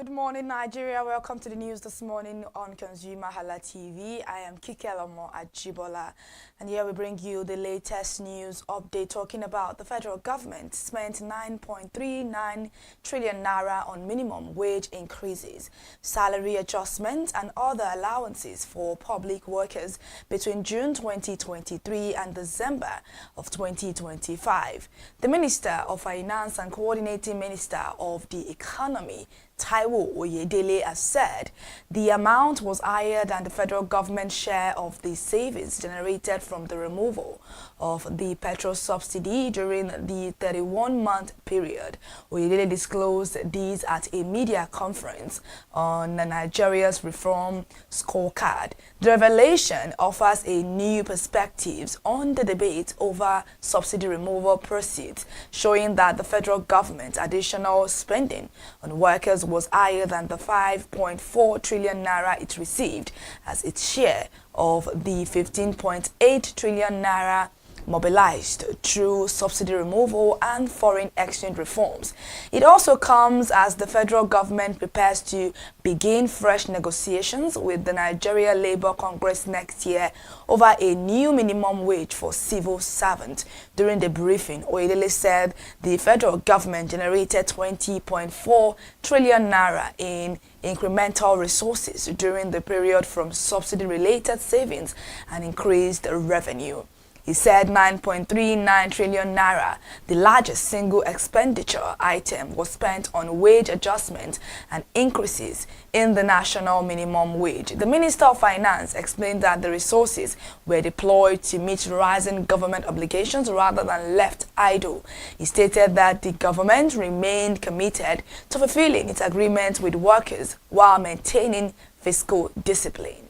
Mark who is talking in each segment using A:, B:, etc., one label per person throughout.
A: Good morning, Nigeria. Welcome to the news this morning on ConsumerHallaTV. I am Kikelamo Ajibola, and here we bring you the latest news update talking about the federal government spent 9.39 trillion naira on minimum wage increases, salary adjustments, and other allowances for public workers between June 2023 and December of 2025. The Minister of Finance and Coordinating Minister of the Economy, Taiwo Oyedele, has said the amount was higher than the federal government share of the savings generated from the removal of the petrol subsidy during the 31-month period. Oyedele disclosed these at a media conference on Nigeria's reform scorecard. The revelation offers a new perspectives on the debate over subsidy removal proceeds, showing that the federal government's additional spending on workers was higher than the 5.4 trillion naira it received as its share of the 15.8 trillion naira mobilized through subsidy removal and foreign exchange reforms. It also comes as the federal government prepares to begin fresh negotiations with the Nigeria Labour Congress next year over a new minimum wage for civil servants. During the briefing, Oyedele said the federal government generated 20.4 trillion naira in incremental resources during the period from subsidy-related savings and increased revenue. He said 9.39 trillion naira, the largest single expenditure item, was spent on wage adjustment and increases in the national minimum wage. The Minister of Finance explained that the resources were deployed to meet rising government obligations rather than left idle. He stated that the government remained committed to fulfilling its agreement with workers while maintaining fiscal discipline.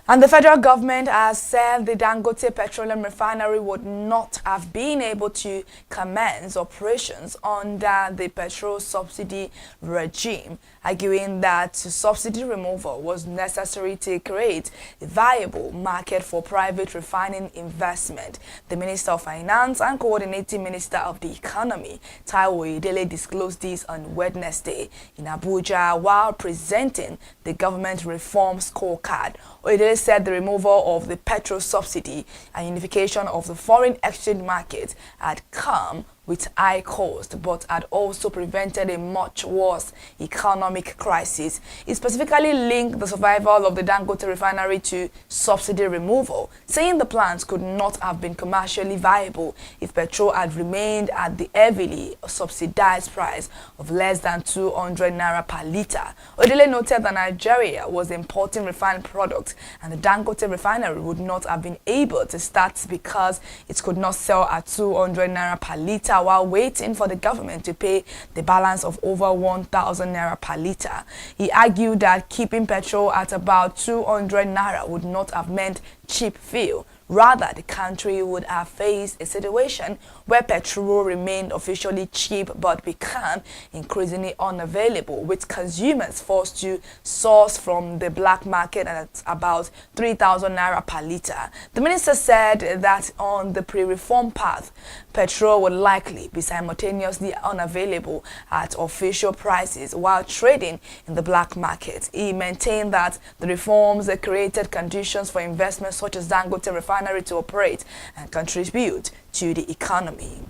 A: And the federal government has said the Dangote Petroleum Refinery would not have been able to commence operations under the petrol subsidy regime, arguing that subsidy removal was necessary to create a viable market for private refining investment. The Minister of Finance and Coordinating Minister of the Economy, Taiwo Oyedele, disclosed this on Wednesday in Abuja while presenting the government reform scorecard. Oyedele said the removal of the petrol subsidy and unification of the foreign exchange market had come with high cost, but had also prevented a much worse economic crisis. He specifically linked the survival of the Dangote refinery to subsidy removal, saying the plants could not have been commercially viable if petrol had remained at the heavily subsidized price of less than 200 naira per litre. Oyedele noted that Nigeria was importing refined products and the Dangote refinery would not have been able to start because it could not sell at 200 naira per litre while waiting for the government to pay the balance of over 1,000 naira per litre. He argued that keeping petrol at about 200 naira would not have meant cheap fuel. Rather, the country would have faced a situation where petrol remained officially cheap but became increasingly unavailable, with consumers forced to source from the black market at about 3,000 naira per litre. The minister said that on the pre-reform path, petrol would likely be simultaneously unavailable at official prices while trading in the black market. He maintained that the reforms created conditions for investments such as Dangote refinery to operate and contribute to the economy.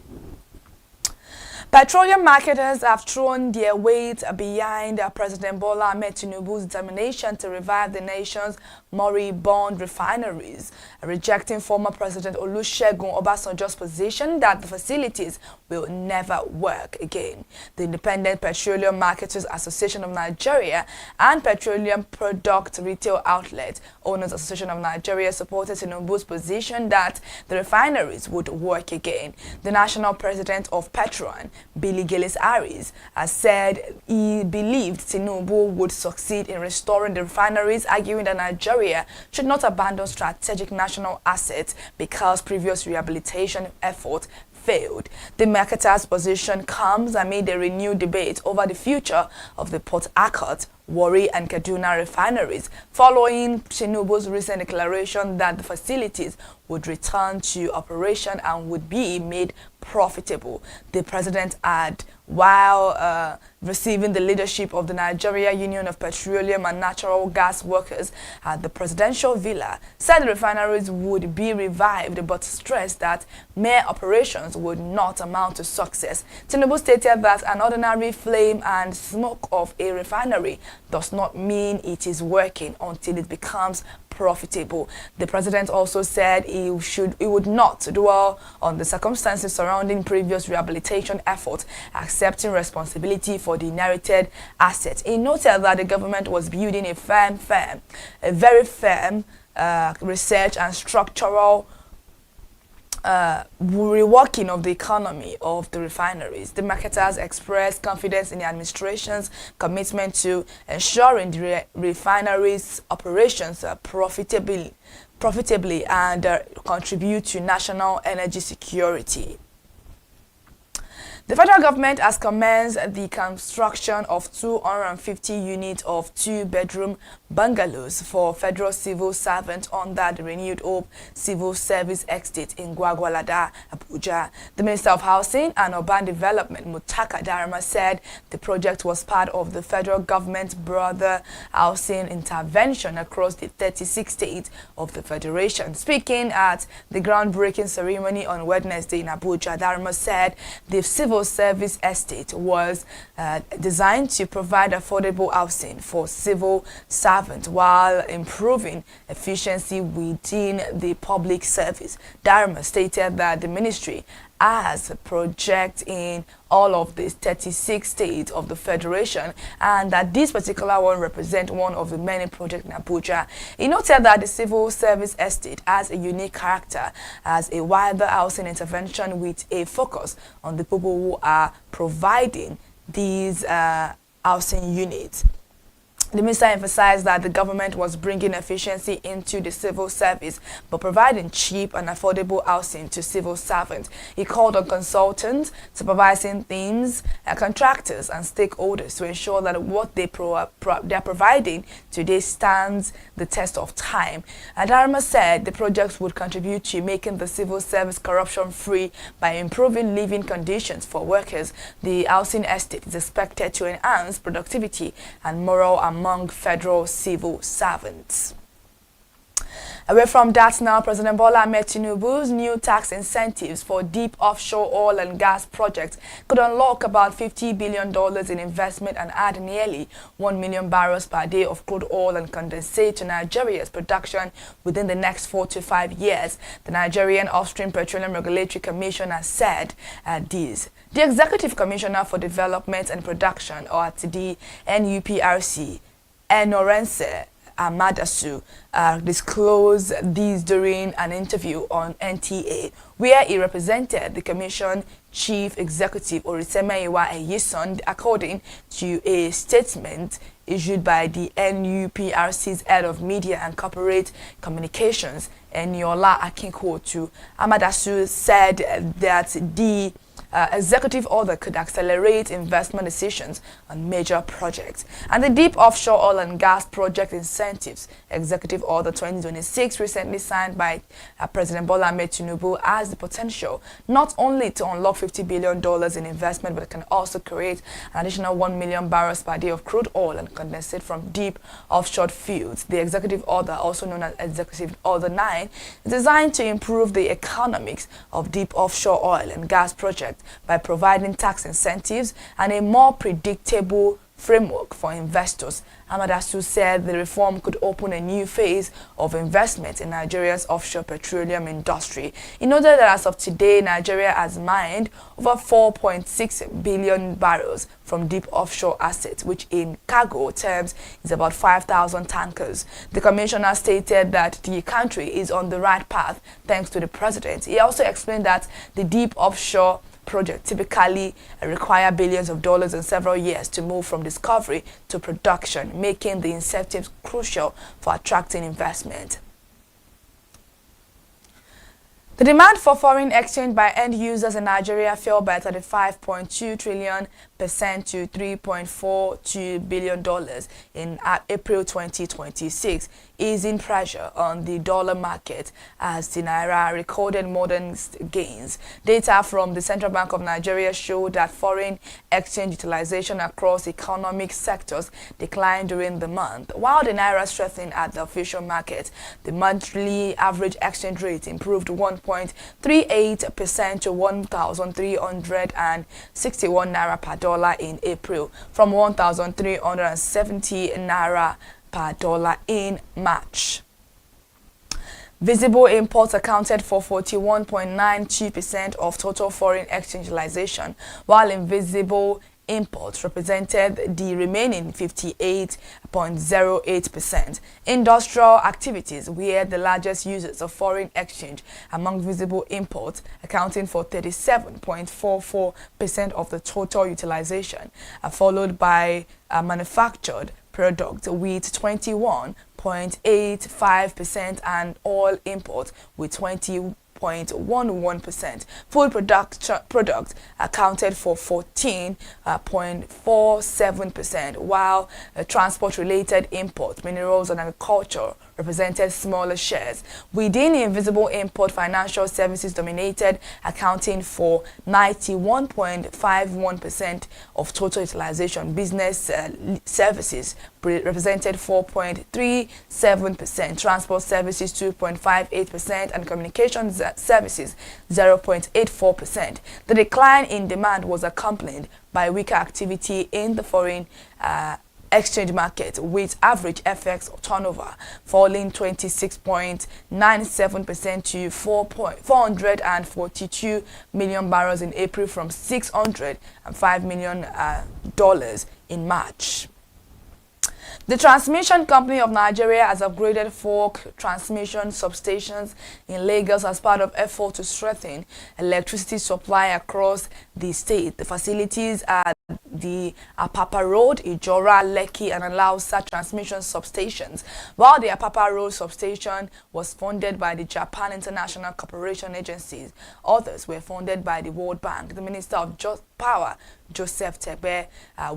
A: Petroleum marketers have thrown their weight behind President Bola Ahmed Tinubu's determination to revive the nation's moribund refineries, rejecting former President Olusegun Obasanjo's position that the facilities will never work again. The Independent Petroleum Marketers Association of Nigeria and Petroleum Product Retail Outlet Owners Association of Nigeria supported Tinubu's position that the refineries would work again. The national president of Petron, Billy Gillis Harris, has said he believed Tinubu would succeed in restoring the refineries, arguing that Nigeria should not abandon strategic national assets because previous rehabilitation efforts failed. The marketer's position comes amid a renewed debate over the future of the Port Harcourt, Warri and Kaduna refineries, following Tinubu's recent declaration that the facilities would return to operation and would be made profitable. The president had while receiving the leadership of the Nigeria Union of Petroleum and Natural Gas Workers at the presidential villa, said the refineries would be revived but stressed that mere operations would not amount to success. Tinubu stated that an ordinary flame and smoke of a refinery does not mean it is working until it becomes profitable. The president also said he would not dwell on the circumstances surrounding previous rehabilitation efforts, accepting responsibility for the inherited assets. He noted that the government was building a very firm research and structural reworking of the economy of the refineries. The marketers expressed confidence in the administration's commitment to ensuring the refineries' operations profitably and contribute to national energy security. The federal government has commenced the construction of 250 units of two-bedroom bungalows for federal civil servants under the Renewed Hope Civil Service Estate in Gwagwalada, Abuja. The Minister of Housing and Urban Development, Muttaka Darma, said the project was part of the federal government's broader housing intervention across the 36 states of the Federation. Speaking at the groundbreaking ceremony on Wednesday in Abuja, Darma said the civil service estate was designed to provide affordable housing for civil servants while improving efficiency within the public service. Darma stated that the ministry has projects in all of the 36 states of the Federation and that this particular one represents one of the many projects in Abuja. He noted that the civil service estate has a unique character as a wider housing intervention with a focus on the people who are providing these housing units. The minister emphasized that the government was bringing efficiency into the civil service but providing cheap and affordable housing to civil servants. He called on consultants, supervising teams, contractors and stakeholders to ensure that what they are providing today stands the test of time. Adarma said the projects would contribute to making the civil service corruption-free by improving living conditions for workers. The housing estate is expected to enhance productivity and morale among federal civil servants. Away from that now, President Bola Ahmed Tinubu's new tax incentives for deep offshore oil and gas projects could unlock about $50 billion in investment and add nearly 1 million barrels per day of crude oil and condensate to Nigeria's production within the next 4 to 5 years. The Nigerian Upstream Petroleum Regulatory Commission has said this. The Executive Commissioner for Development and Production, or at the NUPRC, Enorense Amadasu, disclosed this during an interview on NTA, where he represented the Commission Chief Executive Orisemeyiwa Eyison, according to a statement issued by the NUPRC's Head of Media and Corporate Communications, Eniola Akinkotu. Amadasu said that the executive order could accelerate investment decisions on major projects. And the Deep Offshore Oil and Gas Project Incentives Executive Order 2026, recently signed by President Bola Ahmed Tinubu, has the potential not only to unlock $50 billion in investment, but it can also create an additional 1 million barrels per day of crude oil and condensate from deep offshore fields. The executive order, also known as Executive Order 9, is designed to improve the economics of deep offshore oil and gas projects by providing tax incentives and a more predictable framework for investors. Amadasu said the reform could open a new phase of investment in Nigeria's offshore petroleum industry. He noted that as of today, Nigeria has mined over 4.6 billion barrels from deep offshore assets, which in cargo terms is about 5,000 tankers. The commissioner stated that the country is on the right path thanks to the president. He also explained that the deep offshore project typically require billions of dollars in several years to move from discovery to production, making the incentives crucial for attracting investment. The demand for foreign exchange by end users in Nigeria fell by 35.2 trillion percent to $3.42 billion in April 2026, easing pressure on the dollar market as the naira recorded modest gains. Data from the Central Bank of Nigeria showed that foreign exchange utilization across economic sectors declined during the month. While the naira strengthened at the official market, the monthly average exchange rate improved 1.38% to 1,361 naira per dollar in April, from 1,370 naira per dollar in March. Visible imports accounted for 41.92% of total foreign exchange utilization, while invisible imports represented the remaining 58.08%. Industrial activities were the largest users of foreign exchange among visible imports, accounting for 37.44% of the total utilization, followed by manufactured products with 21.85% and oil imports with 20.11%. Food products accounted for 14.47%, while transport-related imports, minerals and agriculture represented smaller shares. Within invisible import, financial services dominated, accounting for 91.51% of total utilization. Business services represented 4.37%, transport services 2.58%, and communications services 0.84%. The decline in demand was accompanied by weaker activity in the foreign exchange market, with average FX turnover falling 26.97% to 442 million barrels in April from $605 million in March. The Transmission Company of Nigeria has upgraded 4 transmission substations in Lagos as part of effort to strengthen electricity supply across the state. The facilities are the Apapa Road, Ijora, Lekki, and Alausa transmission substations. While the Apapa Road substation was funded by the Japan International Cooperation Agencies, others were funded by the World Bank. The Minister of Power, Joseph Tebe,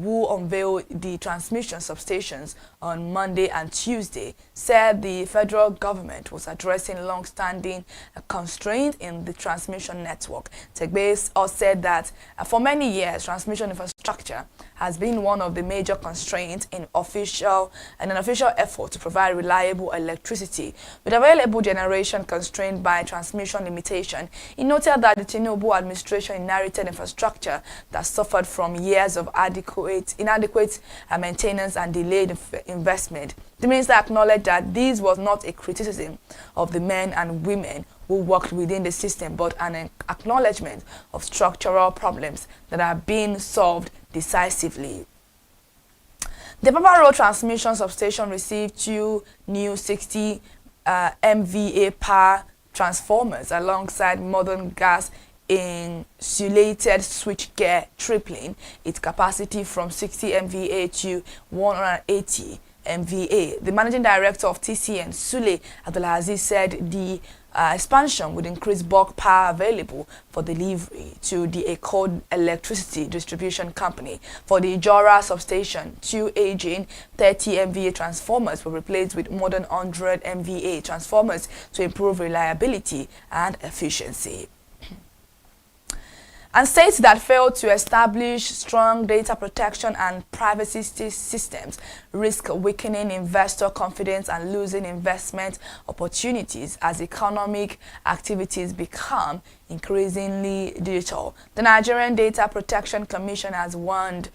A: who unveiled the transmission substations on Monday and Tuesday, said the federal government was addressing long-standing constraints in the transmission network. Tebe said that for many years, transmission infrastructure has been one of the major constraints in an official effort to provide reliable electricity. With available generation constrained by transmission limitation, he noted that the Tinubu administration inherited infrastructure that suffered from years of inadequate maintenance and delayed investment. The minister acknowledged that this was not a criticism of the men and women who worked within the system, but an acknowledgement of structural problems that are being solved decisively. The Apapa Road transmission substation received 2 new 60 MVA power transformers alongside modern gas insulated switchgear, tripling its capacity from 60 MVA to 180 MVA. The managing director of TCN, Sule Abdulaziz, said the expansion would increase bulk power available for delivery to the Eko Electricity Distribution Company. For the Ijora substation, 2 aging 30 MVA transformers were replaced with modern 100 MVA transformers to improve reliability and efficiency. And states that fail to establish strong data protection and privacy systems risk weakening investor confidence and losing investment opportunities as economic activities become increasingly digital. The Nigerian Data Protection Commission has warned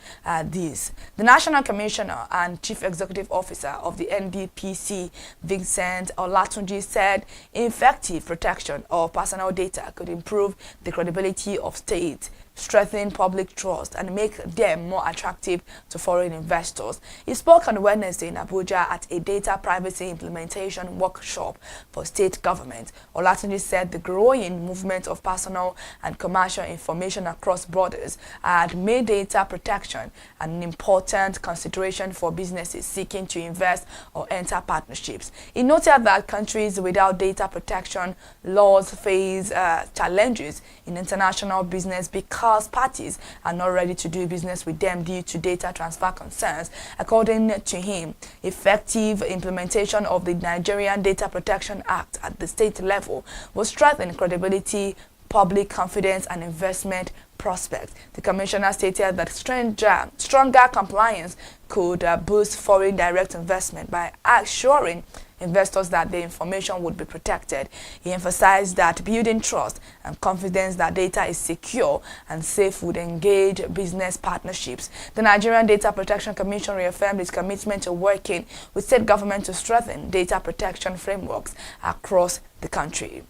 A: this. The National Commissioner and Chief Executive Officer of the NDPC, Vincent Olatunji, said effective protection of personal data could improve the credibility of state strengthen public trust and make them more attractive to foreign investors. He spoke on Wednesday in Abuja at a data privacy implementation workshop for state government. Olatunji said the growing movement of personal and commercial information across borders had made data protection an important consideration for businesses seeking to invest or enter partnerships. He noted that countries without data protection laws face challenges in international business because parties are not ready to do business with them due to data transfer concerns. According to him, effective implementation of the Nigerian Data Protection Act at the state level will strengthen credibility, public confidence and investment prospects. The commissioner stated that stronger compliance could boost foreign direct investment by assuring investors that their information would be protected. He emphasized that building trust and confidence that data is secure and safe would engage business partnerships. The Nigerian Data Protection Commission reaffirmed its commitment to working with state government to strengthen data protection frameworks across the country.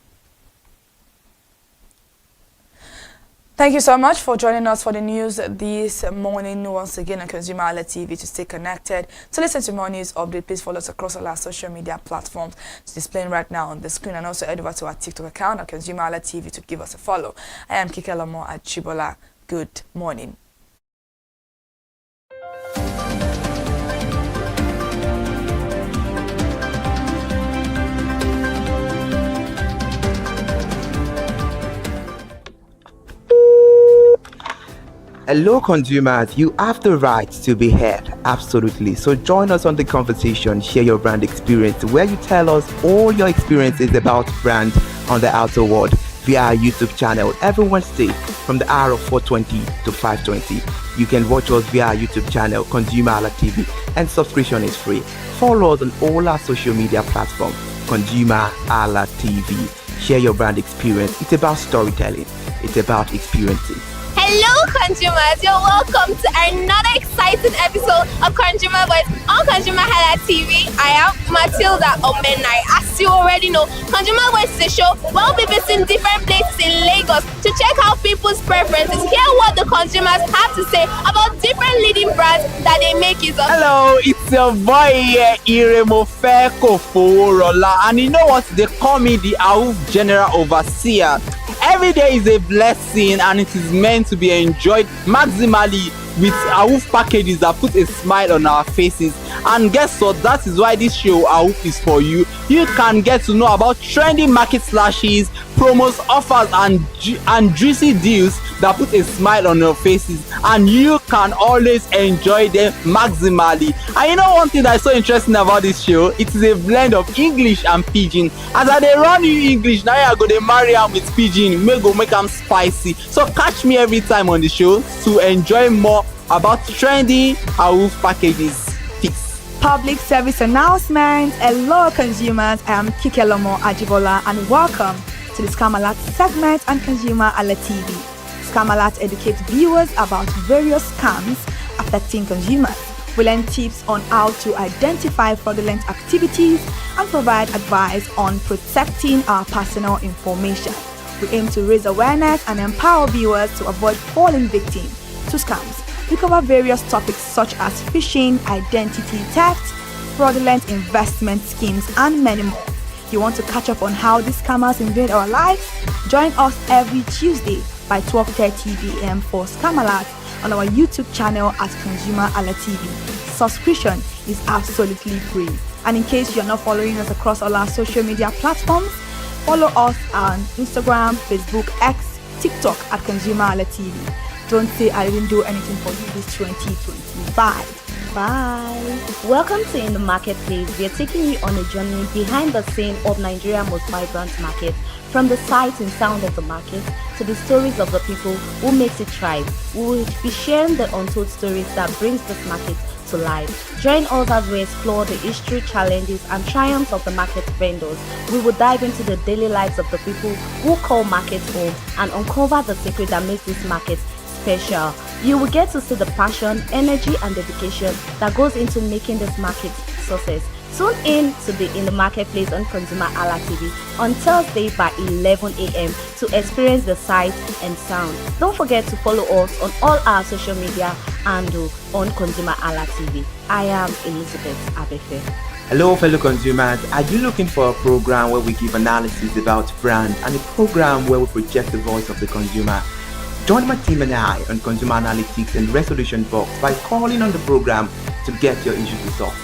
A: Thank you so much for joining us for the news this morning. Once again on ConsumerHallaTV, to stay connected, to listen to more news updates, please follow us across all our social media platforms. It's displaying right now on the screen, and also head over to our TikTok account at ConsumerHallaTV to give us a follow. I am Kikelomo at Chibola. Good morning.
B: Hello consumers, you have the right to be heard, absolutely. So join us on the conversation, share your brand experience, where you tell us all your experiences about brand on the outer world via our YouTube channel every Wednesday from the hour of 4:20 to 5:20. You can watch us via our YouTube channel, ConsumerHallaTV, and subscription is free. Follow us on all our social media platforms, ConsumerHallaTV. Share your brand experience. It's about storytelling. It's about experiences.
C: Hello consumers, you're welcome to another exciting episode of Consumer Voice on ConsumerHallaTV. I am Matilda Omenai. As you already know, Consumer Voice is a show where we'll be visiting different places in Lagos to check out people's preferences, hear what the consumers have to say about different leading brands that they make use of.
D: Hello, it's your boy here, Iremofe Koforola, and you know what? They call me the AUF General Overseer. Every day is a blessing and it is meant to be enjoyed maximally with AUF packages that put a smile on our faces. And guess what? That is why this show AUF is for you. You can get to know about trendy market slashes, promos, offers and juicy deals that put a smile on your faces, and you can always enjoy them maximally. And you know one thing that is so interesting about this show? It is a blend of English and Pidgin. As I dey run you English, now I go dey marry am with Pidgin, make them spicy. So catch me every time on the show to enjoy more about trendy AUF packages.
E: Public service announcement. Hello consumers, I am Kikelomo Ajibola and welcome to the Scam Alert segment on ConsumerHallaTV. Scam Alert educates viewers about various scams affecting consumers. We learn tips on how to identify fraudulent activities and provide advice on protecting our personal information. We aim to raise awareness and empower viewers to avoid falling victim to scams. We cover various topics such as phishing, identity theft, fraudulent investment schemes, and many more. You want to catch up on how these scammers invade our lives? Join us every Tuesday by 12:30 p.m. for Scam Alert on our YouTube channel at ConsumerHallaTV. Subscription is absolutely free. And in case you're not following us across all our social media platforms, follow us on Instagram, Facebook, X, TikTok at ConsumerHallaTV. Don't say I didn't do anything for you this 2025. Bye.
F: Welcome to In the Marketplace. We are taking you on a journey behind the scene of Nigeria's most vibrant market. From the sight and sound of the market to the stories of the people who makes it thrive. We will be sharing the untold stories that brings this market to life. Join us as we explore the history, challenges, and triumphs of the market vendors. We will dive into the daily lives of the people who call markets home and uncover the secret that makes this market special. You will get to see the passion, energy, and dedication that goes into making this market success. Tune in to be in the marketplace on ConsumerHalla TV on Thursday by 11 a.m. to experience the sight and sound. Don't forget to follow us on all our social media handle on ConsumerHalla TV. I am Elizabeth Abefe.
B: Hello fellow consumers, are you looking for a program where we give analysis about brand and a program where we project the voice of the consumer? Join my team and I on Consumer Analytics and Resolution Box by calling on the program to get your issues resolved.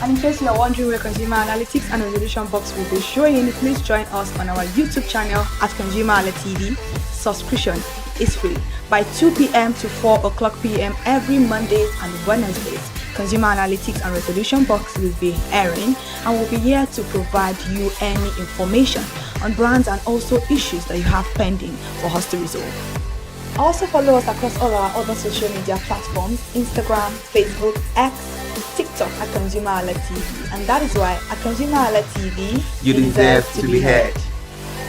E: And in case you are wondering where Consumer Analytics and Resolution Box will be showing, please join us on our YouTube channel at ConsumerHallaTV. Subscription is free by 2 p.m. to 4 o'clock p.m. every Mondays and Wednesdays. Consumer Analytics and Resolution Box will be airing and will be here to provide you any information on brands and also issues that you have pending for us to resolve. Also follow us across all our other social media platforms: Instagram, Facebook, X, TikTok at ConsumerHallaTV. And that is why at ConsumerHallaTV,
B: You deserve to be heard.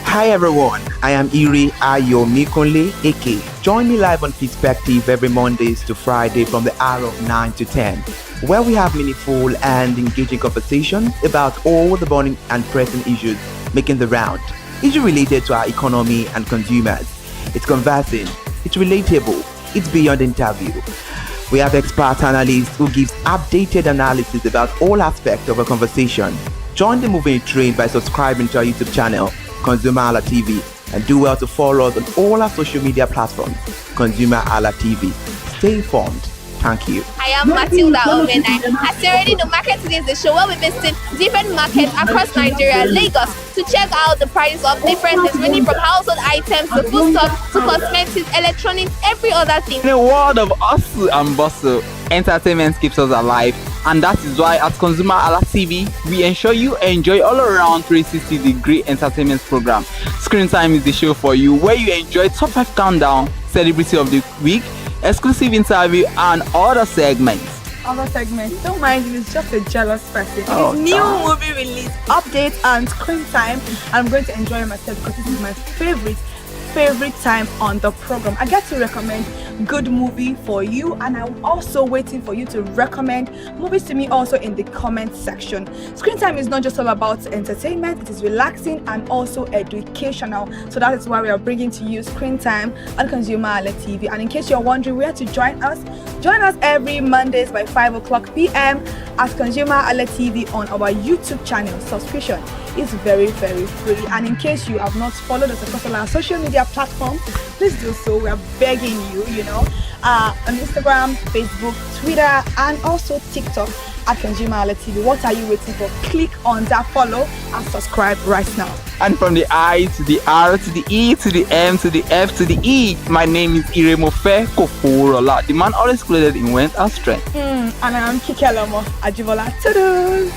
B: Hi everyone, I am Iri Ayomikunle Eke. Join me live on Perspective every Mondays to Friday from the hour of 9 to 10, where we have meaningful and engaging conversations about all the burning and pressing issues making the round. Issues related to our economy and consumers. It's conversing, it's relatable, it's beyond interview. We have expert analysts who gives updated analysis about all aspects of a conversation. Join the moving train by subscribing to our YouTube channel, ConsumerHalla TV, and do well to follow us on all our social media platforms, ConsumerHalla TV. Stay informed. Thank you.
C: I am Matilda Omenai. As you already know, Market Today is the show where we visit different markets across Nigeria, Lagos, to check out the prices of different things, ranging from household items to foodstuffs to cosmetics, electronics, every other thing.
D: In a world of hustle and bustle, entertainment keeps us alive, and that is why at ConsumerHalla TV, we ensure you enjoy all around 360-degree entertainment program. Screen Time is the show for you, where you enjoy top 5 countdown, celebrity of the week, exclusive interview, and other segments.
E: Don't mind if it's just a jealous person.
B: Oh,
E: It's new movie release, update, and screen time. I'm going to enjoy myself because this is my favorite time on the program. I get to recommend good movie for you, and I'm also waiting for you to recommend movies to me also in the comment section. Screen time is not just all about entertainment, it is relaxing and also educational. So that is why we are bringing to you Screen Time on ConsumerHalla TV. And in case you're wondering where to join us every Mondays by 5 o'clock p.m. at ConsumerHalla TV on our YouTube channel. Subscription is very, very free. And in case you have not followed us across all our social media platforms, please do so. We are begging you, on Instagram, Facebook, Twitter, and also TikTok at ConsumerHalla TV. What are you waiting for? Click on that follow and subscribe right now.
D: And from the I to the R to the E to the M to the F to the E, my name is Iremofe Koforola, the man always clothed in wealth and strength.
E: And I am Kikelomo Ajibola. Toodles!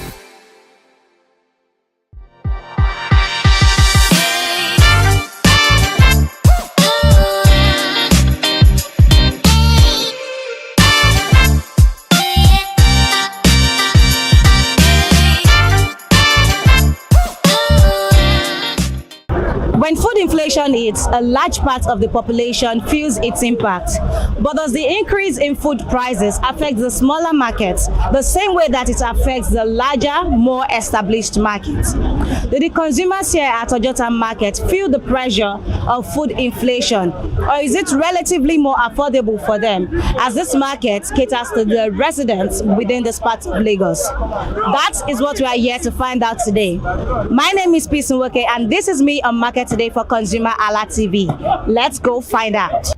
G: When food inflation hits, a large part of the population feels its impact. But does the increase in food prices affect the smaller markets the same way that it affects the larger, more established markets? Do the consumers here at Ojota Market feel the pressure of food inflation, or is it relatively more affordable for them, as this market caters to the residents within this part of Lagos? That is what we are here to find out today. My name is Peace Nwoke, and this is me on Market Today for ConsumerHalla TV. Let's go find out.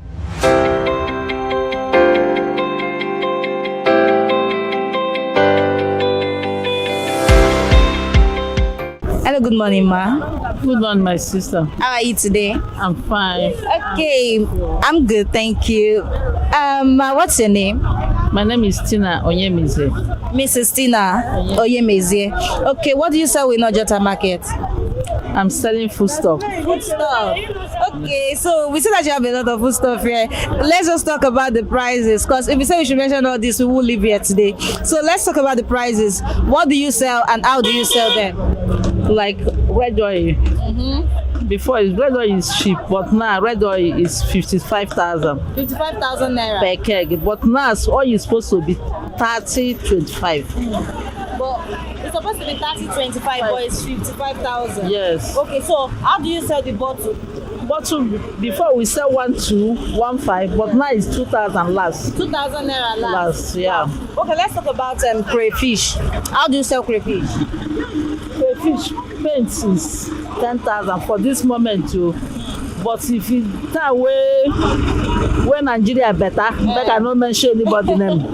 G: Hello, good morning, ma.
H: Good morning, my sister.
G: How are you today?
H: I'm fine.
G: Okay, I'm good, thank you. What's your name?
H: My name is Tina Onyemize.
G: Mrs. Tina Oyemeze. Okay, what do you sell in Ojota Market?
H: I'm selling food stuff.
G: Food stuff. Okay, so we see that you have a lot of food stuff here. Let's just talk about the prices, because if we say we should mention all this, we will leave here today. So let's talk about the prices. What do you sell and how do you sell them?
H: Like red oil. Before, red oil is cheap, but now red oil is 55,000
G: 55,000 naira
H: per keg. But now oil is supposed to be 30, 25.
G: But it's supposed to be 30-25, but it's 55,000.
H: Yes.
G: Okay, so how do you sell the bottle?
H: Bottle before we sell 1,215, but now it's 2,000 last.
G: 2,000 naira last.
H: Yeah.
G: Okay, let's talk about crayfish. How do you sell crayfish?
H: Crayfish paint is 10,000 for this moment too. But if it that way, when Nigeria better, make I not mention anybody name.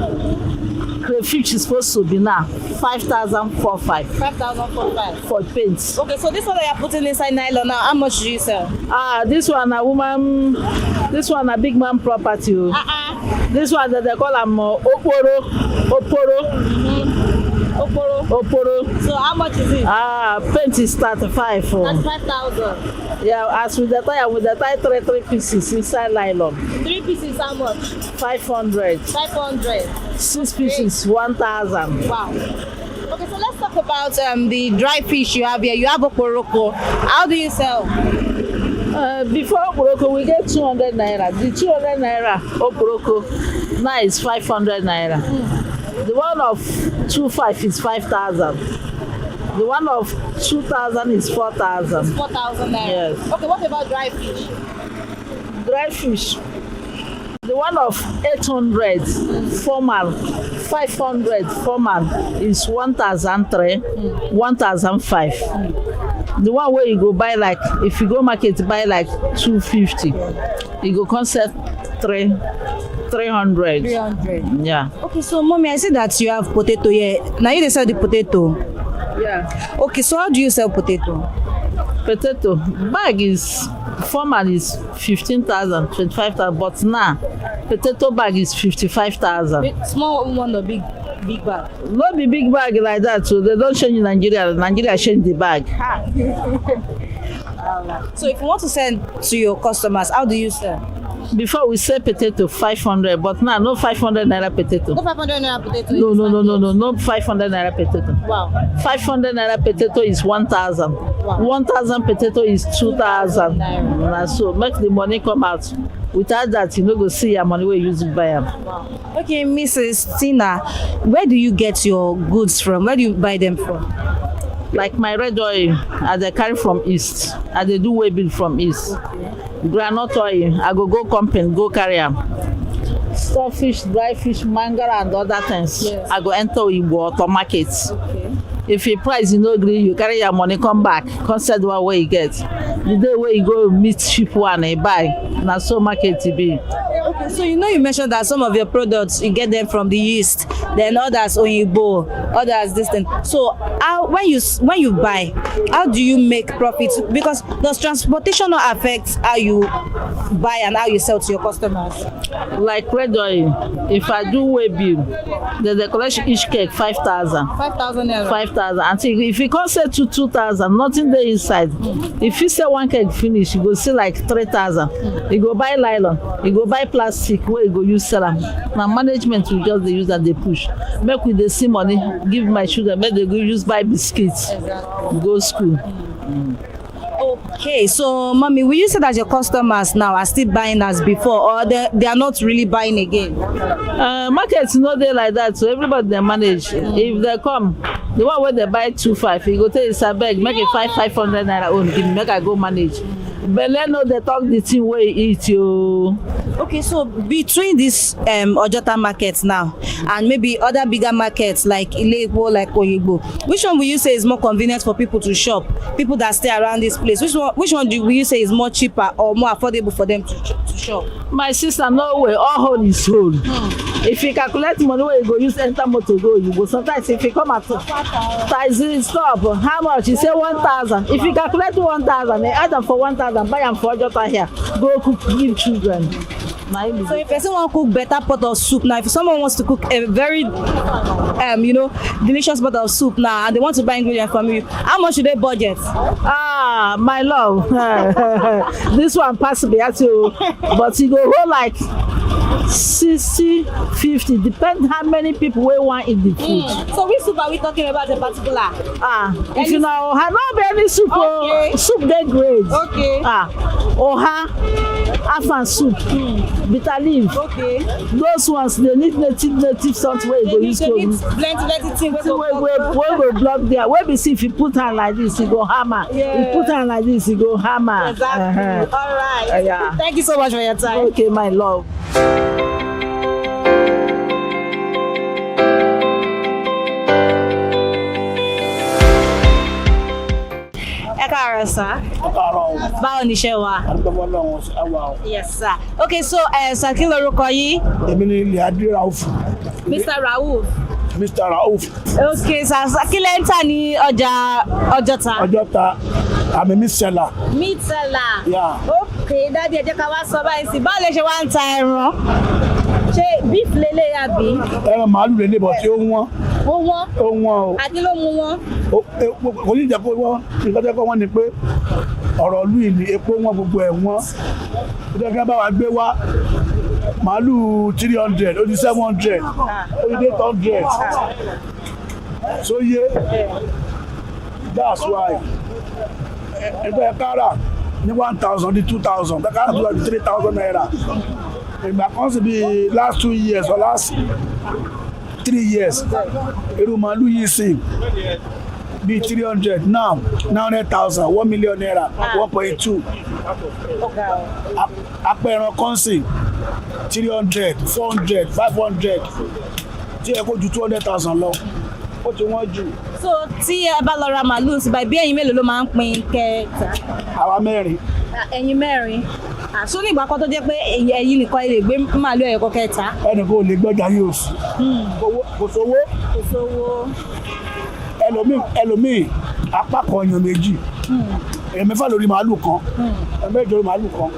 H: Crayfish is supposed to be now 5,045.
G: 5,045
H: for paints.
G: Okay, so this one that you're putting inside nylon now, how much do you sell?
H: This one a woman, this one a big man property. This one that they call them oporo. Oporo.
G: So how much is it?
H: Paint is 35.
G: 35,000.
H: Yeah, as with the tie three pieces inside nylon.
G: 3 pieces how much?
H: 500.
G: 500.
H: 6 pieces 1,000.
G: Wow. Okay, so let's talk about the dry fish you have here. You have oporoko. How do you sell?
H: Before oporoko we get 200 naira. The 200 naira oporoko now is 500 naira. The one of 2.5 is 5,000. The one of 2,000 is 4,000.
G: 4,000 naira.
H: Yes.
G: Okay, what about dry fish?
H: Dry fish. The one of 800 formal, 500 formal is 1,003, 1,005. The one where you go buy like, if you go market buy like 250, you go concept 300.
G: 300.
H: Yeah.
G: Okay, so mommy, I see that you have potato here. Now you sell the potato.
H: Yeah.
G: Okay, so how do you sell potato?
H: Potato bag is formal is 15,000, 25,000, but now potato bag is 55,000.
G: Small one or big bag?
H: Not be big bag like that, so they don't change in Nigeria. Nigeria change the bag.
G: So if you want to sell to your customers, how do you sell?
H: Before we sell potato 500, but now no 500 naira potato.
G: No 500 naira potato.
H: No 500 naira potato.
G: Wow.
H: 500 naira potato is 1,000.
G: Wow.
H: 1,000 potato is 2,000. So make the money come out. Without that, you no go see your money where you use to buy them.
G: Wow. Okay, Mrs. Tina, where do you get your goods from? Where do you buy them from?
H: Like my red oil, I dey carry from east. I dey do wedding from east. Groundnut oil, I go company, go carry am. Stockfish, dry fish, manga and other things. Yes. I go enter Igbo or market. Okay. If your price you no gree, you carry your money, come back, come sell the one where you get. The day where you go meet cheap one and buy, na so market it be.
G: Okay, so you know you mentioned that some of your products you get them from the east, then others Oyinbo, others this thing. So how when you buy, how do you make profits? Because does transportation not affect how you buy and how you sell to your customers?
H: Like red oil, if I do weigh bill, then they collect each cake 5,000.
G: 5,000 naira.
H: 5,000. Until if you can't sell to 2,000, nothing there inside. If you sell one cake finish, you go see like 3,000. You go buy nylon, you go buy plastic where you go use sell them. Now management will just they use and they push. Make with the see money, give my children, make they go use buy biscuits, go school.
G: Okay, so mommy, will you say that your customers now are still buying as before, or they are not really buying again?
H: Markets no dey like that, so everybody they manage. If they come, the one where they buy 2.5, you go tell you abeg make it 500 naira own, give me make I go manage. But let know they talk the thing where you eat you.
G: Okay, so between this Ojota markets now and maybe other bigger markets like Ilekwo, like Oyigbo, which one will you say is more convenient for people to shop? People that stay around this place, which one will you say is more cheaper or more affordable for them to shop?
H: My sister, no way, all hold is hold. If you calculate money where you go use enter motor go, you go. Sometimes if you come at Taizin stop, how much? You say 1,000. If you calculate 1,000, they add them for 1,000, buy them for Ojota here. Go cook, give children.
G: So if person want to cook better pot of soup now, if someone wants to cook a very delicious pot of soup now and they want to buy ingredients from you, how much should they budget?
H: My love, this one pass me at you, but you go hold like 60, 50, depends how many people we want in the food.
G: So which soup are we talking about in particular?
H: If you know, not be any soup, soup they great.
G: Okay.
H: Oha, afan soup, bitter leaf.
G: Okay.
H: Those ones they need native salt where you go use to
G: plenty thing
H: we go block there. Where we see if you put hand like this, you go hammer. You put hand like this, you go hammer.
G: Exactly. All right.
H: Yeah.
G: Thank you so much for your time.
H: Okay, my love.
G: Káàárọ̀ sir. Báwo ni iṣẹ́ wa? Yes sir. Okay, so sir, kí lorúkọ yín?
I: Èmi ni Liadi Rauf.
G: Mr. Rauf.
I: Mr. Rauf.
G: Okay sir, kí lẹ́ ń tà ní ọjà Ọjọ́ta?
I: Ọjọ́ta, I'm a meat seller.
G: Meat seller.
I: Yeah.
G: Okay, dáàdi ẹ jẹ́ ká wá sọ báyìí sí. Báwo lẹ ṣe wá ń ta ẹran? Ṣé beef lélẹ̀ àbí?
I: Ẹran màálù lélẹ̀ bọ̀ tí ó wọ́n.
G: Ó wọ́n?
I: Ó wọ́n o.
G: Àti ló mú wọn?
I: Kò ní ìjẹ́ kó wọ́n, nǹkan tẹ́ kọ́ wọ́n ni pé ọ̀rọ̀ ìlú ìní epo wọn gbogbo ẹ̀ wọ́n. Ìjọba bá wa gbé wá màálù 300, ó di 700, ó di 800. So yé, that's why. Ẹgbẹ́ kára ní 1,000 di 2,000, ẹgbẹ́ kára tó wà di 3,000 naira. Ìgbà kan sì bí last 2 years or last 3 years, irú màálù yìí sì bí 300 now 900,000, 1 million naira, 1.2. Apẹ̀ràn kan sì 300, 400, 500, tí ẹ kó ju 200,000 lọ, ó ti wọ́n jù.
G: So tí ẹ bá lọ ra màálù sí báyìí bí ẹ̀yin mélòó ló máa ń pín kẹta?
I: Àwa mẹ́rin.
G: Ẹ̀yin mẹ́rin. Àṣọ ní ìgbà kan tó jẹ́ pé ẹ̀yin nìkan lè gbé màálù ẹ̀yọ̀ kẹta.
I: Ẹnì kan ò lè gbọ́jà yóò sí. Kò sówó.
G: Kò sówó.
I: Ẹlòmíì apá kan èèyàn méjì. Èèyàn mẹ́fà lórí màálù kan. Mẹ́jọ lórí màálù kan.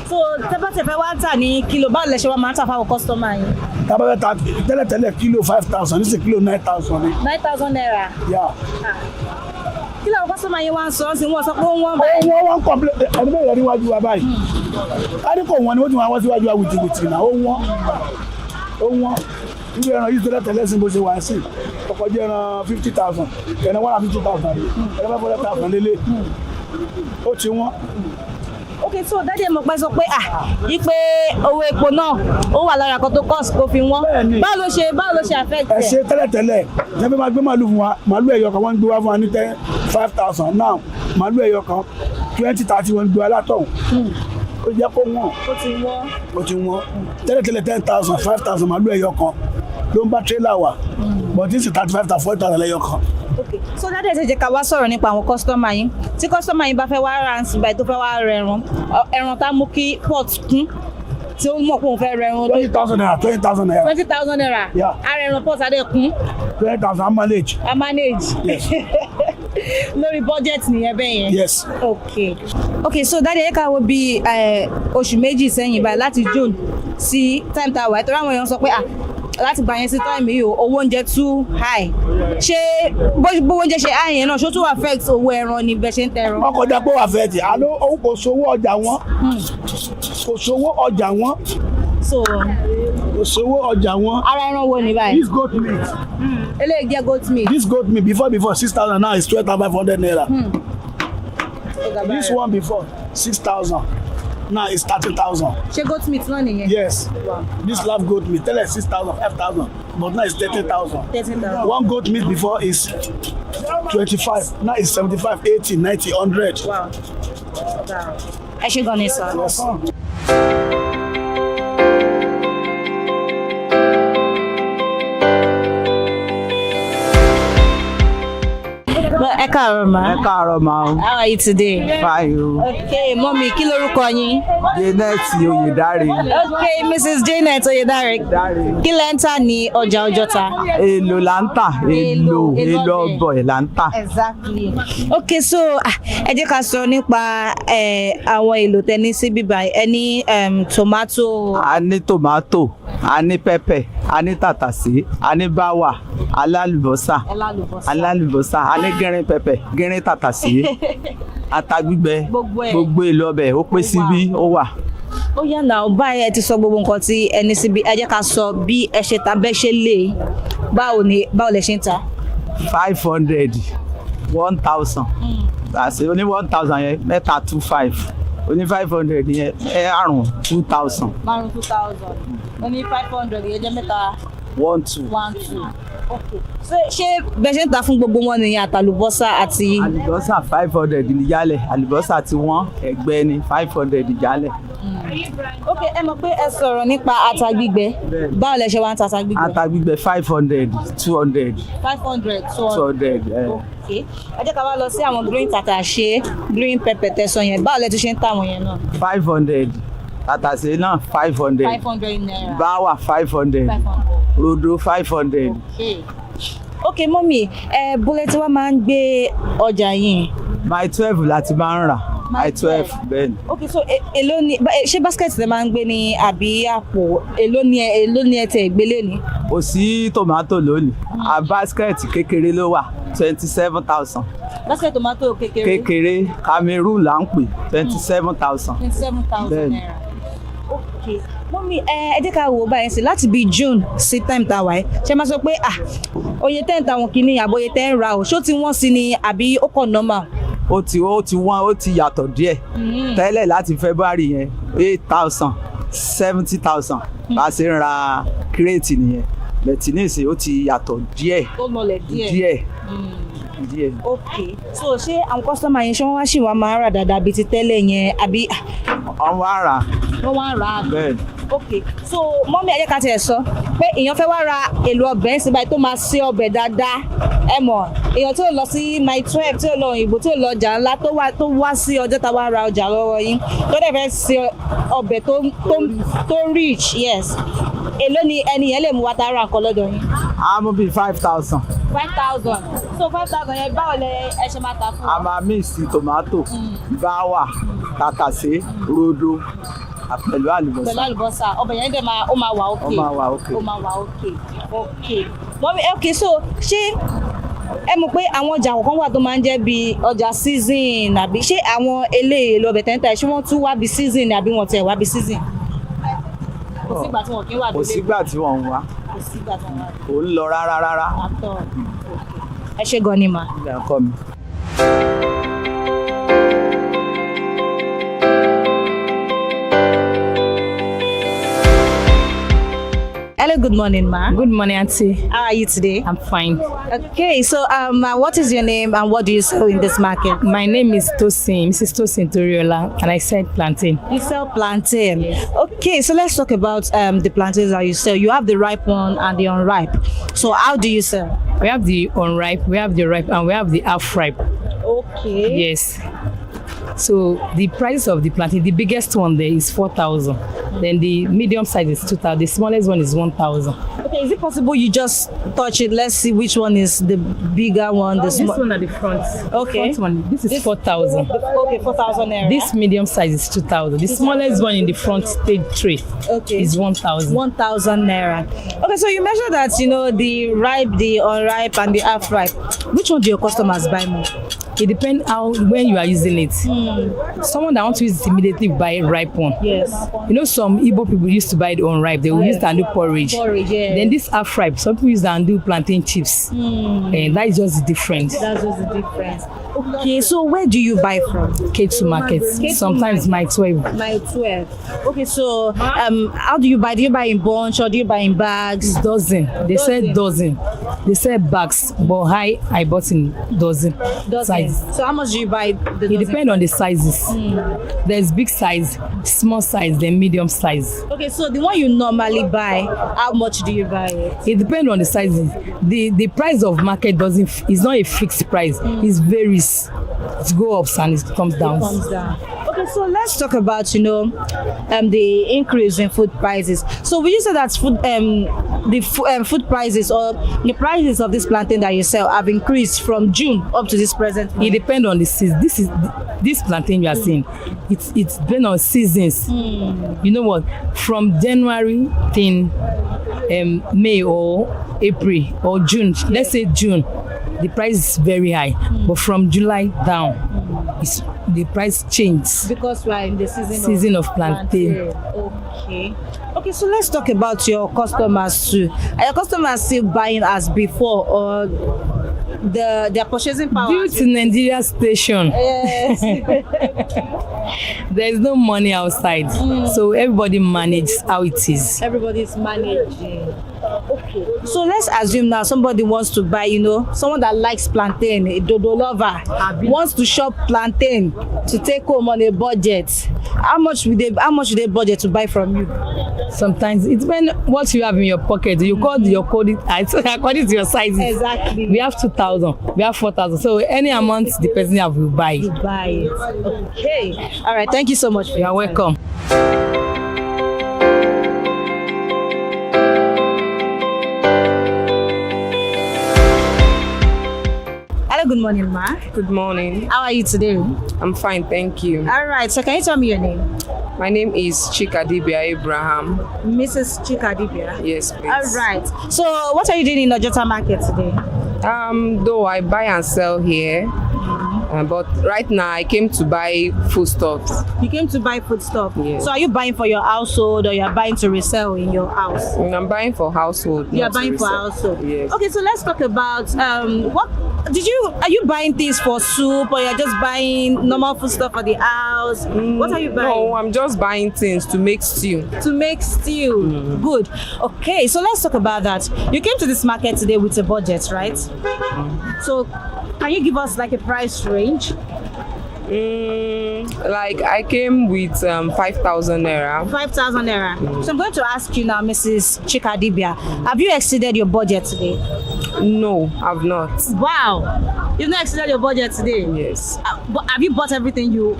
G: So tẹ́fẹ́ wá ń tà ní kílò, báwo lẹ ṣe wá máa ń tà fáwọn kọ́sítọ́mà yín?
I: Tábàbẹ́ ta tẹ́lẹ̀tẹ́lẹ̀ kílò 5,000, ní sí kílò 9,000 ni.
G: 9,000 naira.
I: Yeah.
G: Kí làwọn kọ́sítọ́mà yín wá ń sọ sí wọ́n sọ pé wọ́n báyìí?
I: Wọ́n complain ẹni bẹ́ẹ̀ rẹ̀ níwájú wa báyìí. Adékò wọn ni wọ́n ti wọ́n síwájú wa wìtìwìtì náà, ó wọ́n. Irú ẹran yìí tẹ́lẹ̀tẹ́lẹ̀ sí bó ṣe wà sí. Ọkọ̀ jẹ́ ẹran 50,000, ẹran 150,000, ẹran 500,000 lélẹ̀. Ó ti wọ́n.
G: Okay, so dáadé mo pẹ́ sọ pé ipe owó epo náà ó wà lára kan tó cost kó fi wọ́n. Báwo ló ṣe affect ẹ?
I: Ẹ ṣe tẹ́lẹ̀tẹ́lẹ̀ jẹ́bí máa gbé màálù fún wa, màálù ẹ̀yọ kan wọ́n ń gbé wá fún wa ní 5,000 now màálù ẹ̀yọ kan 20-30 wọ́n ń gbé wá látọ̀hún. Ó jẹ́ kó wọ́n. Ó ti wọ́n. Tẹ́lẹ̀tẹ́lẹ̀ 10,000, 5,000 màálù ẹ̀yọ kan ló ń bá tírélà wà, but this is 35,000, 40,000 lẹ́yọ kan.
G: Okay, so dáadé ẹ jẹ́ ká wá sọ̀rọ̀ nípa àwọn kọ́sítọ́mà yín. Tí kọ́sítọ́mà yín bá fẹ́ wá ra ǹsìn báyìí tó fẹ́ wá rẹ ẹran tá mú kí pot kún, tí ó mọ̀ pé òun fẹ́ rẹ ẹran.
I: 20,000 naira, 20,000 naira.
G: 20,000 naira.
I: Yeah.
G: Ara ẹran pot adé kún.
I: 20,000 manage.
G: I manage.
I: Yes.
G: Lórí budget nìyẹn bẹ́ẹ̀ yẹn.
I: Yes.
G: Okay, so dáadé ẹ ká wo bí oṣù méjì sẹ́yìn báyìí láti June sí time tá a wà ẹ̀ tó ráwọn èèyàn sọ pé láti gbà yẹn sí time yìí owó oúnjẹ too high. Ṣé bó oúnjẹ ṣe high yẹn náà ṣó tún affect owó ẹran ni bẹ́ẹ̀ ṣe ń tẹran?
I: Wọ́n kọjá pé ó affect àló òun kò sówó ọjà wọn. Kò sówó ọjà wọn. Kò sówó ọjà wọn.
G: Ara ẹran wo ni báyìí?
I: This goat meat.
G: Eléyìí jẹ́ goat meat.
I: This goat meat before 6,000 now is 12,500 naira. This one before 6,000 now is 30,000.
G: Ṣé goat meat náà nìyẹn?
I: Yes. Wow. This live goat meat tell us 6,000, 5,000, but now it's 30,000.
G: 30,000.
I: One goat meat before is 25, now it's 75, 80, 90, 100.
G: Wow. Ẹ ṣé gan ni sir.
I: Yes.
G: Ẹ káàárọ̀ ma.
D: Ẹ káàárọ̀ ma o.
G: How are you today?
D: Fine o.
G: Okay, mommy, kí lorúkọ yín?
D: Janet Oyedare.
G: Okay, Mrs. Janet Oyedare. Kí lẹ ń tà ní ọjà Ọjọ́ta?
D: Èlò là ń tà. Èlò ọbọ̀ là ń tà.
G: Exactly. Okay, so ẹ jẹ́ ká sọ nípa àwọn èlò tẹ́ ní sí bíbá ẹ ní tomato.
D: A ní tomato, a ní pepper, a ní tàtàsé, a ní báwà, alálùbọ́sà, a ní gẹ́rin pepper, gẹ́rin tàtàsé, ata gbígbẹ, gbogbo èlò ọbẹ̀ ó pé síbí ó wà.
G: ó yá náà báyìí ẹ ti sọ gbogbo nǹkan tí ẹni síbi ẹ jẹ́ ká sọ bí ẹ ṣe ta bẹ́ẹ̀ ṣe lè báwo lẹ ṣe ń ta.
D: 500 1000 àṣẹ oní 1000 yẹn mẹ́ta 25 oní 500 yẹn márùn 2000.
G: márùn 2000 oní 500 yẹn jẹ́ mẹ́ta 12. Okay. ṣé bẹ́ẹ̀ ṣe ń ta fún gbogbo wọn nìyẹn àtàlùbọ́sà àti.
D: àlùbọ́sà 500 ní jálẹ̀ àlùbọ́sà tí wọ́n ẹgbẹ́ ní 500 jálẹ̀.
G: Ok, ẹ mọ̀ pé ẹ sọ̀rọ̀ nípa ata gbígbẹ báwo lẹ ṣe wá ń ta ata gbígbẹ.
D: ata gbígbẹ 500 200.
G: 500
D: 200.
G: Ok, ẹ jẹ́ ká wá lọ sí àwọn green tàtàṣé green pepper tẹ̀sán yẹn báwo lẹ tún ṣe ń tà wọ́n yẹn náà.
D: 500 tàtàṣé náà 500.
G: 500 naira.
D: báwà 500. rodo 500.
G: Ok mọ́mì bólẹ̀ tí wọ́n máa ń gbé ọjà yìí.
D: my 12 láti máa ń rà my 12 bẹ́ẹ̀ ni.
G: Ok, so èló ni ṣé basket tẹ máa ń gbé ní àbí àpò èló ni ẹ tẹ ìgbélé ni.
D: kò sí tomato lónìí a basket kékeré ló wà 27,000.
G: basket tomato
D: kékeré Cameroon là ń pè 27,000.
G: 27,000 naira. Ok mọ́mí ẹ jẹ́ ká wò báyìí sí láti bíi June sí time tá a wà ẹ́ ṣe máa sọ pé oye tẹ́ ń ta wọn kìíní àbọ̀ oye tẹ́ ń ra o ṣó ti wọ́n sí ni àbí ó kàn normal.
D: ó ti wọ́n ó ti yàtọ̀ díẹ̀ tẹ́lẹ̀ láti February yẹn 8,000 70,000 bá a ṣe ń ra kírètì nìyẹn bẹ̀tì nísìnyí ó ti yàtọ̀ díẹ̀.
G: ó lọlẹ̀ díẹ̀. Ok, so ṣé àwọn kọ́sọ́mà yẹn ṣé wọ́n wá sì wá máa rà dáadáa bíi ti tẹ́lẹ̀ yẹn àbí.
D: wọ́n wá rà.
G: wọ́n wá rà.
D: bẹ́ẹ̀.
G: Ok, so mọ́mí ẹ jẹ́ ká tiẹ̀ sọ pé èèyàn fẹ́ wá ra èlò ọbẹ̀ sí báyìí tó máa ṣe ọbẹ̀ dáadáa ẹ mọ̀ èèyàn tó lọ sí my 12 tó lọ òyìnbó tó lọ ọjà ńlá tó wá sí ọjọ́ tá a wá ra ọjà lọ́wọ́ yín tó dẹ̀ fẹ́ ṣe ọbẹ̀ tó rich yes èló ni ẹni yẹn lè mú wa tá a ra nǹkan lọ́dọ̀ yín.
D: a mú bíi 5,000.
G: 5,000 so 5,000 yẹn báwo lẹ ẹ ṣe máa ta fún wa.
D: a máa mix tomato báwà tàtàṣé rodo pẹ̀lú àlùbọ́sà.
G: ọbẹ̀ yẹn dẹ̀ máa wà okay. ó máa wà okay. mọ́mí ok so ṣé ẹ mọ̀ pé àwọn ọjà kọ̀ọ̀kan wà tó máa ń jẹ́ bíi ọjà season àbí ṣé àwọn eléyìí lọ bẹ̀ tẹ́ńtà ṣé wọ́n tún wá bíi season àbí wọ́n tẹ̀ wá bíi season. kò sígbà tí wọ́n kì í wà
D: kò sígbà tí wọ́n ń wá kò ń lọ rárá.
G: ẹ ṣé gan ni mà.
D: ilé ẹ̀kọ́ mi.
G: Hello, good morning, ma.
J: Good morning, Auntie.
G: How are you today?
J: I'm fine.
G: Okay, so what is your name and what do you sell in this market?
J: My name is Tosin, Mrs. Tosin Toriola, and I sell plantain.
G: You sell plantain? Yes. Okay, so let's talk about the plantains that you sell. You have the ripe one and the unripe. So how do you sell?
J: We have the unripe, we have the ripe, and we have the half ripe.
G: Okay.
J: Yes. So the price of the plantain, the biggest one there is 4,000. Then the medium size is 2,000. The smallest one is 1,000.
G: Okay, is it possible you just touch it? Let's see which one is the bigger one.
J: This one at the front.
G: Okay.
J: The front one. This is 4,000.
G: Okay, 4,000 naira.
J: This medium size is 2,000. The smallest one in the front stage tray is 1,000.
G: 1,000 naira. Okay, so you measure that the ripe, the unripe, and the half ripe. Which one do your customers buy more?
J: It depends when you are using it. Someone that wants to use it immediately buy ripe one.
G: Yes.
J: Some Igbo people used to buy the unripe. They will use it and do porridge.
G: Yeah.
J: Then this half ripe, some people use it and do plantain chips. And that is just the difference.
G: That's just the difference. Okay, so where do you buy from?
J: K2 markets. Sometimes my 12.
G: My 12. Okay, so how do you buy? Do you buy in bunch or do you buy in bags?
J: It's dozen. They sell dozen. They sell bags, but I bought in dozen. Sizes.
G: So how much do you buy the dozen?
J: It depends on the sizes. There's big size, small size, then medium size.
G: Okay, so the one you normally buy, how much do you buy it?
J: It depends on the sizes. The price of market is not a fixed price. It varies. It goes up and it comes down.
G: Okay, so let's talk about the increase in food prices. So will you say that food prices or the prices of this plantain that you sell have increased from June up to this present month?
J: It depends on the season. This plantain you are seeing, it's depends on seasons. You know what? From January till May or April or June, let's say June, the price is very high. But from July down, the price changes.
G: Because we are in the season of plantain. Okay. Okay, so let's talk about your customers too. Are your customers still buying as before, or their purchasing power?
J: Due to Nigeria station,
G: Yes.
J: there is no money outside, so everybody manages how it is.
G: Everybody's managing. Okay. So let's assume now somebody wants to buy, someone that likes plantain, a dodo lover, wants to shop plantain to take home on a budget. How much would they budget to buy from you?
J: Sometimes it depends what you have in your pocket. You call your code according to your size.
G: Exactly.
J: We have 2,000, we have 4,000. So any amount the person have will buy.
G: You buy it. Okay. All right. Thank you so much.
J: You are welcome.
G: Hello, good morning, ma.
K: Good morning.
G: How are you today?
K: I'm fine, thank you.
G: All right. So can you tell me your name?
K: My name is Chikadibia Abraham.
G: Mrs. Chikadibia.
K: Yes, please.
G: All right. So what are you doing in Ojota Market today?
K: Though I buy and sell here, but right now I came to buy foodstuffs.
G: You came to buy foodstuff.
K: Yes.
G: So are you buying for your household, or you are buying to resell in your house?
K: I'm buying for household.
G: You are
K: not to
G: buying for
K: resell.
G: household.
K: Yes.
G: Okay, so let's talk about are you buying things for soup, or you're just buying normal food stuff for the house? What are you buying?
K: No, I'm just buying things to make stew.
G: To make stew. Good. Okay, so let's talk about that. You came to this market today with a budget, right? So can you give us like a price range?
K: Like I came with 5,000 naira.
G: 5,000 naira. So I'm going to ask you now, Mrs. Chikadibia, have you exceeded your budget today?
K: No, I've not.
G: Wow, you've not exceeded your budget today?
K: Yes.
G: But have you bought everything you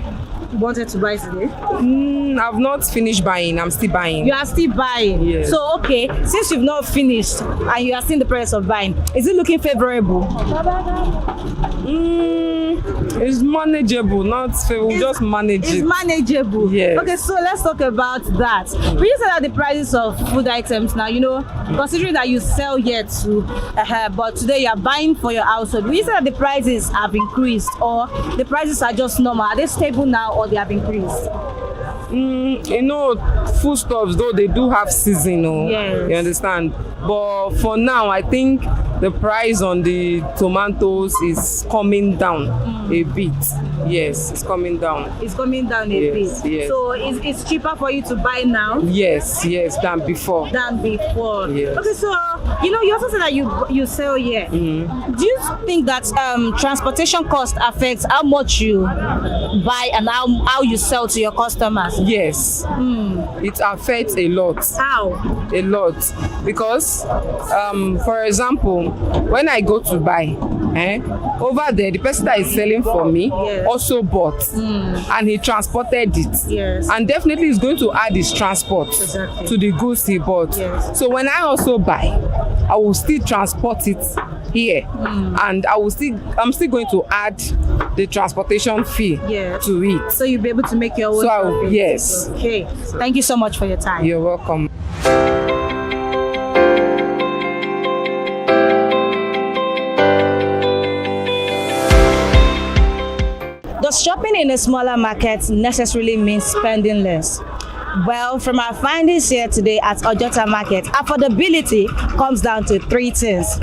G: wanted to buy today?
K: I've not finished buying. I'm still buying.
G: You are still buying?
K: Yes.
G: So, okay, since you've not finished and you are still in the process of buying, is it looking favorable?
K: It's manageable, we'll just manage
G: It's
K: it.
G: manageable.
K: Yes.
G: Okay, so let's talk about that. We you said that the prices of food items now, considering that you sell here too, but today you are buying for your household. We said that the prices have increased, or the prices are just normal. Are they stable now, or they have increased?
K: Foodstuffs, though, they do have season,
G: Yes.
K: You understand? But for now, I think the price on the tomatoes is coming down a bit. Yes, it's coming down.
G: It's coming down a
K: Yes,
G: bit.
K: yes.
G: So it's cheaper for you to buy now?
K: Yes, than before.
G: Than before.
K: Yes.
G: Okay, so you also said that you sell here. Do you think that transportation cost affects how much you buy and how you sell to your customers?
K: Yes, it affects a lot.
G: How?
K: A lot, because for example, when I go to buy, over there the person that is selling for me
G: Yes.
K: also bought, and he transported it.
G: Yes.
K: And definitely is going to add his transport
G: Exactly.
K: to the goods he bought.
G: Yes.
K: So when I also buy, I will still transport it here, and I'm still going to add the transportation fee
G: Yes.
K: to it.
G: So you'll be able to make your own profit.
K: Yes.
G: Okay. Thank you so much for your time.
K: You're welcome.
G: Does shopping in a smaller market necessarily means spending less? Well, from our findings here today at Ojota Market, affordability comes down to three things: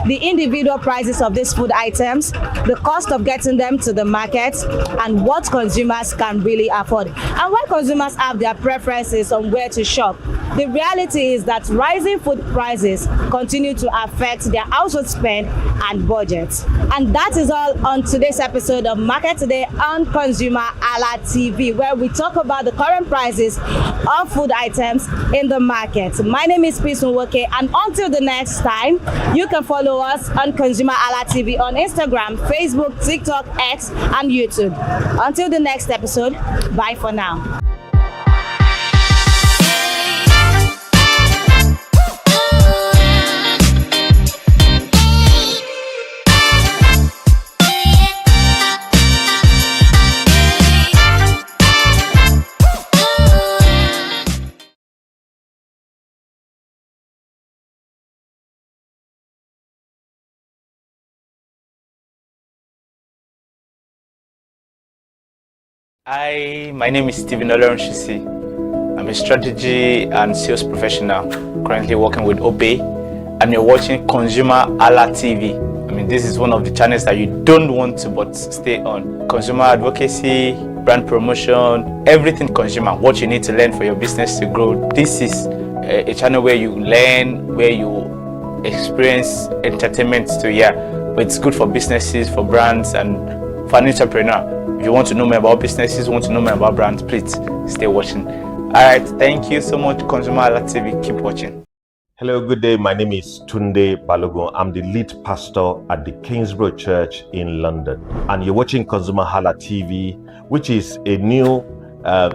G: the individual prices of these food items, the cost of getting them to the market, and what consumers can really afford. And while consumers have their preferences on where to shop, the reality is that rising food prices continue to affect their household spend and budget. And that is all on today's episode of Market Today on ConsumerHalla TV, where we talk about the current prices of food items in the market. My name is Peace Nwoke, and until the next time, you can follow us on ConsumerHalla TV on Instagram, Facebook, TikTok, X, and YouTube. Until the next episode, bye for now.
L: My name is Stephen Olorunshisi. I'm I'm a strategy and sales professional, currently working with Obey, and you're watching ConsumerHalla TV. I mean, this is one of the channels that you don't want to but stay on. Consumer advocacy, brand promotion, everything consumer, what you need to learn for your business to grow. This is a channel where you learn, where you experience entertainment too, yeah. But it's good for businesses, for brands, and for an entrepreneur. If you want to know more about businesses, want to know more about brands, please stay watching. Alright, thank you so much, ConsumerHalla TV. Keep watching.
M: Hello, good day. My name is Tunde Balogun. I'm the lead pastor at the Kingsborough Church in London. And you're watching ConsumerHalla TV, which is a new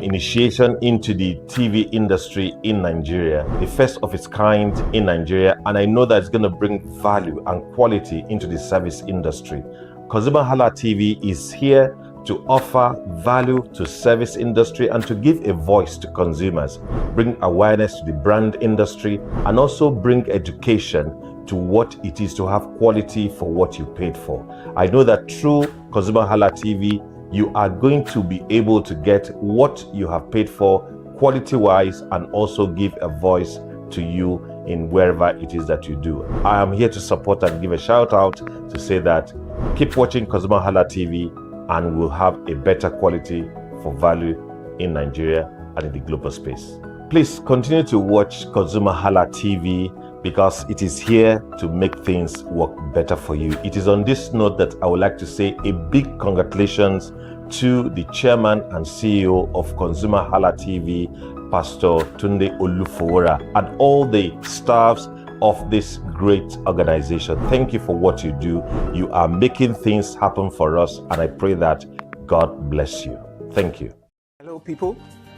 M: initiation into the TV industry in Nigeria, the first of its kind in Nigeria. And I know that it's going to bring value and quality into the service industry. ConsumerHalla TV is here to offer value to service industry and to give a voice to consumers, bring awareness to the brand industry, and also bring education to what it is to have quality for what you paid for. I know that through ConsumerHalla TV, you are going to be able to get what you have paid for quality-wise and also give a voice to you in wherever it is that you do. I am here to support and give a shout out to say that keep watching ConsumerHalla TV and we'll have a better quality for value in Nigeria and in the global space. Please continue to watch ConsumerHalla TV because it is here to make things work better for you. It is on this note that I would like to say a big congratulations to the chairman and CEO of ConsumerHalla TV, Pastor Tunde Olufowora, and all the staffs of this great organization. Thank you for what you do. You are making things happen for us, and I pray that God bless you. Thank you.
N: Hello, people.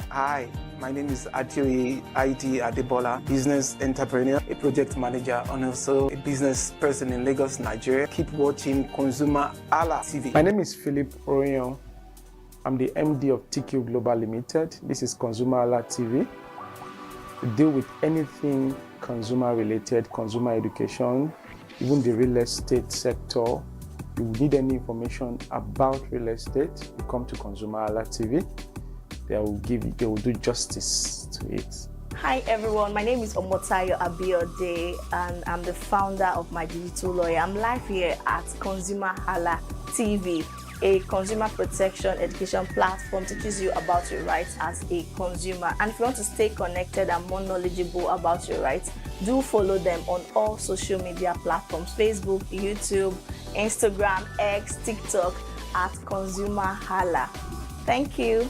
N: Hi, my name is Adioye ID Adebola, business entrepreneur, a project manager, and also a business person in Lagos, Nigeria. Keep watching ConsumerHalla TV. My name is Philip Orion. I'm the MD of TQ Global Limited. This is ConsumerHalla TV. We deal with anything consumer related, consumer education, even the real estate sector. If you need any information about real estate, you come to ConsumerHalla TV. They will do justice to it.
O: Hi everyone, my name is Omotayo Abiode and I'm the founder of My Digital Lawyer. I'm live here at ConsumerHalla TV, a consumer protection education platform teaches you about your rights as a consumer. And if you want to stay connected and more knowledgeable about your rights, do follow them on all social media platforms: Facebook, YouTube, Instagram, X, TikTok at ConsumerHalla. Thank you.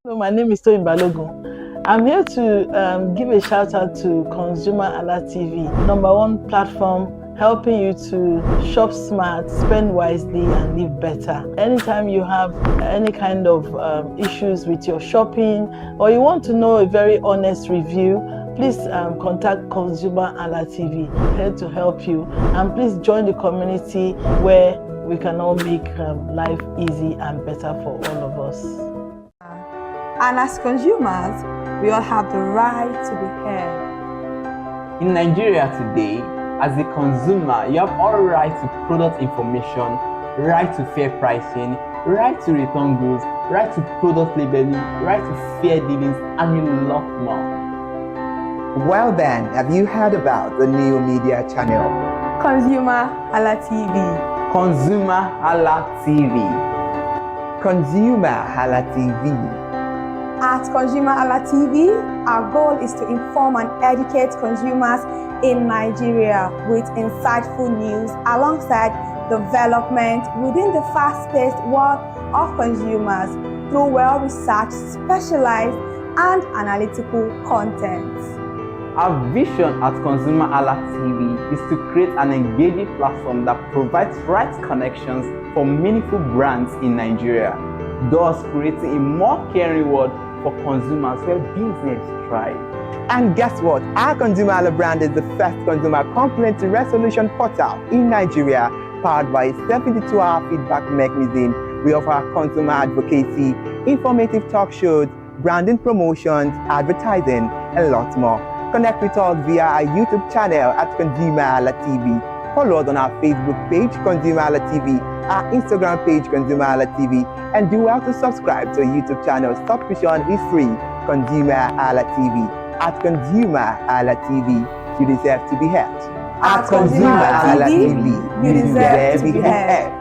H: Hello, my name is Toyin Balogun. I'm here to give a shout out to ConsumerHalla TV, #1 platform helping you to shop smart, spend wisely, and live better. Anytime you have any kind of issues with your shopping, or you want to know a very honest review, please contact ConsumerHalla TV, here to help you. And please join the community where we can all make life easy and better for all of us.
E: And as consumers, we all have the right to be heard.
D: In Nigeria today, as a consumer, you have all right to product information, right to fair pricing, right to return goods, right to product labeling, right to fair dealings, and a lot more.
B: Well then, have you heard about the new media channel?
E: ConsumerHalla TV.
D: ConsumerHalla TV.
B: ConsumerHalla TV.
E: At ConsumerHalla TV, our goal is to inform and educate consumers in Nigeria with insightful news alongside development within the fast-paced world of consumers through well-researched, specialized, and analytical content.
D: Our vision at ConsumerHalla TV is to create an engaging platform that provides right connections for meaningful brands in Nigeria, thus creating a more caring world for consumers where business thrive.
B: And guess what? Our ConsumerHalla brand is the first consumer complaint resolution portal in Nigeria, powered by a 72-hour feedback mechanism. We offer consumer advocacy, informative talk shows, branding promotions, advertising, and lots more. Connect with us via our YouTube channel at ConsumerHalla TV. Follow us on our Facebook page, ConsumerHalla TV, our Instagram page, ConsumerHalla TV, and do well to subscribe to our YouTube channel. Subscription is free. ConsumerHallaTV. At ConsumerHallaTV, you deserve to be heard. At ConsumerHallaTV, you deserve to be heard.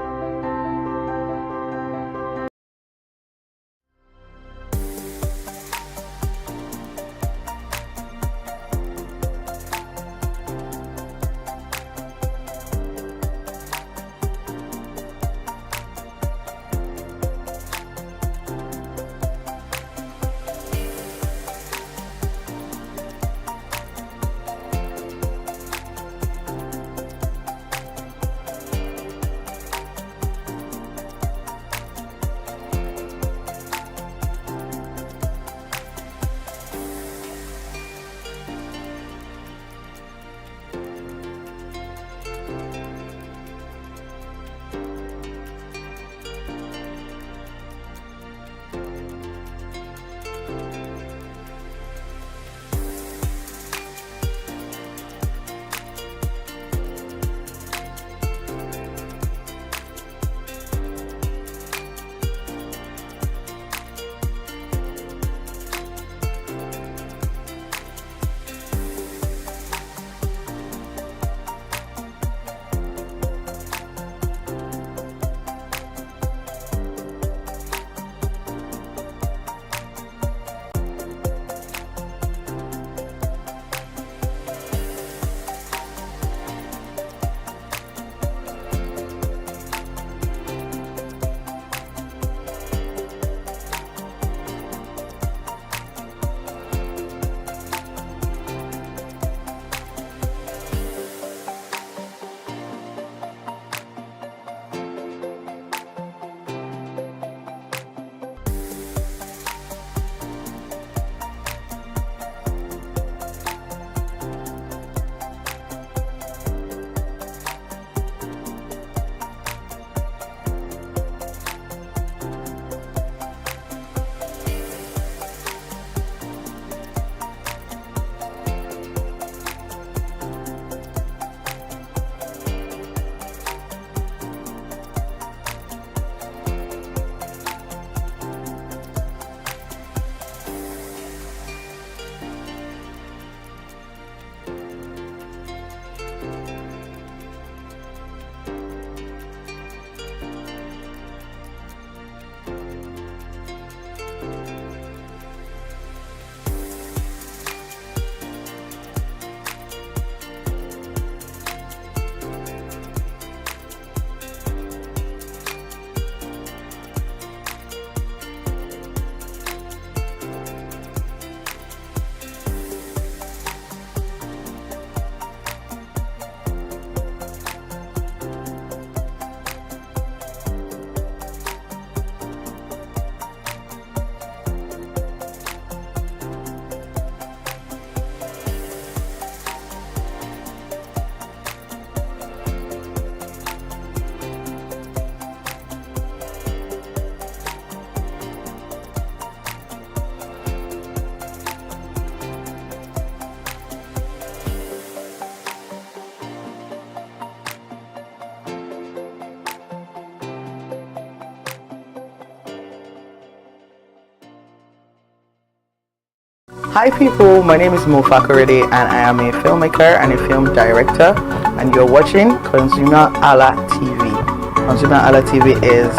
P: Hi people, my name is Mo Fakorede and I am a filmmaker and a film director, and you're watching ConsumerHalla TV. ConsumerHalla TV is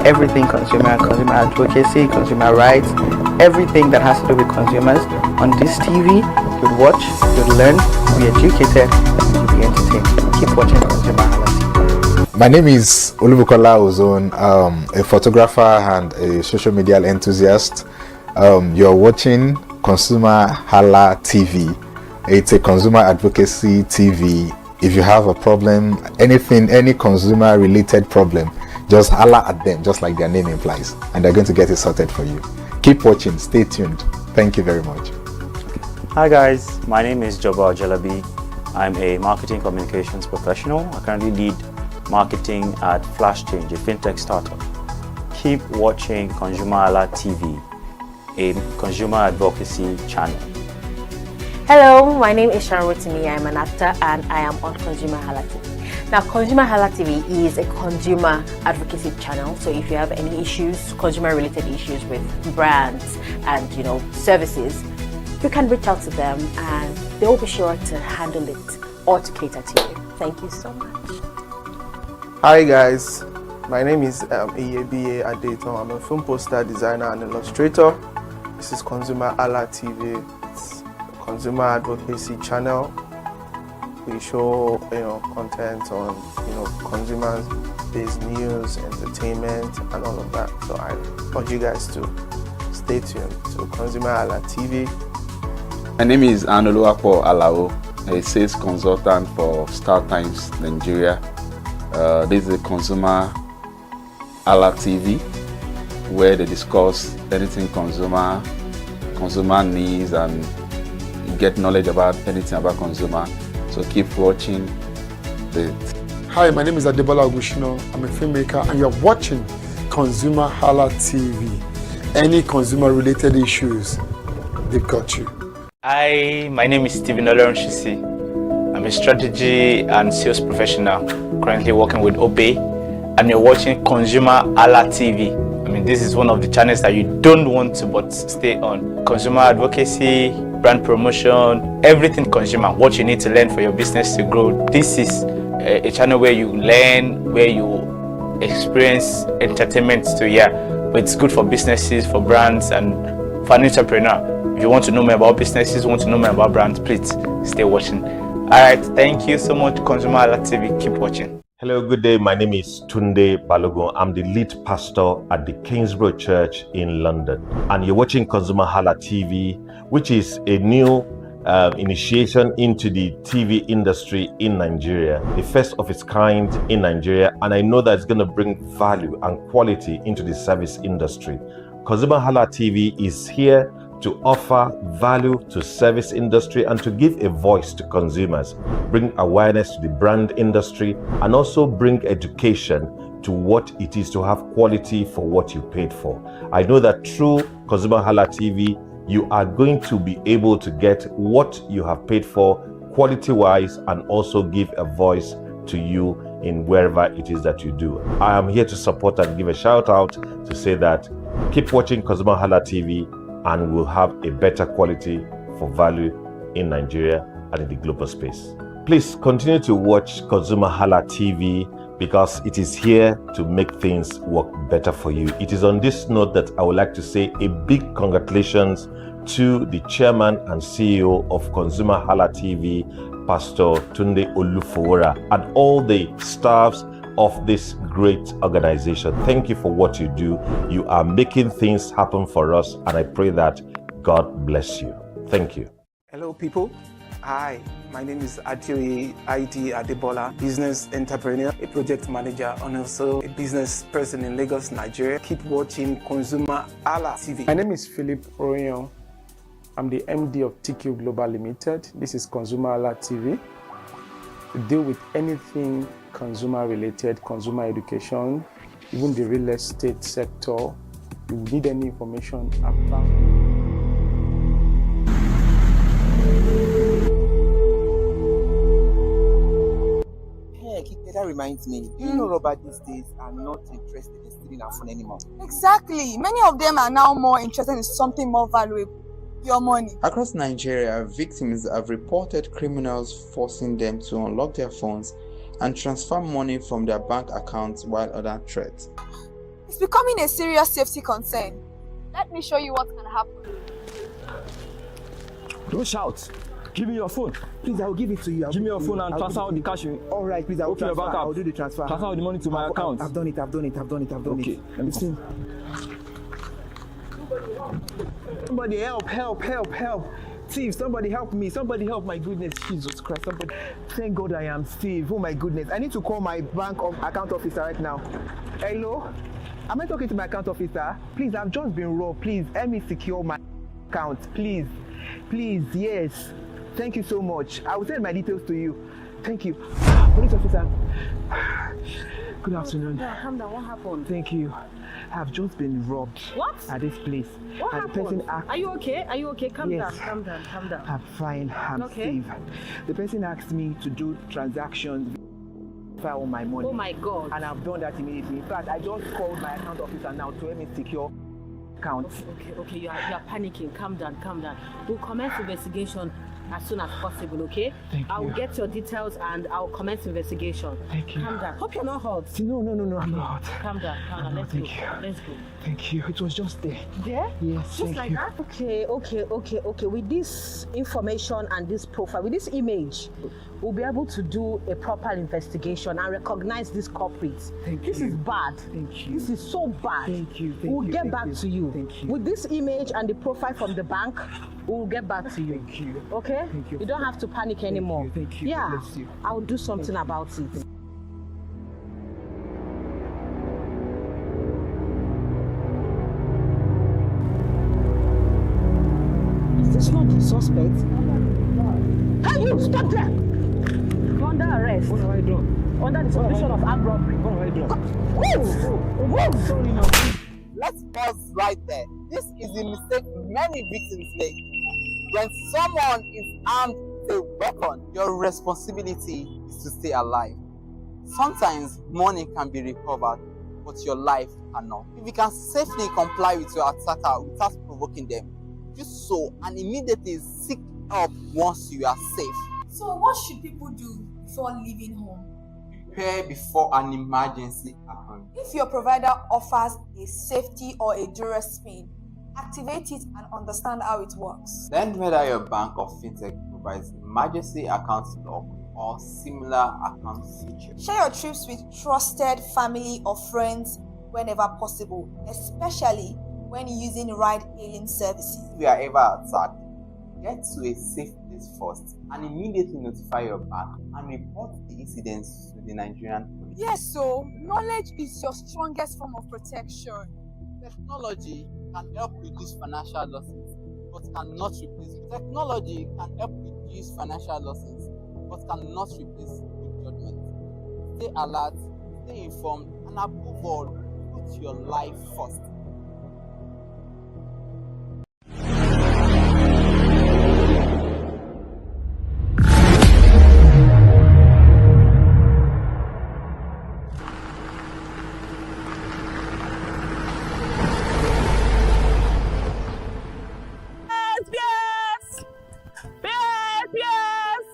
P: everything consumer advocacy, consumer rights, everything that has to do with consumers. On this TV, you'll watch, you'll learn, you'll be educated, and you'll be entertained. Keep watching ConsumerHalla TV.
Q: My name is Olubukola Ozone, a photographer and a social media enthusiast. You're watching ConsumerHalla TV. It's a consumer advocacy TV. If you have a problem, anything, any consumer related problem, just holla at them, just like their name implies, and they're going to get it sorted for you. Keep watching, stay tuned. Thank you very much.
R: Hi guys, my name is Joba Jalabi. I'm a marketing communications professional. I currently lead marketing at Flash Change, a fintech startup. Keep watching ConsumerHalla TV, a consumer advocacy channel.
S: Hello, my name is Sharon Rotimi. I'm an actor and I am on ConsumerHalla TV. Now, ConsumerHalla TV is a consumer advocacy channel. So if you have any issues, consumer-related issues with brands and services, you can reach out to them, and they will be sure to handle it or to cater to you. Thank you so much.
N: Hi guys, my name is Iyebiye Adeton. I'm a film poster designer and illustrator. This is ConsumerHalla TV. It's a consumer advocacy channel. We show content on consumers-based news, entertainment, and all of that. So I urge you guys to stay tuned to ConsumerHalla TV.
T: My name is Anoluwapo Alao, a sales consultant for Star Times Nigeria. This is a ConsumerHalla TV, where they discuss anything consumer needs, and you get knowledge about anything about consumer. So keep watching it.
U: Hi, my name is Adebola Ogushino. I'm a filmmaker, and you're watching ConsumerHalla TV. Any consumer-related issues, they've got you.
L: Hi, my name is Stephen Olorunshisi. I'm a strategy and sales professional, currently working with Obey, and you're watching ConsumerHalla TV. I mean, this is one of the channels that you don't want to but stay on. Consumer advocacy, brand promotion, everything consumer, what you need to learn for your business to grow. This is a channel where you learn, where you experience entertainment too, yeah. But it's good for businesses, for brands, and for an entrepreneur. If you want to know more about businesses, want to know more about brands, please stay watching. Alright, thank you so much, ConsumerHalla TV. Keep watching.
M: Hello, good day. My name is Tunde Balogun. I'm the lead pastor at the Kingsborough Church in London. And you're watching ConsumerHalla TV, which is a new initiation into the TV industry in Nigeria, the first of its kind in Nigeria. And I know that it's going to bring value and quality into the service industry. ConsumerHalla TV is here to offer value to service industry and to give a voice to consumers, bring awareness to the brand industry, and also bring education to what it is to have quality for what you paid for. I know that through ConsumerHalla TV, you are going to be able to get what you have paid for quality-wise, and also give a voice to you in wherever it is that you do. I am here to support and give a shout out to say that keep watching ConsumerHalla TV, and we'll have a better quality for value in Nigeria and in the global space. Please continue to watch ConsumerHalla TV, because it is here to make things work better for you. It is on this note that I would like to say a big congratulations to the chairman and CEO of ConsumerHalla TV, Pastor Tunde Olufowora, and all the staffs of this great organization. Thank you for what you do. You are making things happen for us, and I pray that God bless you. Thank you.
N: Hello people. Hi, my name is Adioye Adebola, business entrepreneur, a project manager, and also a business person in Lagos, Nigeria. Keep watching ConsumerHalla TV.
V: My name is Philip Orion. I'm the MD of TQ Global Limited. This is ConsumerHalla TV. We deal with anything consumer related, consumer education, even the real estate sector. You need any information about.
B: Hey, Kike, that reminds me. Do you know Robert these days are not interested in stealing our phone anymore?
E: Exactly. Many of them are now more interested in something more valuable. Your money.
W: Across Nigeria, victims have reported criminals forcing them to unlock their phones and transfer money from their bank accounts while under threat.
E: It's becoming a serious safety concern. Let me show you what can happen.
X: Don't shout. Give me your phone.
B: Please, I'll give it to you.
X: Give me your phone and transfer all the cash.
B: All right, please, I'll
X: open your bank app.
B: I'll do the transfer.
X: Transfer all the money to my account.
B: I've done it.
X: Okay, let me see.
B: Somebody help. Steve, somebody help me. Somebody help, my goodness. Jesus Christ, somebody. Thank God I am Steve. Oh my goodness. I need to call my bank account officer right now. Hello? Am I talking to my account officer? Please, I've just been robbed. Please, help me secure my account. Please, yes. Thank you so much. I will send my details to you. Thank you. Police officer. Good afternoon.
Y: Yeah, calm down. What happened?
B: Thank you. I've just been robbed.
Y: What?
B: At this place.
Y: What happened? Are you okay? Calm
B: Yes.
Y: down. Calm down.
B: I'm fine. I'm
Y: okay.
B: safe. The person asked me to do transactions
X: all my money.
A: Oh my God.
X: And I've done that immediately. In fact, I just called my account officer now to help me secure account.
A: Okay, you are panicking. Calm down. We'll commence investigation as soon as possible, okay? I will get your details and I'll commence investigation.
X: Thank you.
A: Calm down. Hope you're not hurt.
X: No, I'm not.
A: Calm down. Let's go.
X: Thank you. It was just there.
A: Yeah?
X: Yes,
A: just like that? Okay. With this information and this profile, with this image, we'll be able to do a proper investigation and recognize these culprits. This is bad.
X: Thank you.
A: This is so bad.
X: Thank you.
A: We'll get back to you.
X: Thank you.
A: With this image and the profile from the bank, we'll get back to you.
X: Thank you.
A: Okay?
X: Thank you.
A: You don't have to panic anymore.
X: Thank you.
A: Yeah.
X: Bless you.
A: I'll do something about it. Is this not the suspect? Hey, you stop there! You're under arrest.
X: What have I done?
A: Under the suspicion of armed robbery.
X: What have I done?
A: Move!
X: Sorry now.
D: Let's pause right there. This is a mistake many victims make. When someone is armed with a weapon, your responsibility is to stay alive. Sometimes money can be recovered, but your life cannot. If you can safely comply with your attacker without provoking them, do so and immediately seek help once you are safe.
E: So what should people do before leaving home?
W: Prepare before an emergency happens.
E: If your provider offers a safety or a duress pin, activate it and understand how it works.
W: Learn whether your bank or fintech provides emergency account lock or similar account features.
E: Share your trips with trusted family or friends whenever possible, especially when using ride-hailing services.
W: If you are ever attacked, get to a safe place first and immediately notify your bank and report the incidents to the Nigerian police.
E: Yes, so knowledge is your strongest form of protection.
D: Technology can help reduce financial losses, but cannot replace it. Technology can help reduce financial losses, but cannot replace good judgment. Stay alert, stay informed, and above all, put your life first.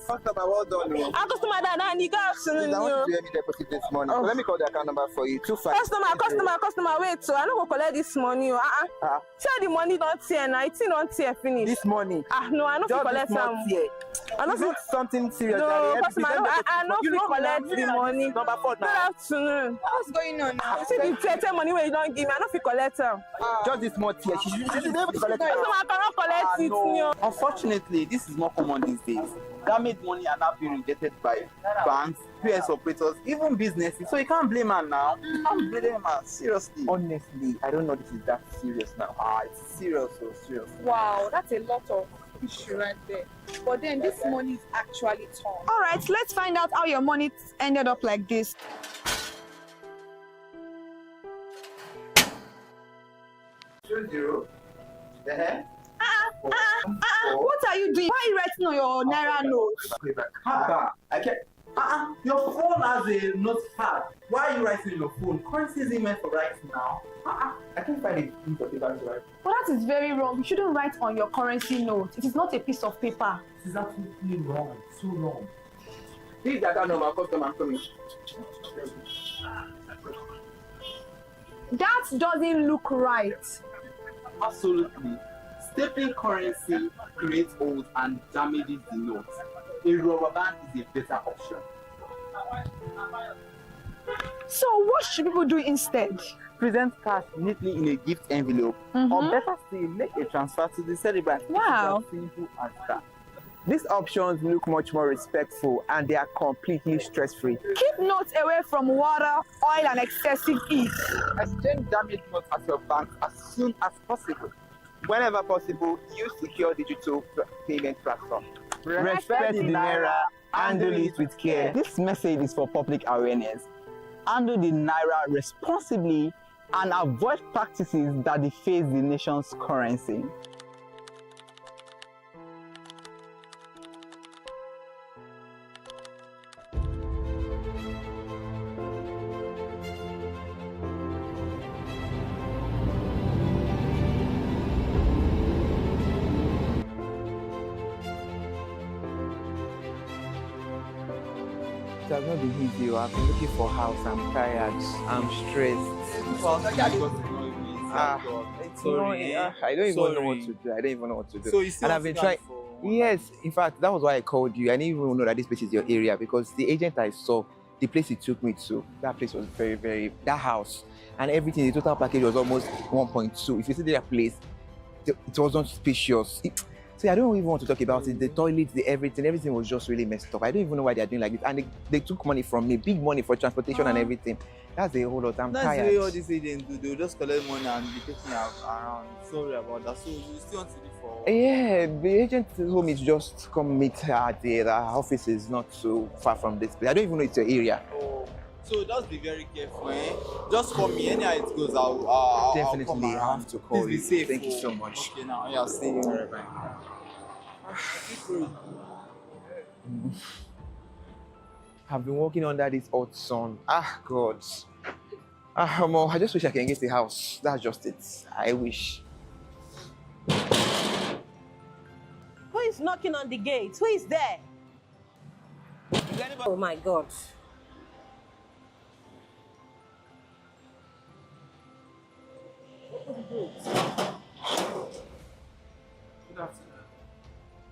B: Customer, well done.
A: Customer, that you got
B: Please, I want you to hear me deposit this money. So let me call the account number for you. 25.
A: Customer, wait. So I don't go collect this money. Tell the money don't tear now. It's not tear finish.
B: This money?
A: No, I don't collect some.
B: I don't think something serious.
A: No, customer, I don't collect the money.
B: Number 4 now.
A: Good afternoon.
E: What's going on now?
A: See the tell money where you don't give me. I don't collect them.
B: Just this month here. She should be able to collect it.
A: Customer, I cannot collect it.
D: No. Unfortunately, this is more common these days. Damaged money are now being rejected by banks, POS operators, even businesses. So you can't blame her now. You can't blame her. Seriously.
B: Honestly, I don't know this is that serious now.
D: It's serious, so serious.
E: Wow, that's a lot of issue right there. But then this money is actually torn. All right, let's find out how your money ended up like this. What are you doing? Why are you writing on your Naira note?
D: I can't. Your phone has a notepad. Why are you writing on your phone? Currency isn't meant for writing now. I can't find a piece of paper to write.
E: Well, that is very wrong. You shouldn't write on your currency note. It is not a piece of paper.
D: This is absolutely wrong. So wrong. This is the account number. Customer, I'm coming.
E: That doesn't look right.
D: Absolutely. Stapling currency creates holes and damages the note. A rubber band is a better option.
E: So what should people do instead?
D: Present cash neatly in a gift envelope, or better still, make a transfer to the celebrant.
E: Wow.
D: It's as simple as that.
B: These options look much more respectful and they are completely stress-free.
E: Keep notes away from water, oil, and excessive heat.
B: Exchange damaged notes at your bank as soon as possible. Whenever possible, use secure digital payment platform. Respect the Naira, handle it with care.
D: This message is for public awareness. Handle the Naira responsibly and avoid practices that deface the nation's currency.
B: has not been easy. I've been looking for a house. I'm tired. I'm stressed. I don't even know what to do. I don't even know what to do.
C: So you still
B: and I've been trying. Yes, in fact, that was why I called you. I didn't even know that this place is your area because the agent I saw, the place he took me to, that place was very, very, that house and everything, the total package was almost 1.2. If you see that place, it wasn't spacious. See, I don't even want to talk about it. The toilets, everything was just really messed up. I don't even know why they're doing like this. And they took money from me, big money for transportation and everything. That's a whole lot. I'm tired.
C: That's the way all these agents do. They'll just collect money and be taking around. Sorry about that. So you still want to look for...
B: Yeah, the agent told me to just come meet her there. The office is not so far from this place. I don't even know it's your area.
C: Oh. So just be very careful, eh? Just call me. Anyhow it goes, I'll
B: definitely
C: come around.
B: I have to call you.
C: Please be safe.
B: Thank you so much.
C: Okay, now I'll see you.
B: All right, bye. I've been working under this hot sun. God. I just wish I can get a house. That's just it. I wish.
A: Who is knocking on the gate? Who is there? Oh my God.
C: Good afternoon.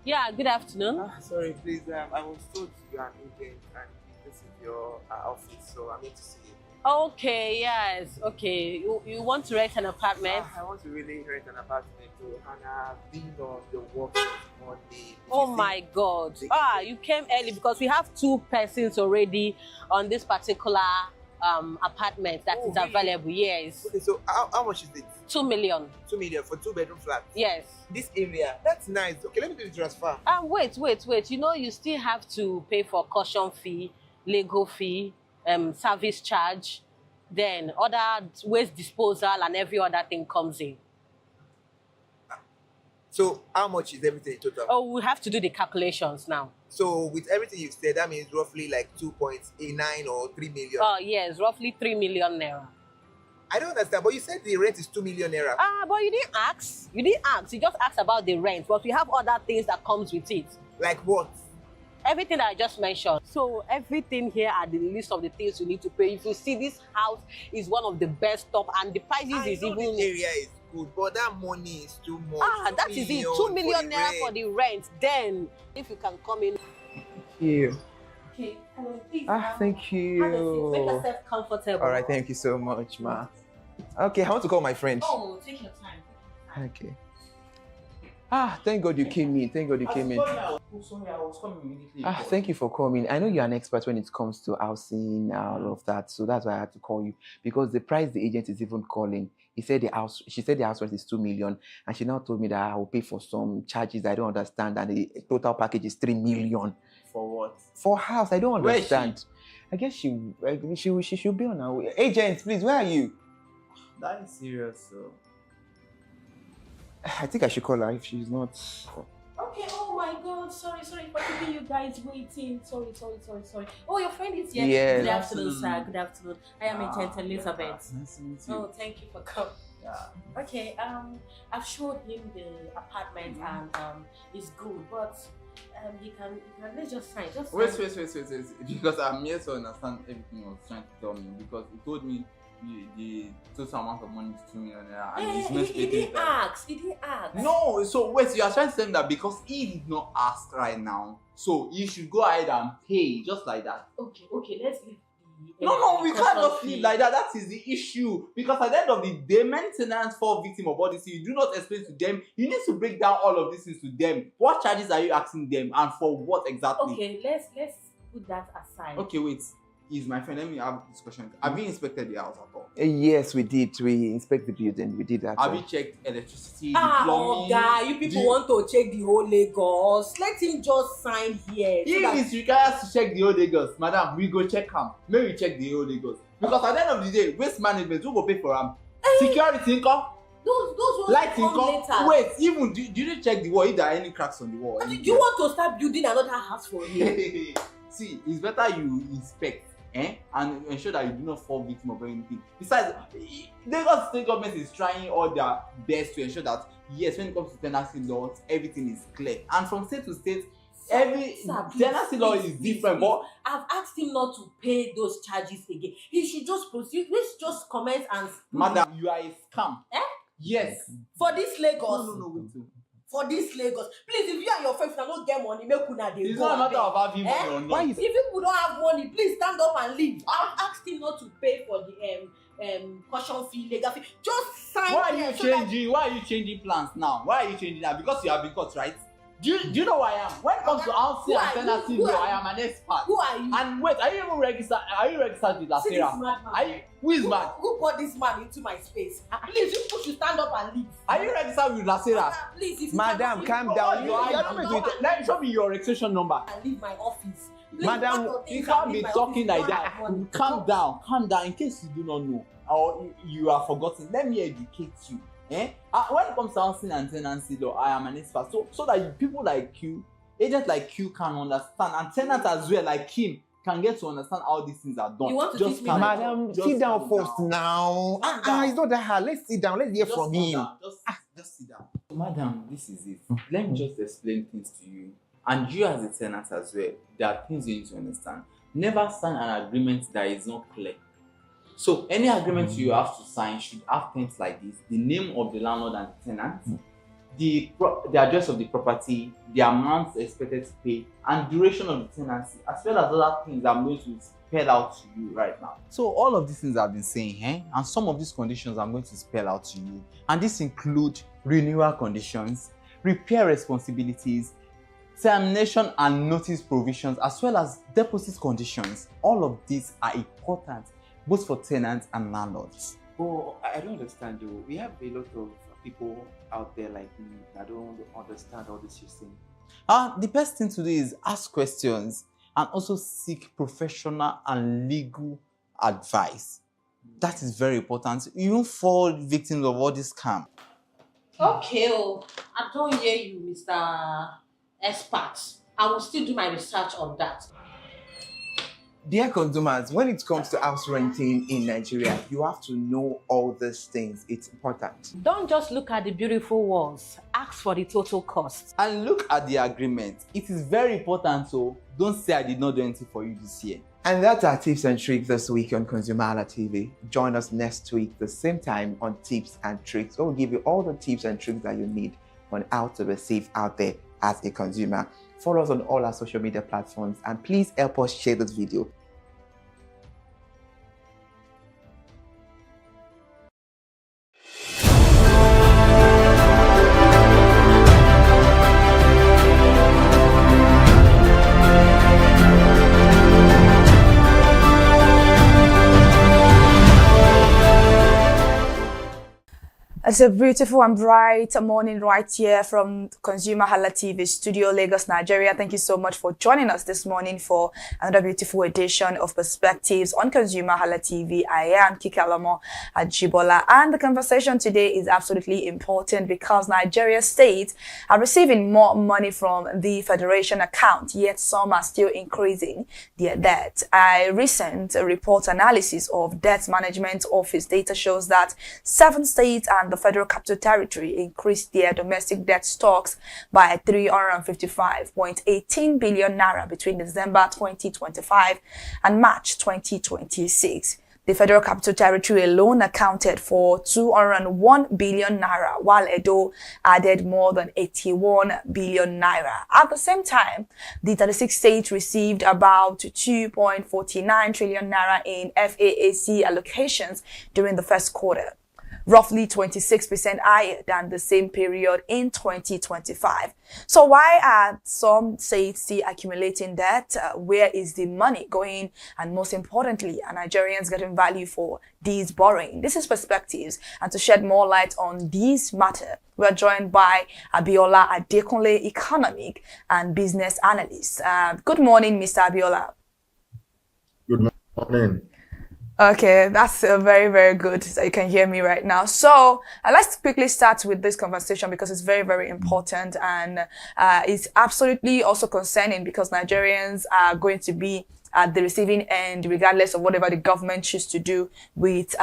A: Yeah, good afternoon.
B: Sorry, please. I was told you are an agent and this is your office, so I need to see you.
A: Okay, yes. Okay. You want to rent an apartment?
B: I want to really rent an apartment too, and I've been on the work since Monday.
A: Oh my God. You came early because we have 2 persons already on this particular apartment that is available. Yes.
B: Okay, so how much is it?
A: 2 million.
B: 2 million for 2-bedroom flat?
A: Yes.
B: This area, that's nice. Okay, let me do the transfer.
A: Wait. You know, you still have to pay for caution fee, legal fee, service charge, then other waste disposal and every other thing comes in.
B: So how much is everything in total?
A: Oh, we have to do the calculations now.
B: So with everything you've said, that means roughly like 2.89 or 3 million.
A: Oh yes, roughly 3 million naira.
B: I don't understand, but you said the rent is 2 million naira.
A: But you didn't ask. You just asked about the rent, but we have other things that comes with it.
B: Like what?
A: Everything that I just mentioned. So everything here are the list of the things you need to pay. If you see, this house is one of the best top, and the prices is even.
B: The area is good, but that money is too much.
A: That is it. 2 million naira for the rent. Then, if you can come in.
B: Thank you.
A: Okay, hello, please.
B: Thank you.
A: Have a seat. Make yourself comfortable.
B: All right, thank you so much, ma. Okay, I want to call my friend.
A: Oh, take your time.
B: Okay. Thank God you came in. Thank God you came in.
C: Sorry, I was coming immediately.
B: Thank you for coming. I know you're an expert when it comes to housing, all of that. So that's why I had to call you. Because the price the agent is even calling, she said the house rent is 2 million. And she now told me that I will pay for some charges I don't understand. And the total package is 3 million.
C: For what?
B: For house, I don't understand.
C: Where is she?
B: I guess she should be on her way. Agent, please, where are you?
C: That is serious, so.
B: I think I should call her if she's not.
A: Okay, oh my God, sorry for keeping you guys waiting. Sorry. Oh, your friend is here.
B: Yes.
A: Good afternoon, sir. Good afternoon. I am Agent Elizabeth.
C: Nice to meet you.
A: Oh, thank you for coming.
C: Yeah.
A: Okay, I've showed him the apartment and it's good, but he can let's just sign.
C: Wait, because I'm here to understand everything he was trying to tell me, because he told me the total amount of money is 2 million naira, and
A: he didn't ask.
C: No, so wait, you are trying to tell me that because he did not ask right now, so you should go ahead and pay just like that.
A: Okay, let's leave.
C: No, we can't just leave like that. That is the issue. Because at the end of the day, maintenance for victim of body, you do not explain to them. You need to break down all of these things to them. What charges are you asking them, and for what exactly?
A: Okay, let's put that aside.
C: Okay, wait. He's my friend. Let me have this question. Have you inspected the house at all?
B: Yes, we did. We inspected the building. We did that.
C: Have you checked electricity, the plumbing?
A: Guy, you people want to check the whole Lagos. Let him just sign here.
C: If it requires to check the whole Lagos, madam, we go check him. Maybe we check the whole Lagos. Because at the end of the day, waste management, who go pay for them? Security income?
A: Those ones
C: light
A: come
C: income?
A: later.
C: Wait, even do you check the wall if there are any cracks on the wall?
A: Do you want to start building another house for him?
C: See, it's better you inspect. And ensure that you do not fall victim of anything. Besides, Lagos state government is trying all their best to ensure that yes, when it comes to tenancy laws, everything is clear. And from state to state, every
F: Sir,
C: tenancy law is
F: please,
C: different,
F: please.
C: but
F: I've asked him not to pay those charges again. He should just proceed. Let's just comment and.
C: madam, you are a scam.
F: Eh?
C: Yes.
F: For this Lagos.
C: No, wait.
F: For this Lagos. Please, if you and your friends cannot get money, make una dey
C: It's
F: go.
C: not a matter
F: abeg.
C: of having money or not.
F: If people don't have money, please stand up and leave. I've asked him not to pay for the caution fee, legal fee. Just sign.
C: Why are
F: here
C: you
F: so that-
C: changing? Why are you changing plans now? Why are you changing now? Because you have been caught, right? Do you know who I am? When it comes to housing
F: Who
C: and
F: are you?
C: tenancy
F: Who
C: law,
F: are
C: I
F: you?
C: am an expert.
F: Who are you?
C: And wait, are you even registered? Are you registered with
F: See this
C: Lasera?
F: madman.
C: Who is mad?
F: Who brought this man into my space? Please, you people should stand up and leave.
C: Are you registered with Lasera?
F: Please, if you
C: Madam,
F: cannot-
C: calm
F: Oh,
C: down.
F: you are not-
C: Let me show me your registration number.
F: and leave my office. Please,
C: Madam,
F: pack your things
C: you
F: and
C: can't
F: leave
C: be
F: my
C: talking
F: office.
C: like
F: You don't
C: that.
F: have money.
C: Calm down. In case you do not know or you are forgotten, let me educate you. When it comes to housing and tenancy law, I am an expert. So that people like you, agents like you, can understand, and tenants as well, like him, can get to understand how these things are done.
F: You want to
C: Just
F: teach me
C: calm
F: my
C: down.
F: job?
C: Just
G: Sit down
C: calm
G: first now. It's not that hard. Let's sit down. Let's hear
C: Just
G: from
C: calm
G: him.
C: down. Just sit down. Madam, this is it. Let me just explain things to you. And you as a tenant as well, there are things you need to understand. Never sign an agreement that is not clear. So any agreement you have to sign should have things like this: the name of the landlord and the tenant, the address of the property, the amount expected to pay, and duration of the tenancy, as well as other things I'm going to spell out to you right now. So all of these things I've been saying, and some of these conditions I'm going to spell out to you. And this include renewal conditions, repair responsibilities, termination and notice provisions, as well as deposit conditions. All of these are important both for tenants and landlords.
B: Oh, I don't understand though. We have a lot of people out there like me that don't understand all this system.
C: The best thing to do is ask questions and also seek professional and legal advice. That is very important. You won't fall victims of all this scam.
F: Okay, I don't hear you, Mr. Expert. I will still do my research on that.
B: Dear consumers, when it comes to house renting in Nigeria, you have to know all these things. It's important.
A: Don't just look at the beautiful walls. Ask for the total cost.
C: And look at the agreement. It is very important, so don't say I did not do anything for you this year.
B: And that's our tips and tricks this week on ConsumerHalla TV. Join us next week the same time on Tips and Tricks. We'll give you all the tips and tricks that you need on how to be safe out there as a consumer. Follow us on all our social media platforms and please help us share this video.
E: It's a beautiful and bright morning right here from ConsumerHalla TV studio, Lagos, Nigeria. Thank you so much for joining us this morning for another beautiful edition of Perspectives on ConsumerHalla TV. I am Kikelomo Ajibola, and the conversation today is absolutely important because Nigeria states are receiving more money from the Federation account, yet some are still increasing their debt. A recent report analysis of Debt Management Office data shows that 7 states and the Federal Capital Territory increased their domestic debt stocks by 355.18 billion naira between December 2025 and March 2026. The Federal Capital Territory alone accounted for 201 billion naira, while Edo added more than 81 billion naira. At the same time, the 36 states received about 2.49 trillion naira in FAAC allocations during the first quarter, roughly 26% higher than the same period in 2025. So why are some states still accumulating debt? Where is the money going? And most importantly, are Nigerians getting value for these borrowing? This is Perspectives. And to shed more light on this matter, we are joined by Abiola Adekunle, economic and business analyst. Good morning, Mr. Abiola.
U: Good morning.
E: Okay, that's very, very good. So you can hear me right now. So let's quickly start with this conversation because it's very, very important, and it's absolutely also concerning because Nigerians are going to be at the receiving end regardless of whatever the government chooses to do with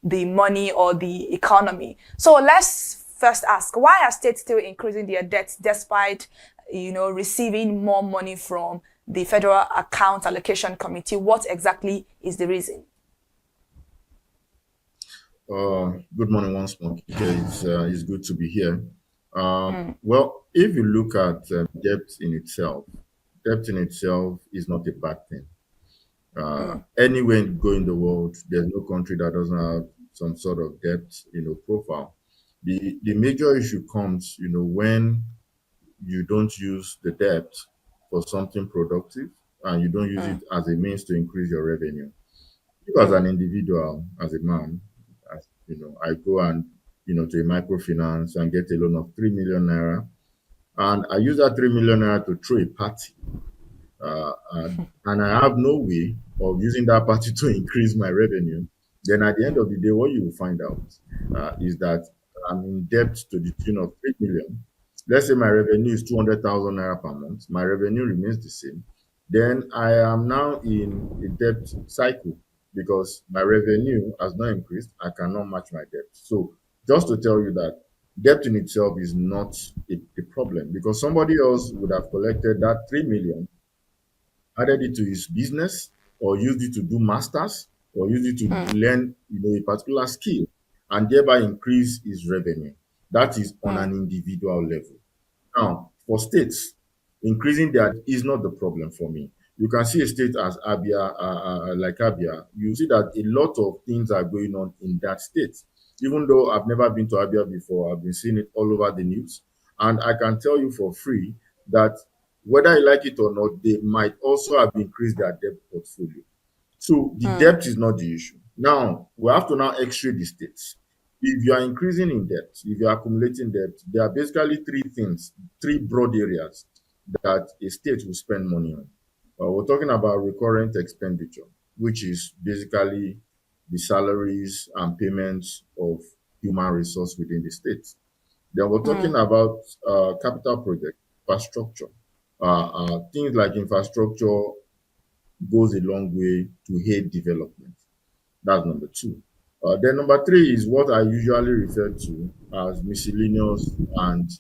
E: the money or the economy. So let's first ask, why are states still increasing their debts despite receiving more money from the Federal Account Allocation Committee? What exactly is the reason?
H: Good morning once more. It's good to be here. Well, if you look at debt in itself is not a bad thing. Anywhere you go in the world, there's no country that doesn't have some sort of debt, profile. The major issue comes, when you don't use the debt for something productive and you don't use it as a means to increase your revenue. You as an individual, as a man, I go and to a microfinance and get a loan of 3 million naira, and I use that 3 million naira to throw a party, and I have no way of using that party to increase my revenue. Then at the end of the day, what you will find out is that I'm in debt to the tune of 3 million. Let's say my revenue is 200,000 naira per month. My revenue remains the same. Then I am now in a debt cycle because my revenue has not increased. I cannot match my debt. So just to tell you that debt in itself is not a problem, because somebody else would have collected that 3 million, added it to his business, or used it to do masters, or used it to learn a particular skill, and thereby increase his revenue. That is on an individual level. Now, for states, increasing that is not the problem for me. You can see a state as Abia, like Abia, you see that a lot of things are going on in that state. Even though I've never been to Abia before, I've been seeing it all over the news. And I can tell you for free that whether you like it or not, they might also have increased their debt portfolio. So the debt is not the issue. Now, we have to now x-ray the states. If you are increasing in debt, if you are accumulating debt, there are basically three broad areas that a state will spend money on. We're talking about recurrent expenditure, which is basically the salaries and payments of human resource within the state. Then we're talking about capital project, infrastructure. Things like infrastructure goes a long way to aid development. That's number two. Then number three is what I usually refer to as miscellaneous and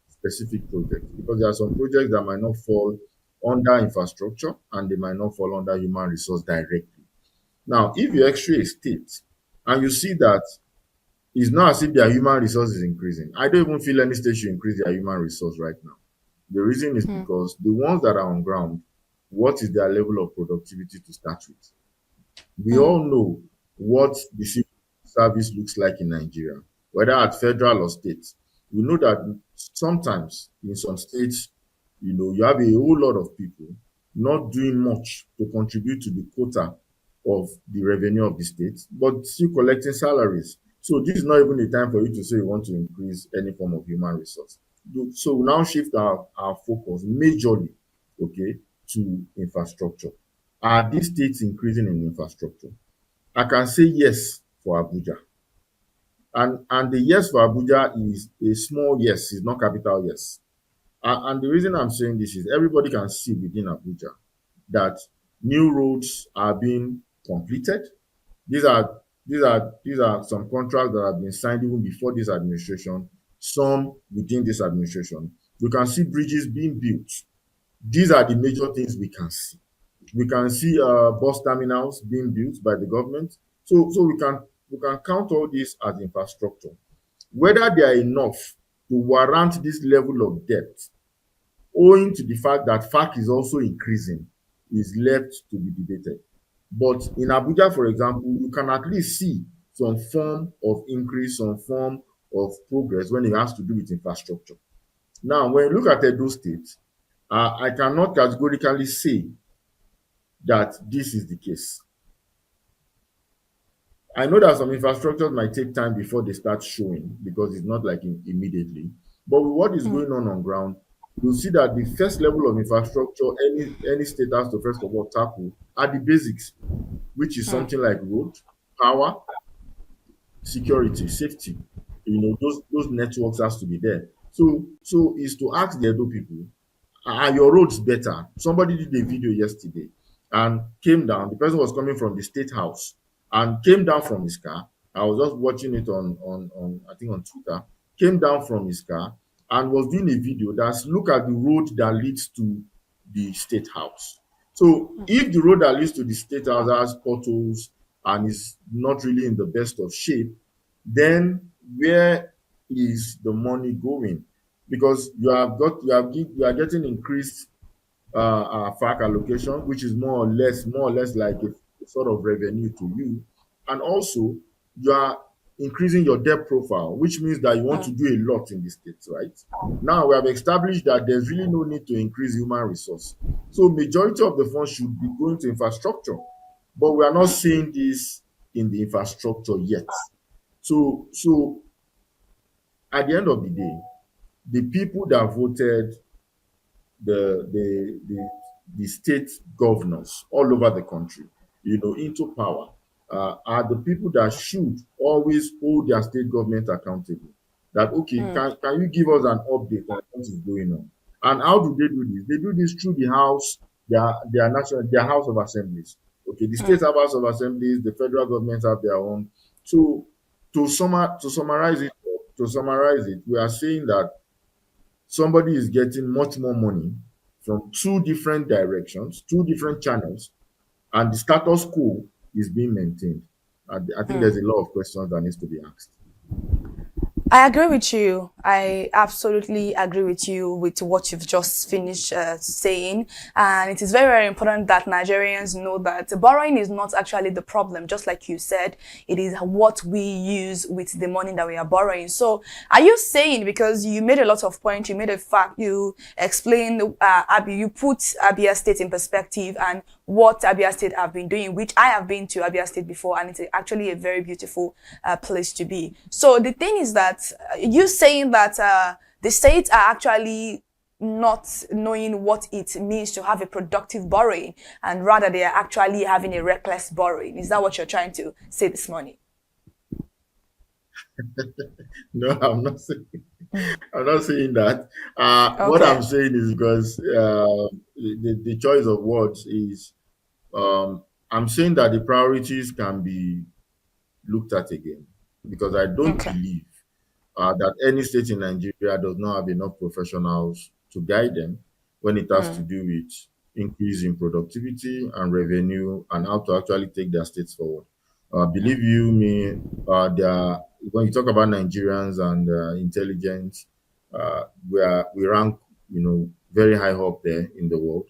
H: specific projects, because there are some projects that might not fall under infrastructure and they might not fall under human resource directly. Now, if you x-ray a state and you see that it's not as if their human resource is increasing, I don't even feel any state should increase their human resource right now. The reason is because the ones that are on ground, what is their level of productivity to start with? We all know what the civil service looks like in Nigeria, whether at federal or state. We know that sometimes in some states, you have a whole lot of people not doing much to contribute to the quota of the revenue of the state, but still collecting salaries. So this is not even a time for you to say you want to increase any form of human resource. So we now shift our focus majorly, to infrastructure. Are these states increasing in infrastructure? I can say yes for Abuja. And the yes for Abuja is a small yes, it's not capital yes. And the reason I'm saying this is everybody can see within Abuja that new roads are being completed. These are some contracts that have been signed even before this administration, some within this administration. We can see bridges being built. These are the major things we can see. We can see bus terminals being built by the government. So we can count all this as infrastructure. Whether they are enough to warrant this level of debt, owing to the fact that FAC is also increasing, is left to be debated. But in Abuja, for example, you can at least see some form of increase, some form of progress when it has to do with infrastructure. Now, when you look at Edo State, I cannot categorically say that this is the case. I know that some infrastructures might take time before they start showing, because it's not like immediately. But with what is going on ground, you'll see that the first level of infrastructure any state has to first of all tackle are the basics, which is something like road, power, security, safety. Those networks has to be there. So is to ask the Edo people, are your roads better? Somebody did a video yesterday and came down. The person was coming from the state house and came down from his car. I was just watching it on I think on Twitter. Came down from his car and was doing a video that's look at the road that leads to the State House. So if the road that leads to the State House has potholes and is not really in the best of shape, then where is the money going? Because you are getting increased FAC allocation, which is more or less like a sort of revenue to you, and also you are increasing your debt profile, which means that you want to do a lot in the states, right? Now we have established that there's really no need to increase human resource, so majority of the funds should be going to infrastructure, but we are not seeing this in the infrastructure yet. So at the end of the day, the people that voted the state governors all over the country, into power, are the people that should always hold their state government accountable. That okay, can you give us an update on what is going on? And how do they do this? They do this through the house, their house of assemblies. Okay, the states have house of assemblies, the federal government have their own. So to summarize it, we are saying that somebody is getting much more money from two different directions, two different channels, and the status quo is being maintained. I think there's a lot of questions that needs to be asked.
E: I agree with you. I absolutely agree with you with what you've just finished saying. And it is very, very important that Nigerians know that borrowing is not actually the problem. Just like you said, it is what we use with the money that we are borrowing. So are you saying, because you made a lot of points, you made a fact, you explained, you put Abia State in perspective and what Abia State have been doing, which I have been to Abia State before, and it's actually a very beautiful place to be. So the thing is that you saying that the states are actually not knowing what it means to have a productive borrowing, and rather they are actually having a reckless borrowing. Is that what you're trying to say this morning?
H: No, I'm not saying that. What I'm saying is because the choice of words is, I'm saying that the priorities can be looked at again, because I don't believe that any state in Nigeria does not have enough professionals to guide them when it has to do with increase in productivity and revenue and how to actually take their states forward. Believe you me, when you talk about Nigerians and intelligence, we rank, very high up there in the world,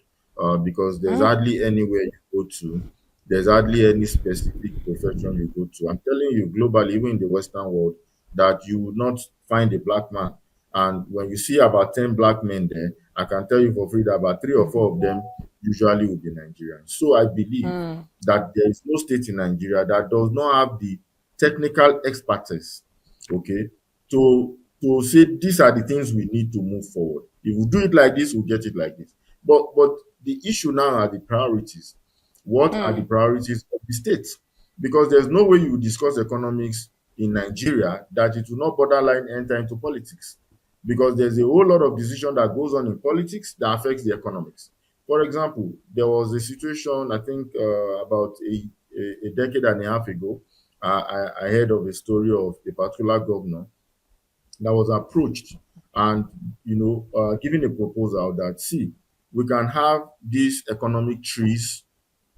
H: because there's hardly anywhere you go to, there's hardly any specific profession you go to. I'm telling you, globally, even in the Western world, that you would not find a black man. And when you see about 10 black men there, I can tell you for free that about 3 or 4 of them usually will be Nigerians. So I believe that there is no state in Nigeria that does not have the technical expertise, okay, to say these are the things we need to move forward. If we do it like this, we'll get it like this. But the issue now are the priorities. What are the priorities of the states? Because there's no way you will discuss economics in Nigeria that it will not borderline enter into politics, because there's a whole lot of decision that goes on in politics that affects the economics. For example, there was a situation, I think about a decade and a half ago, I heard of a story of a particular governor that was approached and, given a proposal that, see, we can have these economic trees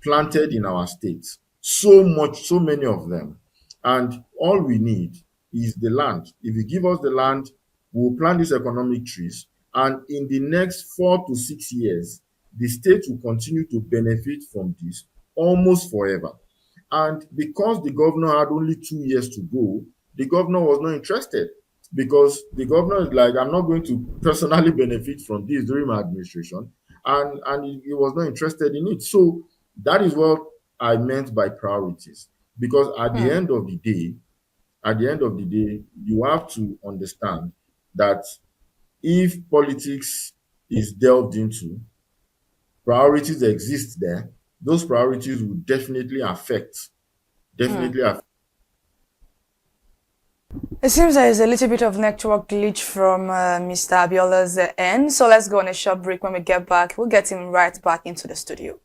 H: planted in our states, so many of them. And all we need is the land. If you give us the land, we'll plant these economic trees. And in the next 4 to 6 years, the state will continue to benefit from this almost forever. And because the governor had only 2 years to go, the governor was not interested, because the governor is like, I'm not going to personally benefit from this during my administration. And he was not interested in it. So that is what I meant by priorities. Because at the end of the day, you have to understand that if politics is delved into, priorities exist there, those priorities will definitely affect.
E: It seems there is a little bit of network glitch from Mr. Abiola's end. So let's go on a short break. When we get back, we'll get him right back into the studio.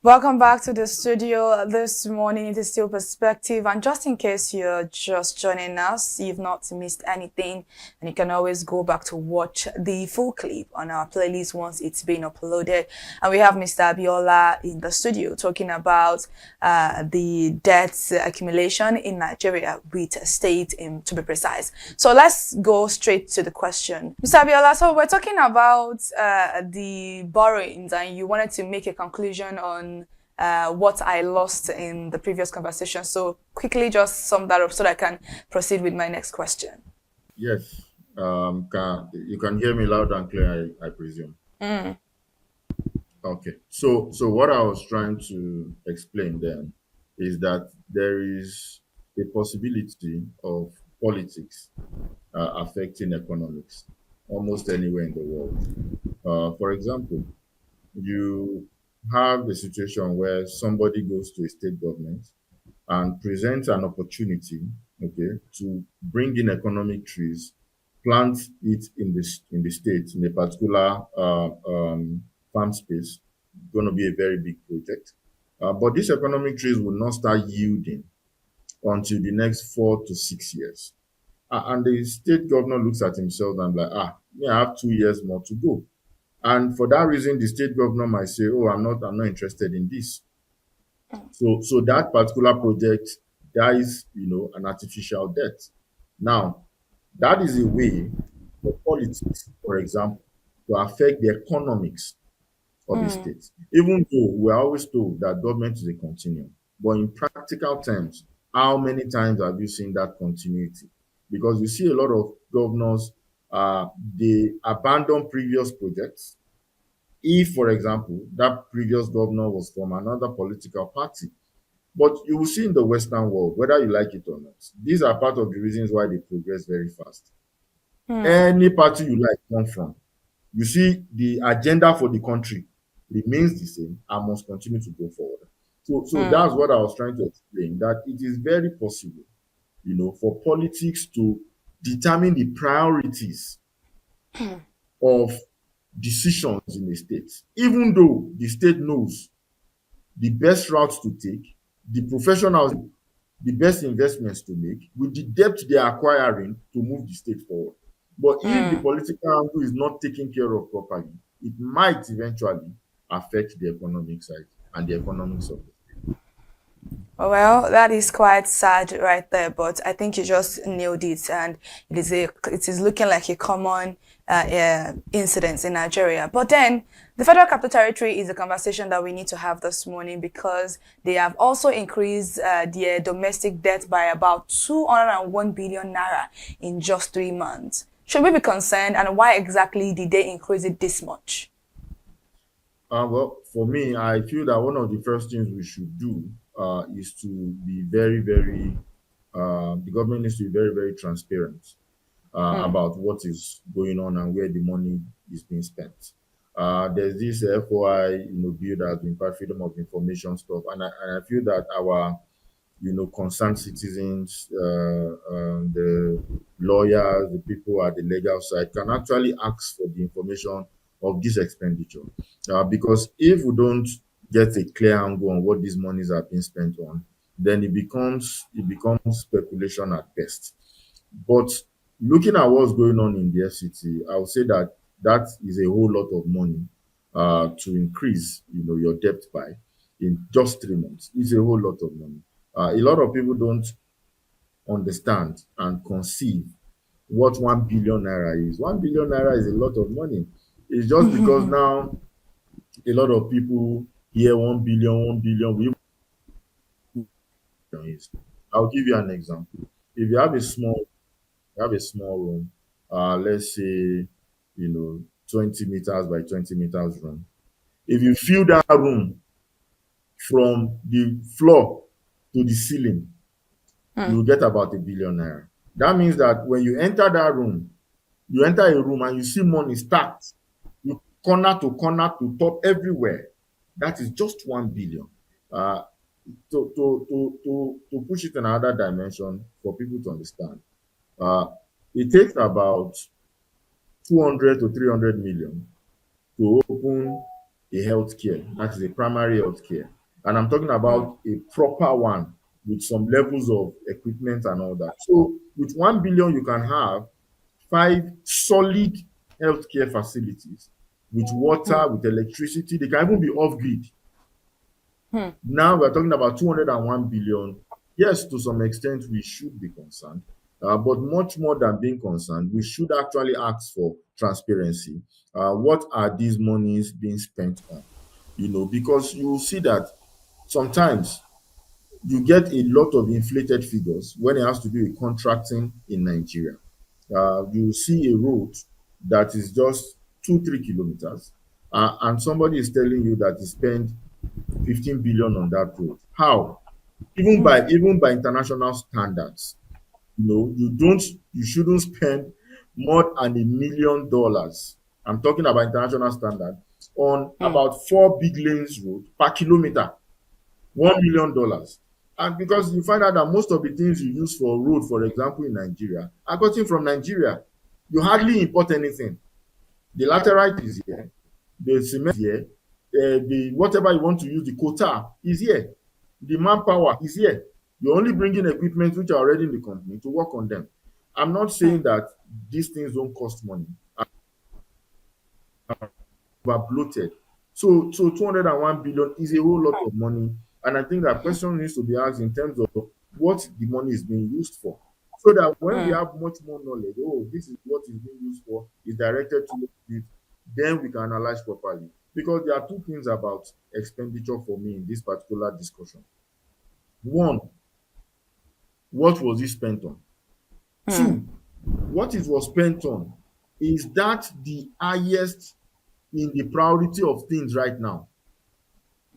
E: Welcome back to the studio this morning. It is still Perspective, and just in case you're just joining us, you've not missed anything, and you can always go back to watch the full clip on our playlist once it's been uploaded. And we have Mr. Abiola in the studio talking about the debt accumulation in Nigeria, with state to be precise. So let's go straight to the question. Mr. Abiola, so we're talking about the borrowings, and you wanted to make a conclusion on what I lost in the previous conversation. So quickly just sum that up so that I can proceed with my next question.
H: Yes. You can hear me loud and clear, I presume. Okay. So what I was trying to explain then is that there is a possibility of politics affecting economics almost anywhere in the world. For example, you have a situation where somebody goes to a state government and presents an opportunity, okay, to bring in economic trees, plant it in the state in a particular farm space. Going to be a very big project, but these economic trees will not start yielding until the next 4 to 6 years. And the state governor looks at himself and like, I have 2 years more to go. And for that reason, the state governor might say, oh, I'm not interested in this. So that particular project dies, an artificial death. Now, that is a way for politics, for example, to affect the economics of the state. Even though we're always told that government is a continuum, but in practical terms, how many times have you seen that continuity? Because you see a lot of governors, they abandon previous projects. If, for example, that previous governor was from another political party. But you will see in the Western world, whether you like it or not, these are part of the reasons why they progress very fast. Any party you like come from, you see the agenda for the country remains the same and must continue to go forward. So that's what I was trying to explain, that it is very possible, for politics to determine the priorities of decisions in the state, even though the state knows the best routes to take, the professionals, the best investments to make, with the debt they are acquiring to move the state forward. But if the political angle is not taken care of properly, it might eventually affect the economic side and the economics of it.
E: Well, that is quite sad right there, but I think you just nailed it, and it is looking like a common incident in Nigeria. But then, the Federal Capital Territory is a conversation that we need to have this morning, because they have also increased their domestic debt by about 201 billion naira in just 3 months. Should we be concerned, and why exactly did they increase it this much?
H: Well, for me, I feel that one of the first things we should do is to be very, very, the government needs to be very, very transparent about what is going on and where the money is being spent. There's this FOI, bill that has been part freedom of information stuff, and I feel that our, concerned citizens, the lawyers, the people at the legal side can actually ask for the information of this expenditure, because if we don't get a clear angle on what these monies are being spent on, then it becomes speculation at best. But looking at what's going on in the FCT, I would say that that is a whole lot of money to increase, your debt by in just 3 months. It's a whole lot of money. A lot of people don't understand and conceive what 1 billion naira is. 1 billion naira is a lot of money. It's just because now a lot of people hear 1 billion, is. I'll give you an example. If you have a small room, let's say, 20 meters by 20 meters room. If you fill that room from the floor to the ceiling, you will get about 1 billion naira. That means that when you enter that room, you enter a room and you see money stacked, you corner to top everywhere. That is just 1 billion. To push it in another dimension for people to understand, it takes about 200 to 300 million to open a healthcare. That is a primary healthcare. And I'm talking about a proper one with some levels of equipment and all that. So with 1 billion, you can have 5 solid healthcare facilities with water, with electricity. They can even be off-grid. Now we're talking about 201 billion. Yes, to some extent, we should be concerned. But much more than being concerned, we should actually ask for transparency. What are these monies being spent on? Because you see that sometimes you get a lot of inflated figures when it has to do with contracting in Nigeria. You see a road that is just 2-3 kilometers, and somebody is telling you that he spent 15 billion on that road. How? Even by international standards, you shouldn't spend more than $1 million. I'm talking about international standard on about 4 big lanes road per kilometer. $1 million. And because you find out that most of the things you use for road, for example, in Nigeria, are gotten from Nigeria. You hardly import anything. The laterite is here, the cement is here, the whatever you want to use, the quota is here, the manpower is here. You're only bringing equipment which are already in the company to work on them. I'm not saying that these things don't cost money. Are bloated. So 201 billion is a whole lot of money. And I think that question needs to be asked in terms of what the money is being used for. So that when we have much more knowledge, this is what is being used for, is directed to it, then we can analyze properly. Because there are two things about expenditure for me in this particular discussion. One, what was it spent on? Two, what it was spent on, is that the highest in the priority of things right now?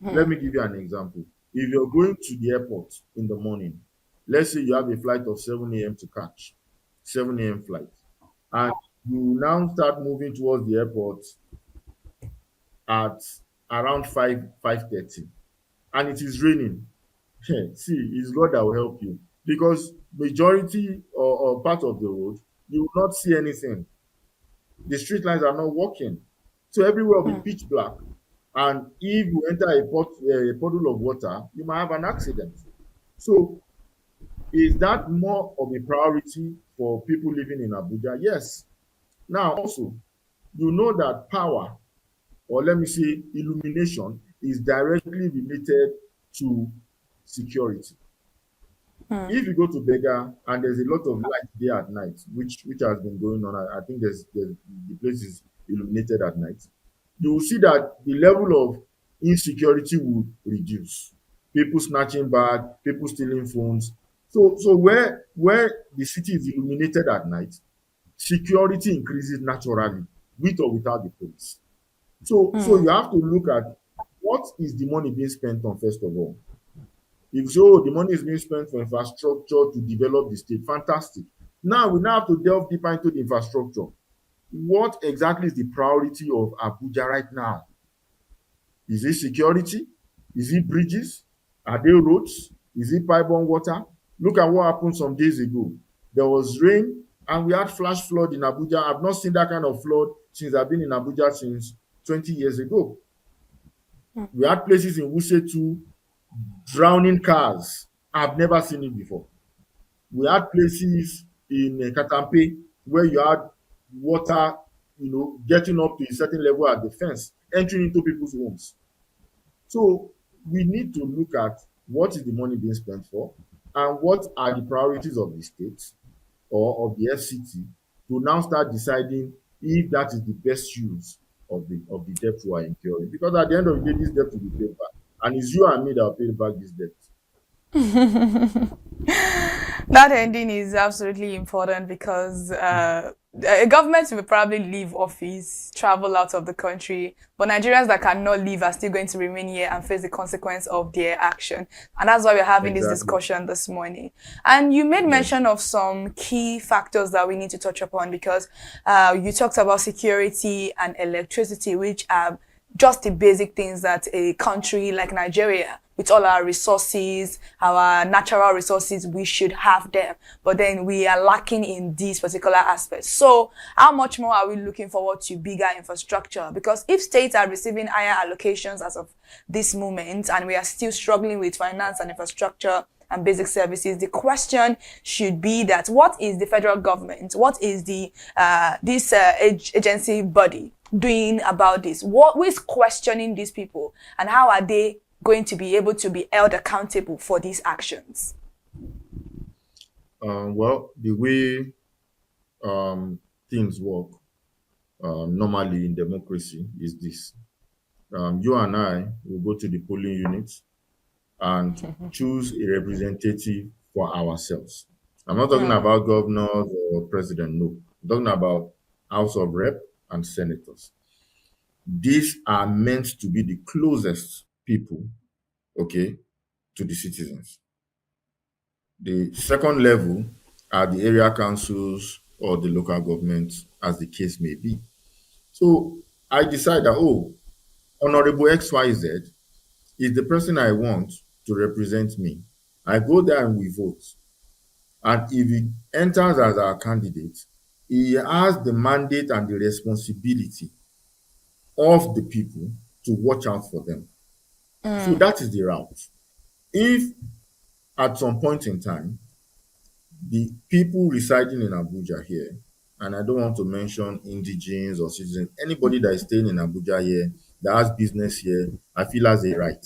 H: Let me give you an example. If you're going to the airport in the morning, let's say you have a flight of 7 a.m. to catch, 7 a.m. flight, and you now start moving towards the airport at around 5:30, and it is raining. See, it's God that will help you, because majority or part of the road, you will not see anything. The street lines are not working, so everywhere will be pitch black. And if you enter a puddle of water, you might have an accident. So is that more of a priority for people living in Abuja? Yes. Now also, you know that power, or let me say illumination, is directly related to security. If you go to Bega and there's a lot of light there at night, which has been going on, I think the place is illuminated at night, you will see that the level of insecurity will reduce. People snatching bag, people stealing phones. So where the city is illuminated at night, security increases naturally, with or without the police. So you have to look at what is the money being spent on, first of all. If so, the money is being spent for infrastructure to develop the state, fantastic. Now we have to delve deeper into the infrastructure. What exactly is the priority of Abuja right now? Is it security? Is it bridges? Are they roads? Is it pipe-borne water? Look at what happened some days ago. There was rain and we had flash flood in Abuja. I've not seen that kind of flood since I've been in Abuja since 20 years ago. We had places in Wuse too, drowning cars. I've never seen it before. We had places in Katampe where you had water, getting up to a certain level at the fence, entering into people's homes. So we need to look at what is the money being spent for, and what are the priorities of the state or of the FCT to now start deciding if that is the best use of the debt we are incurring. Because at the end of the day, this debt will be paid back, and it's you and me that will pay back this debt.
E: That ending is absolutely important, because a government will probably leave office, travel out of the country, but Nigerians that cannot leave are still going to remain here and face the consequence of their action. And that's why we're having this discussion this morning. And you made mention of some key factors that we need to touch upon, because you talked about security and electricity, which are just the basic things that a country like Nigeria with all our resources, our natural resources, we should have them. But then we are lacking in these particular aspects. So how much more are we looking forward to bigger infrastructure? Because if states are receiving higher allocations as of this moment, and we are still struggling with finance and infrastructure and basic services, the question should be that what is the federal government, what is the agency body doing about this? Who is questioning these people, and how are they going to be able to be held accountable for these actions?
H: Well, the way things work normally in democracy is this. You and I will go to the polling units and choose a representative for ourselves. I'm not talking about governors or president, no. I'm talking about House of Rep and senators. These are meant to be the closest people, okay, to the citizens. The second level are the area councils or the local governments, as the case may be. So I decide that, oh, Honorable XYZ is the person I want to represent me. I go there and we vote. And if he enters as our candidate, he has the mandate and the responsibility of the people to watch out for them. So that is the route. If at some point in time, the people residing in Abuja here, and I don't want to mention indigenes or citizens, anybody that is staying in Abuja here, that has business here, I feel has a right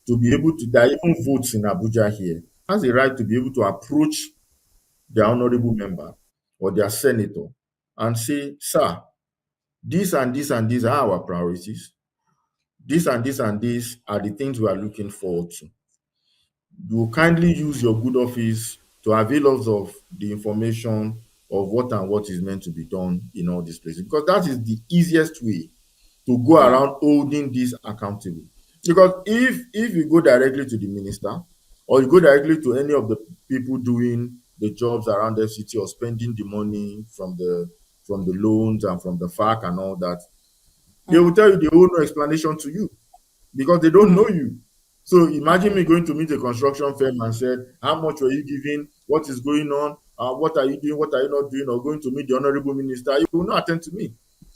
H: to be able to, that even votes in Abuja here, has a right to be able to approach their honorable member or their senator and say, sir, this and this and these are our priorities. This and this and these are the things we are looking forward to. You kindly use your good office to avail us of the information of what and what is meant to be done in all these places, because that is the easiest way to go around holding this accountable. Because if you go directly to the minister or you go directly to any of the people doing the jobs around the city or spending the money from the loans and from the FAC and all that, they will tell you they owe no explanation to you because they don't know you. So imagine me going to meet a construction firm and said, how much were you giving? What is going on? What are you doing? What are you not doing? Or going to meet the honorable minister, you will not attend to me.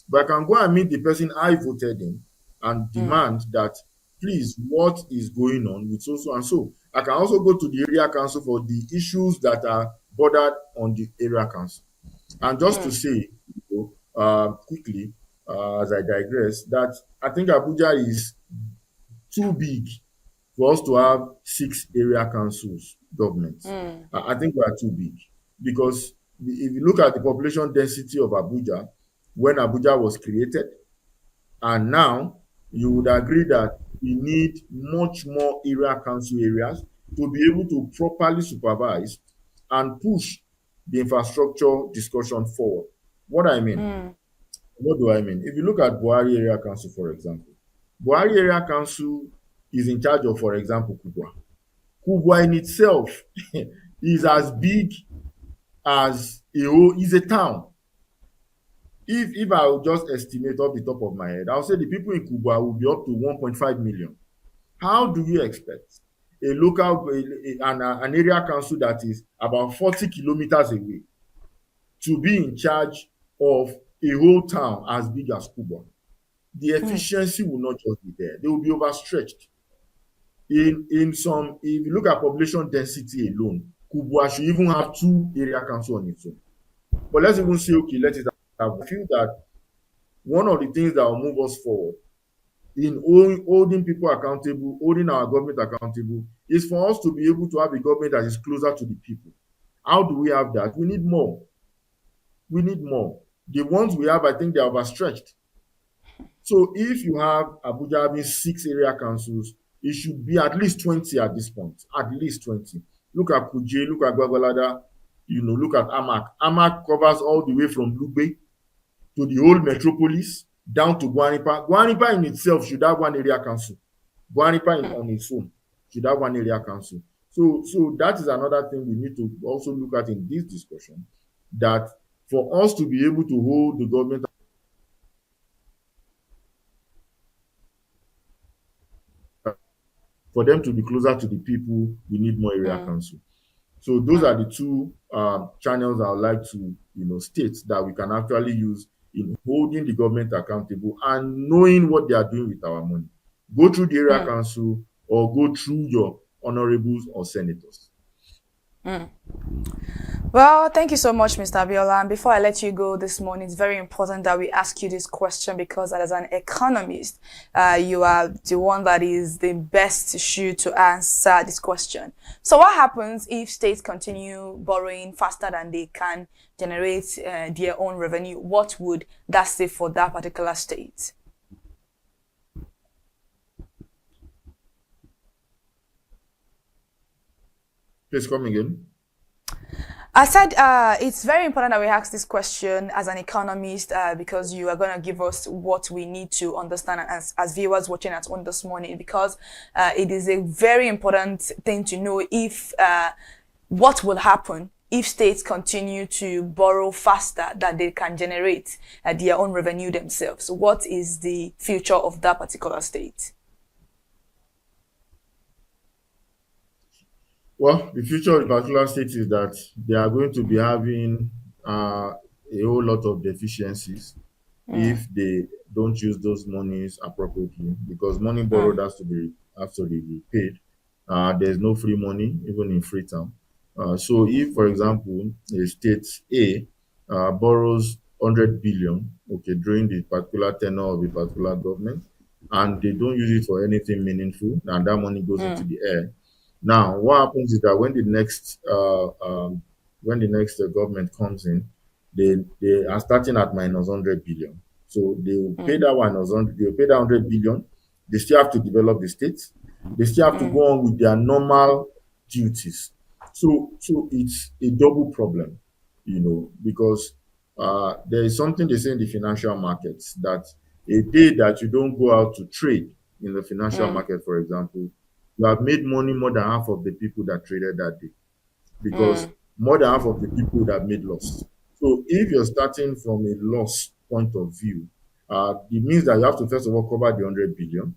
H: But I can go and meet the person I voted in and demand that, please, what is going on with so and so. I can also go to the area council for the issues that are bordered on the area council. And just to say, quickly, as I digress, that I think Abuja is too big for us to have 6 area councils, governments. I think we are too big because if you look at the population density of Abuja, when Abuja was created, and now you would agree that we need much more area council areas to be able to properly supervise and push the infrastructure discussion forward. What I mean? What do I mean? If you look at Buhari Area Council, for example, Buhari Area Council is in charge of, for example, Kubwa. Kubwa in itself is as big as is a town. If I would just estimate off the top of my head, I'll say the people in Kubwa will be up to 1.5 million. How do you expect a local, an area council that is about 40 kilometers away to be in charge of a whole town as big as Kubwa? The efficiency will not just be there. They will be overstretched. In some, if you look at population density alone, Kubwa should even have 2 area councils on its own. But let's even say, okay, let it have. I feel that one of the things that will move us forward in holding people accountable, holding our government accountable, is for us to be able to have a government that is closer to the people. How do we have that? We need more. We need more. The ones we have, I think they are overstretched. So if you have Abuja having 6 area councils, it should be at least 20 at this point. At least 20. Look at Kuje, look at Gwagwalada, look at Amak. Amak covers all the way from Lugbe to the whole metropolis down to Guanipa. Guanipa in itself should have 1 area council. Guanipa on its own should have 1 area council. So that is another thing we need to also look at in this discussion, that for us to be able to hold the government For them to be closer to the people, we need more area council. So those are the two channels I would like to state that we can actually use in holding the government accountable and knowing what they are doing with our money. Go through the area council or go through your honorables or senators.
E: Well, thank you so much, Mr. Abiola. And before I let you go this morning, it's very important that we ask you this question because as an economist, you are the one that is the best shoe to answer this question. So what happens if states continue borrowing faster than they can generate their own revenue? What would that say for that particular state?
H: Please come again.
E: I said it's very important that we ask this question as an economist because you are going to give us what we need to understand as viewers watching at home this morning, because it is a very important thing to know if what will happen if states continue to borrow faster than they can generate their own revenue themselves. What is the future of that particular state?
H: Well, the future of the particular state is that they are going to be having a whole lot of deficiencies if they don't use those monies appropriately, because money borrowed has to be repaid. There's no free money, even in Freetown. So if, for example, a state A borrows 100 billion, okay, during the particular tenure of a particular government, and they don't use it for anything meaningful, and that money goes into the air. Now, what happens is that when the next government comes in, they are starting at minus 100 billion. So they will pay that 100. They will pay that 100 billion. They still have to develop the state. They still have to go on with their normal duties. So it's a double problem, because there is something they say in the financial markets that a day that you don't go out to trade in the financial market, for example, you have made money more than half of the people that traded that day, because more than half of the people would have made loss. So if you're starting from a loss point of view, it means that you have to first of all cover the 100 billion,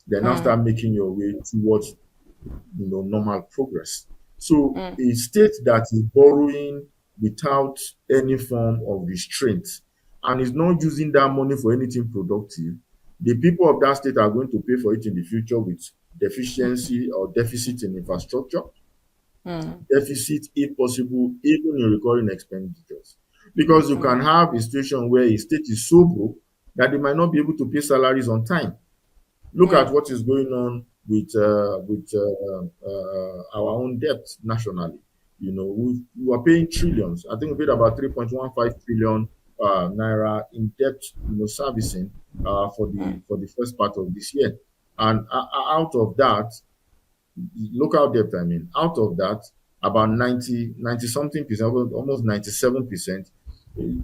H: then now start making your way towards normal progress. So a state that is borrowing without any form of restraint and is not using that money for anything productive, the people of that state are going to pay for it in the future with deficiency or deficit in infrastructure, deficit, if possible, even in recurring expenditures. Because you can have a situation where a state is so broke that they might not be able to pay salaries on time. Look at what is going on with our own debt nationally. We are paying trillions. I think we paid about 3.15 trillion naira in debt, servicing for the first part of this year. And out of that, local debt, out of that, about 90 something percent, almost 97%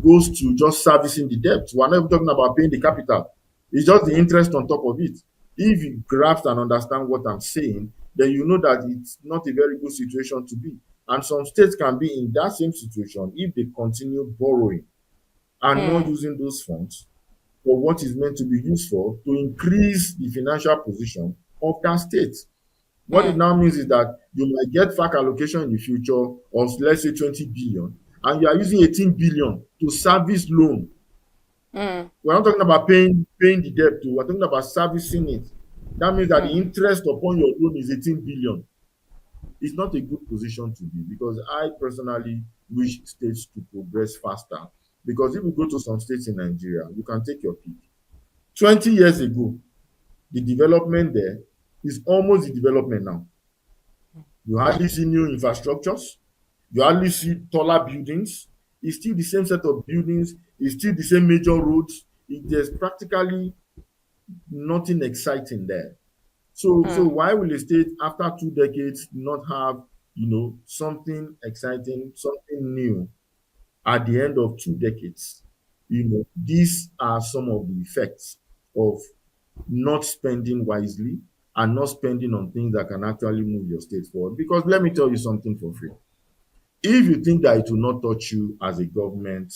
H: goes to just servicing the debt. We're not even talking about paying the capital. It's just the interest on top of it. If you grasp and understand what I'm saying, then you know that it's not a very good situation to be. And some states can be in that same situation if they continue borrowing and not using those funds for what is meant to be used for, to increase the financial position of that state. What it now means is that you might get FAC allocation in the future of, let's say, 20 billion, and you are using 18 billion to service loan. We're not talking about paying the debt, we're talking about servicing it. That means that the interest upon your loan is 18 billion. It's not a good position to be, because I personally wish states to progress faster. Because if you go to some states in Nigeria, you can take your pick. 20 years ago, the development there is almost the development now. You hardly see new infrastructures. You hardly see taller buildings. It's still the same set of buildings. It's still the same major roads. There's practically nothing exciting there. So why will a state after 2 decades not have, something exciting, something new at the end of 2 decades? These are some of the effects of not spending wisely and not spending on things that can actually move your state forward. Because let me tell you something for free. If you think that it will not touch you as a government,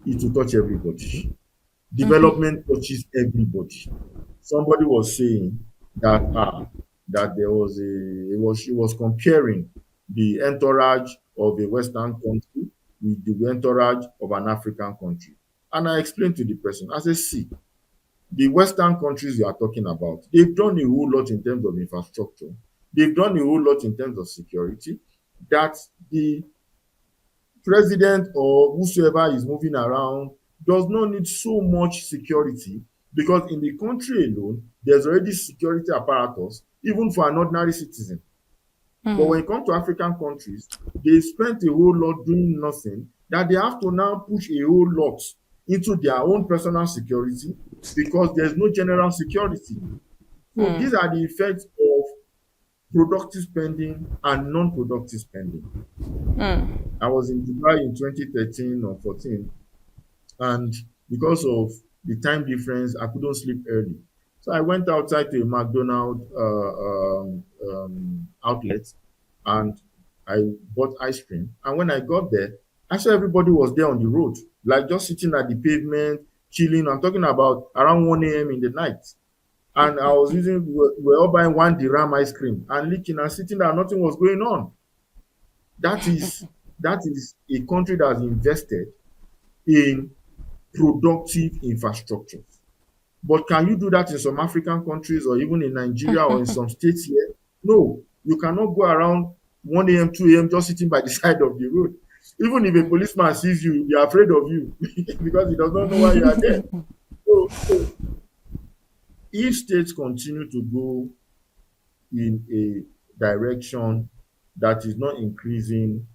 H: it will touch everybody. Development touches everybody. Somebody was saying that that she was comparing the entourage of a Western country with the entourage of an African country. And I explained to the person, I said, see, the Western countries you are talking about, they've done a whole lot in terms of infrastructure. They've done a whole lot in terms of security that the president or whosoever is moving around does not need so much security, because in the country alone, there's already security apparatus, even for an ordinary citizen. But when it comes to African countries, they spent a whole lot doing nothing, that they have to now push a whole lot into their own personal security because there's no general security. So these are the effects of productive spending and non-productive spending. I was in Dubai in 2013 or 14, and because of the time difference, I couldn't sleep early. So I went outside to a McDonald's outlet, and I bought ice cream. And when I got there, I saw everybody was there on the road, like just sitting at the pavement, chilling. I'm talking about around 1 a.m. in the night. And I was we're all buying 1 dirham ice cream and licking and sitting there, nothing was going on. That is a country that has invested in productive infrastructure. But can you do that in some African countries or even in Nigeria or in some states here? No, you cannot go around 1 a.m., 2 a.m. just sitting by the side of the road. Even if a policeman sees you, he'll be afraid of you because he does not know why you are there. So if states continue to go in a direction that is not increasing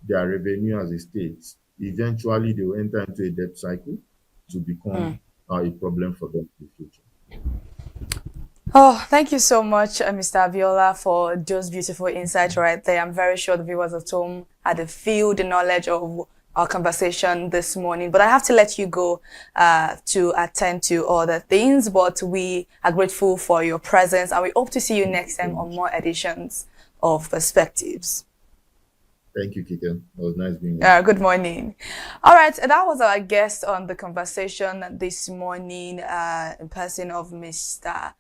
H: their revenue as a state, eventually they will enter into a debt cycle to become a problem for them in the future.
E: Oh, thank you so much, Mr. Abiola, for those beautiful insights right there. I'm very sure the viewers at home had a field knowledge of our conversation this morning, but I have to let you go to attend to other things. But we are grateful for your presence, and we hope to see you next time on more editions of Perspectives.
H: Thank you, Kike. It was nice being here.
E: Good morning. All right, that was our guest on the conversation this morning, in person of Mr.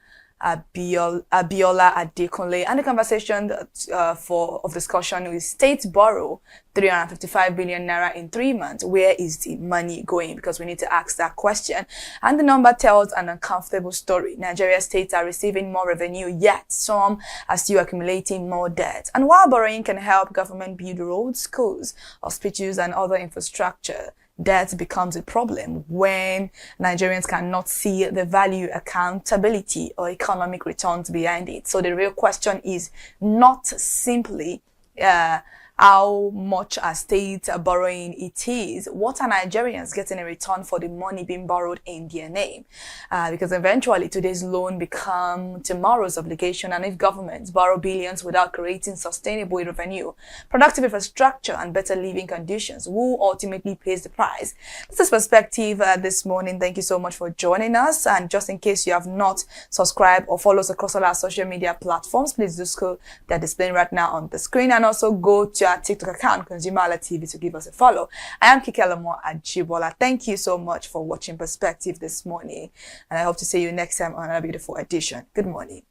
E: Abiola Adekunle, and the conversation of discussion with states borrow 355 billion naira in 3 months. Where is the money going? Because we need to ask that question. And the number tells an uncomfortable story. Nigeria states are receiving more revenue, yet some are still accumulating more debt. And while borrowing can help government build roads, schools, hospitals, and other infrastructure, debt becomes a problem when Nigerians cannot see the value, accountability, or economic returns behind it. So the real question is not simply how much a state borrowing it is. What are Nigerians getting in return for the money being borrowed in their name? Because eventually today's loan become tomorrow's obligation, and if governments borrow billions without creating sustainable revenue, productive infrastructure, and better living conditions, who ultimately pays the price? This is Perspective this morning. Thank you so much for joining us. And just in case you have not subscribed or followed us across all our social media platforms, please do so. They're displaying right now on the screen, and also go to our TikTok account, ConsumerHallaTV, to give us a follow. I am Kike Ajibola. Thank you so much for watching Perspective this morning, and I hope to see you next time on another beautiful edition. Good morning.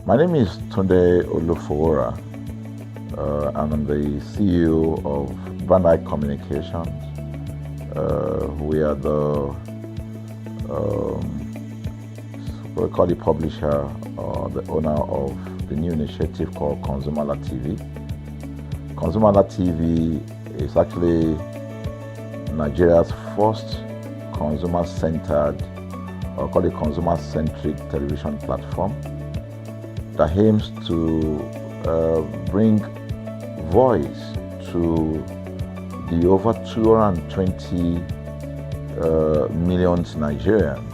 I: My name is Tunde Olufowora. I'm the CEO of Van Eyck Communications. We are we call the publisher or the owner of the new initiative called ConsumerHallaTV. ConsumerHallaTV is actually Nigeria's first consumer-centered, or call it consumer-centric television platform that aims to bring voice to the over 220 million Nigerians.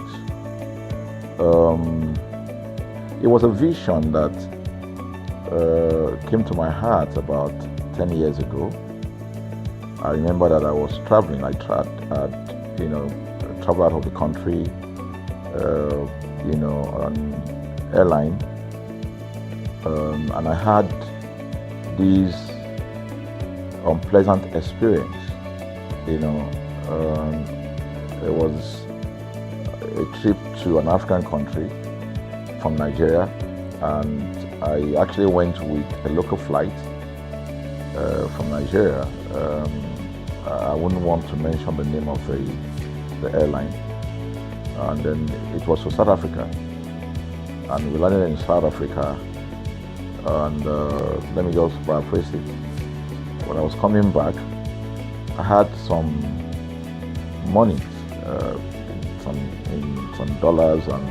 I: It was a vision that came to my heart about 10 years ago. I remember that I was traveling. I traveled out of the country an airline, and I had this unpleasant experience. It was a trip to an African country from Nigeria, and I actually went with a local flight from Nigeria. I wouldn't want to mention the name of the airline, and then it was to South Africa, and we landed in South Africa, and let me just paraphrase it. When I was coming back, I had some money, some dollars, and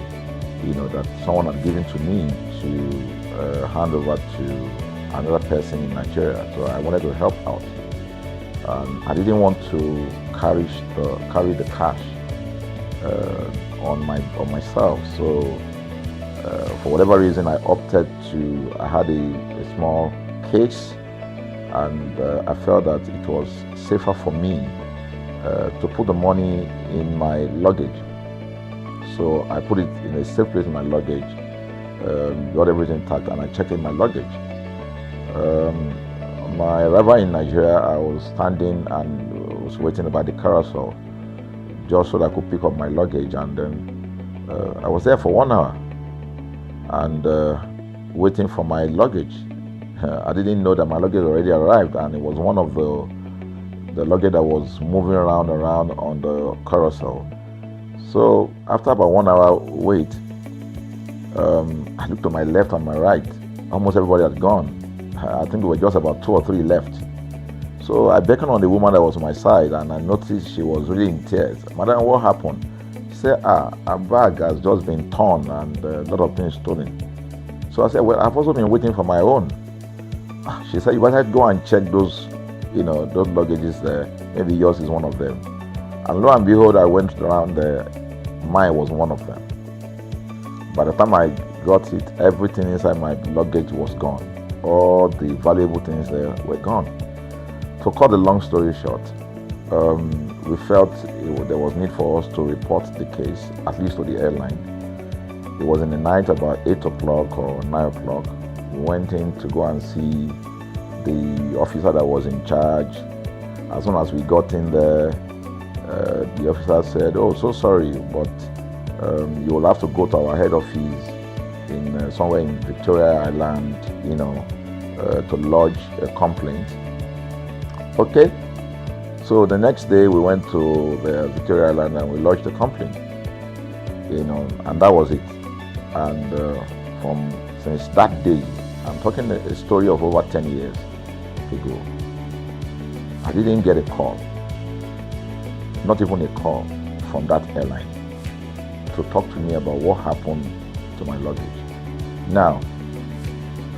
I: that someone had given to me to hand over to another person in Nigeria. So I wanted to help out. I didn't want to carry the cash on myself. So for whatever reason, I opted to. I had a small case, and I felt that it was safer for me to put the money in my luggage. So I put it in a safe place in my luggage, got everything intact, and I checked in my luggage. My arrival in Nigeria, I was standing and was waiting about the carousel just so that I could pick up my luggage, and then I was there for 1 hour and waiting for my luggage. I didn't know that my luggage already arrived, and it was one of the luggage that was moving around on the carousel. So after about 1 hour wait, I looked to my left and my right. Almost everybody had gone. I think there were just about 2 or 3 left. So I beckoned on the woman that was on my side, and I noticed she was really in tears. Madam, what happened? She said, her bag has just been torn and a lot of things stolen. So I said, well, I've also been waiting for my own. She said, you better go and check those luggages there. Maybe yours is one of them. And lo and behold, I went around there. Mine was one of them. By the time I got it, everything inside my luggage was gone. All the valuable things there were gone. To cut the long story short, we felt there was need for us to report the case, at least to the airline. It was in the night, about 8 o'clock or 9 o'clock. We went in to go and see the officer that was in charge. As soon as we got in there, the officer said, "Oh, so sorry, but you will have to go to our head office in somewhere in Victoria Island, to lodge a complaint." Okay. So the next day we went to the Victoria Island and we lodged a complaint, and that was it. And since that day, I'm talking a story of over 10 years ago, I didn't get a call, not even a call from that airline to talk to me about what happened to my luggage. Now,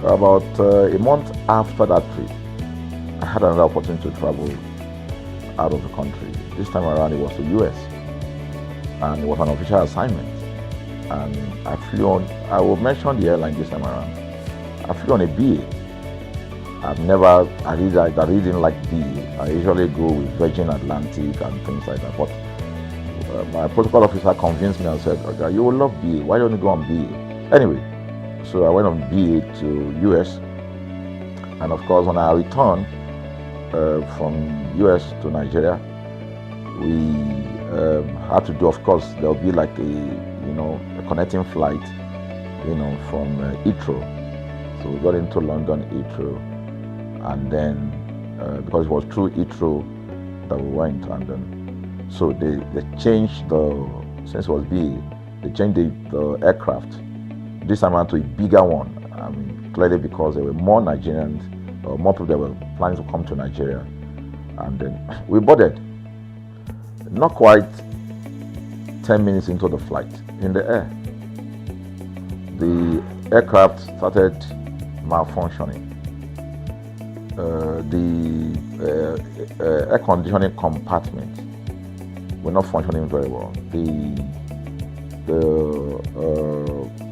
I: about a month after that trip, I had another opportunity to travel out of the country. This time around it was to US, and it was an official assignment. And I flew on, I will mention the airline this time around. I flew on a BA. I really didn't like BA. I usually go with Virgin Atlantic and things like that. But my protocol officer convinced me and said, "Okay, you will love BA. Why don't you go on BA?" Anyway, so I went on BA to US. And of course, when I returned from US to Nigeria, we had to do, of course, there'll be like a connecting flight, from Heathrow. So we got into London Heathrow, and then because it was through Heathrow that we went, and then so they changed since it was BA, they changed the aircraft. This time around to a bigger one. I mean, clearly because there were more Nigerians, or more people that were planning to come to Nigeria, and then we boarded. Not quite 10 minutes into the flight, in the air, the aircraft started malfunctioning. The air conditioning compartment were not functioning very well.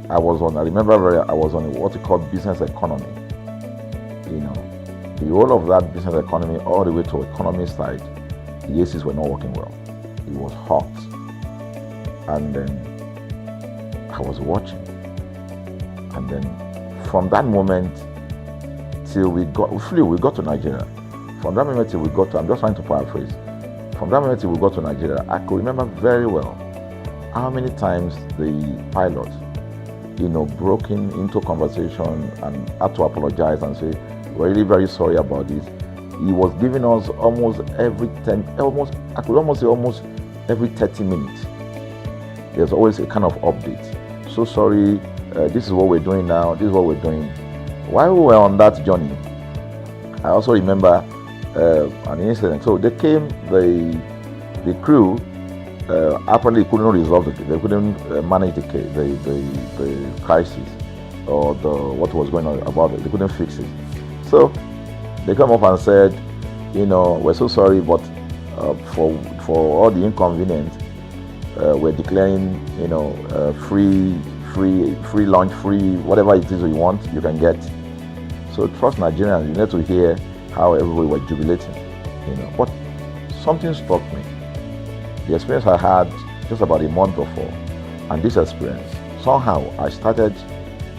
I: I was on what we call business economy. The whole of that business economy all the way to economy side, the ACs were not working well. It was hot. And then I was watching. And then from that moment till we got to Nigeria. From that moment till we got to, I'm just trying to paraphrase. From that moment till we got to Nigeria, I could remember very well how many times the pilot, broke into conversation and had to apologize and say, we're really very sorry about this. He was giving us almost every 10, I could almost say almost every 30 minutes. There's always a kind of update. So sorry, this is what we're doing now, this is what we're doing. While we were on that journey, I also remember an incident. So they came, the crew apparently couldn't resolve it. They couldn't manage the crisis or what was going on about it. They couldn't fix it. So they come up and said, we're so sorry, but for all the inconvenience, we're declaring, free lunch, free whatever it is you want, you can get. So trust Nigerians, you need to hear how everybody was jubilating, But something struck me. The experience I had just about a month before, and this experience, somehow I started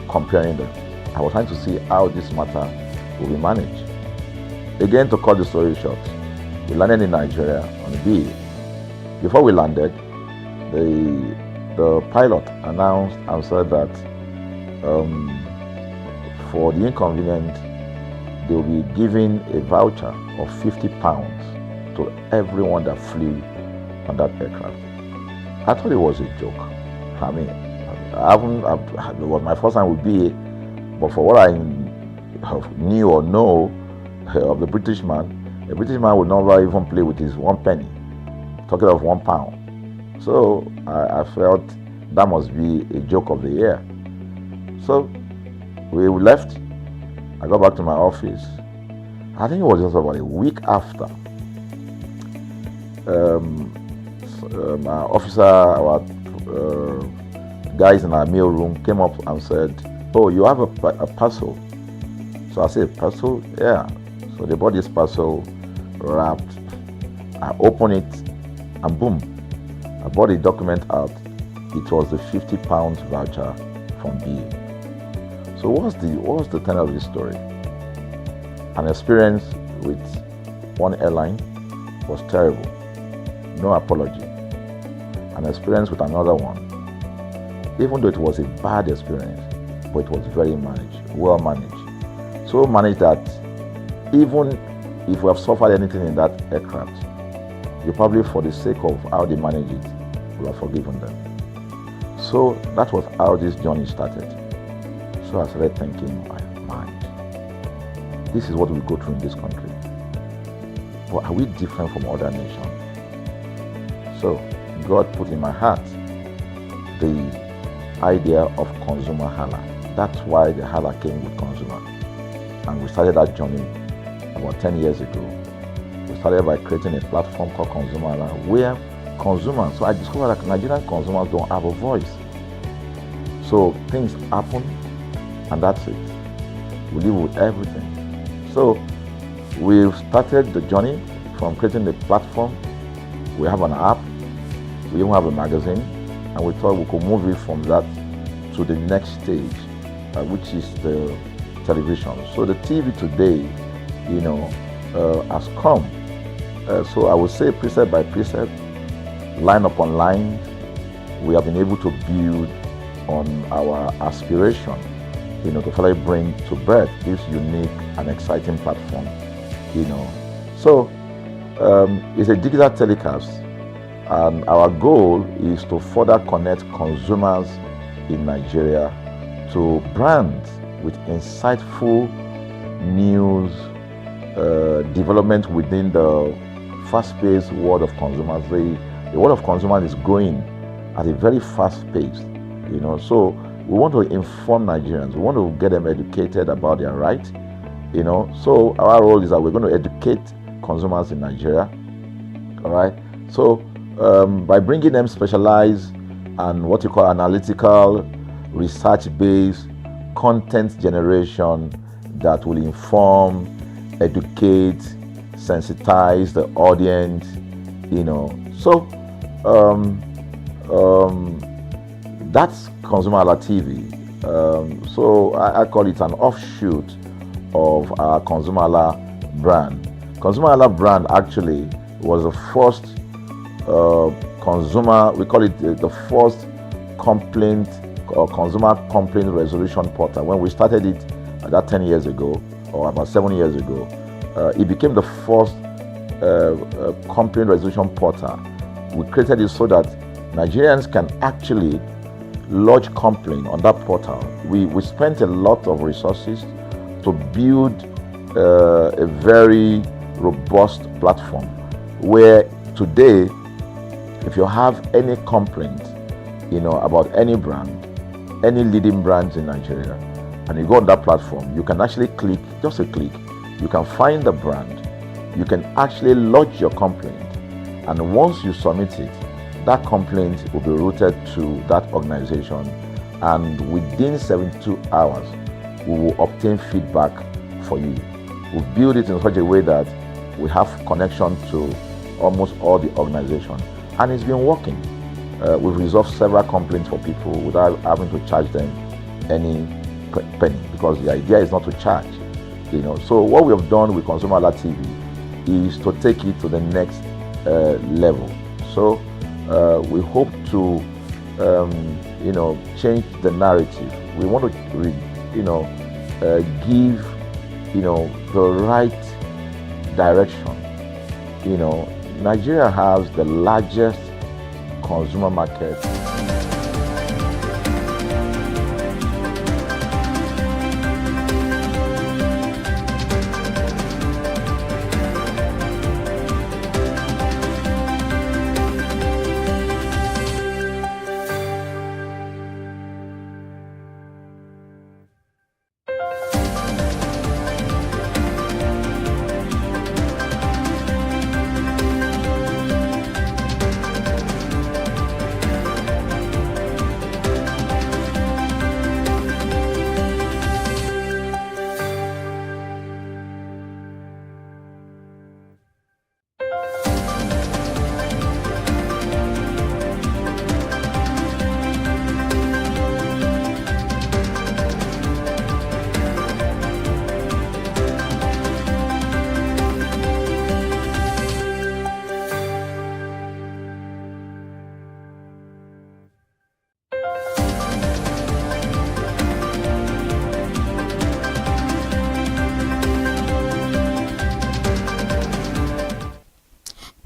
I: comparing them. I was trying to see how this matter will be managed. Again, to cut the story short, we landed in Nigeria on a BA. Before we landed, the pilot announced and said that for the inconvenience, they will be giving a voucher of £50 to everyone that flew on that aircraft. I thought it was a joke. It was my first time with BA, but for what I knew or know of the British man, a British man would never even play with his 1 penny, talking of £1. So I felt that must be a joke of the year. So we left. I got back to my office. I think it was just about a week after. Our guys in our mail room came up and said, "Oh, you have a parcel." So I said, "Parcel? Yeah." So they bought this parcel wrapped. I opened it, and boom, I bought the document out. It was the £50 voucher from BA. So what's the tenor of this story? An experience with one airline was terrible, no apology. An experience with another one, even though it was a bad experience, but it was very well managed. So managed that even if we have suffered anything in that aircraft, you probably, for the sake of how they manage it, will have forgiven them. So that was how this journey started. So I started thinking, my mind, this is what we go through in this country. But are we different from other nations? So God put in my heart the idea of ConsumerHalla. That's why the Halla came with consumer. And we started that journey about 10 years ago. We started by creating a platform called ConsumerHalla, where consumers, so I discovered that Nigerian consumers don't have a voice. So things happen, and that's it. We live with everything. So we've started the journey from creating the platform. We have an app, we even have a magazine, and we thought we could move it from that to the next stage, which is the television. So the TV today, has come. So I would say precept by precept, line upon line, we have been able to build on our aspiration, to finally bring to birth this unique and exciting platform, So it's a digital telecast, and our goal is to further connect consumers in Nigeria to brands with insightful news, development within the fast-paced world of consumers. The world of consumers is growing at a very fast pace, So we want to inform Nigerians. We want to get them educated about their rights, So our role is that we're going to educate consumers in Nigeria, all right? So by bringing them specialized and what you call analytical, research-based content generation that will inform, educate, sensitize the audience, So That's ConsumerHallaTV. So I call it an offshoot of our ConsumerHalla brand. ConsumerHalla brand actually was the first we call it the first complaint or consumer complaint resolution portal. When we started it about 10 years ago or about 7 years ago, it became the first complaint resolution portal. We created it so that Nigerians can actually lodge complaint on that portal. We spent a lot of resources to build a very robust platform where today, if you have any complaint, about any brand, any leading brands in Nigeria, and you go on that platform, you can actually click, just a click, you can find the brand, you can actually lodge your complaint, and once you submit it, that complaint will be routed to that organization, and within 72 hours, we will obtain feedback for you. We build it in such a way that we have connection to almost all the organizations, and it's been working. We've resolved several complaints for people without having to charge them any penny, because the idea is not to charge. So what we have done with ConsumerHallaTV is to take it to the next level. So we hope to change the narrative. We want to give the right direction. Nigeria has the largest consumer market.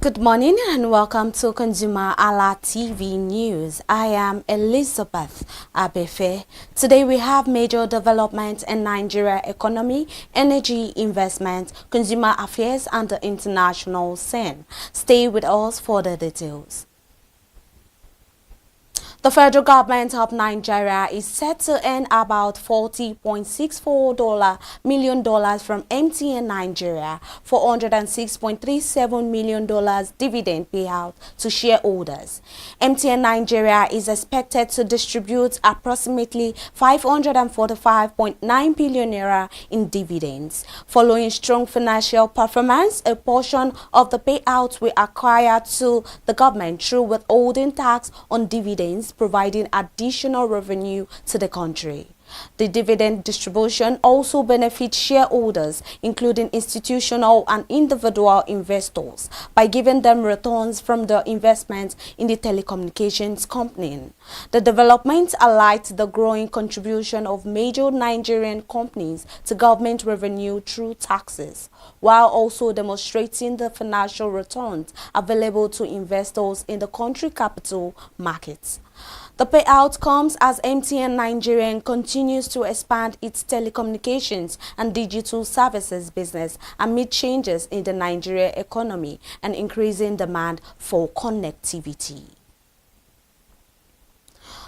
J: Good morning and welcome to ConsumerHallaTV News. I am Elizabeth Abefe. Today we have major developments in Nigeria economy, energy investment, consumer affairs and the international scene. Stay with us for the details. The federal government of Nigeria is set to earn about $40.64 million from MTN Nigeria, $406.37 million dividend payout to shareholders. MTN Nigeria is expected to distribute approximately 545.9 billion naira in dividends. Following strong financial performance, a portion of the payout will acquire to the government through withholding tax on dividends, providing additional revenue to the country. The dividend distribution also benefits shareholders, including institutional and individual investors, by giving them returns from their investments in the telecommunications company. The development highlights the growing contribution of major Nigerian companies to government revenue through taxes, while also demonstrating the financial returns available to investors in the country capital markets. The payout comes as MTN Nigeria continues to expand its telecommunications and digital services business amid changes in the Nigeria economy and increasing demand for connectivity.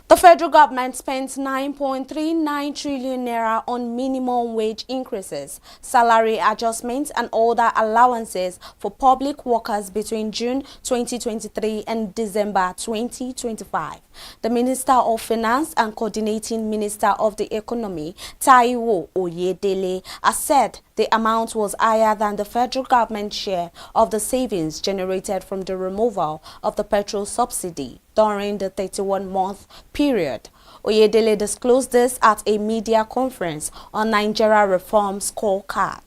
J: The federal government spent 9.39 trillion naira on minimum wage increases, salary adjustments and other allowances for public workers between June 2023 and December 2025. The Minister of Finance and Coordinating Minister of the Economy, Taiwo Oyedele, has said the amount was higher than the federal government share of the savings generated from the removal of the petrol subsidy. during the 31-month period. Oyedele disclosed this at a media conference on Nigeria Reform Scorecard.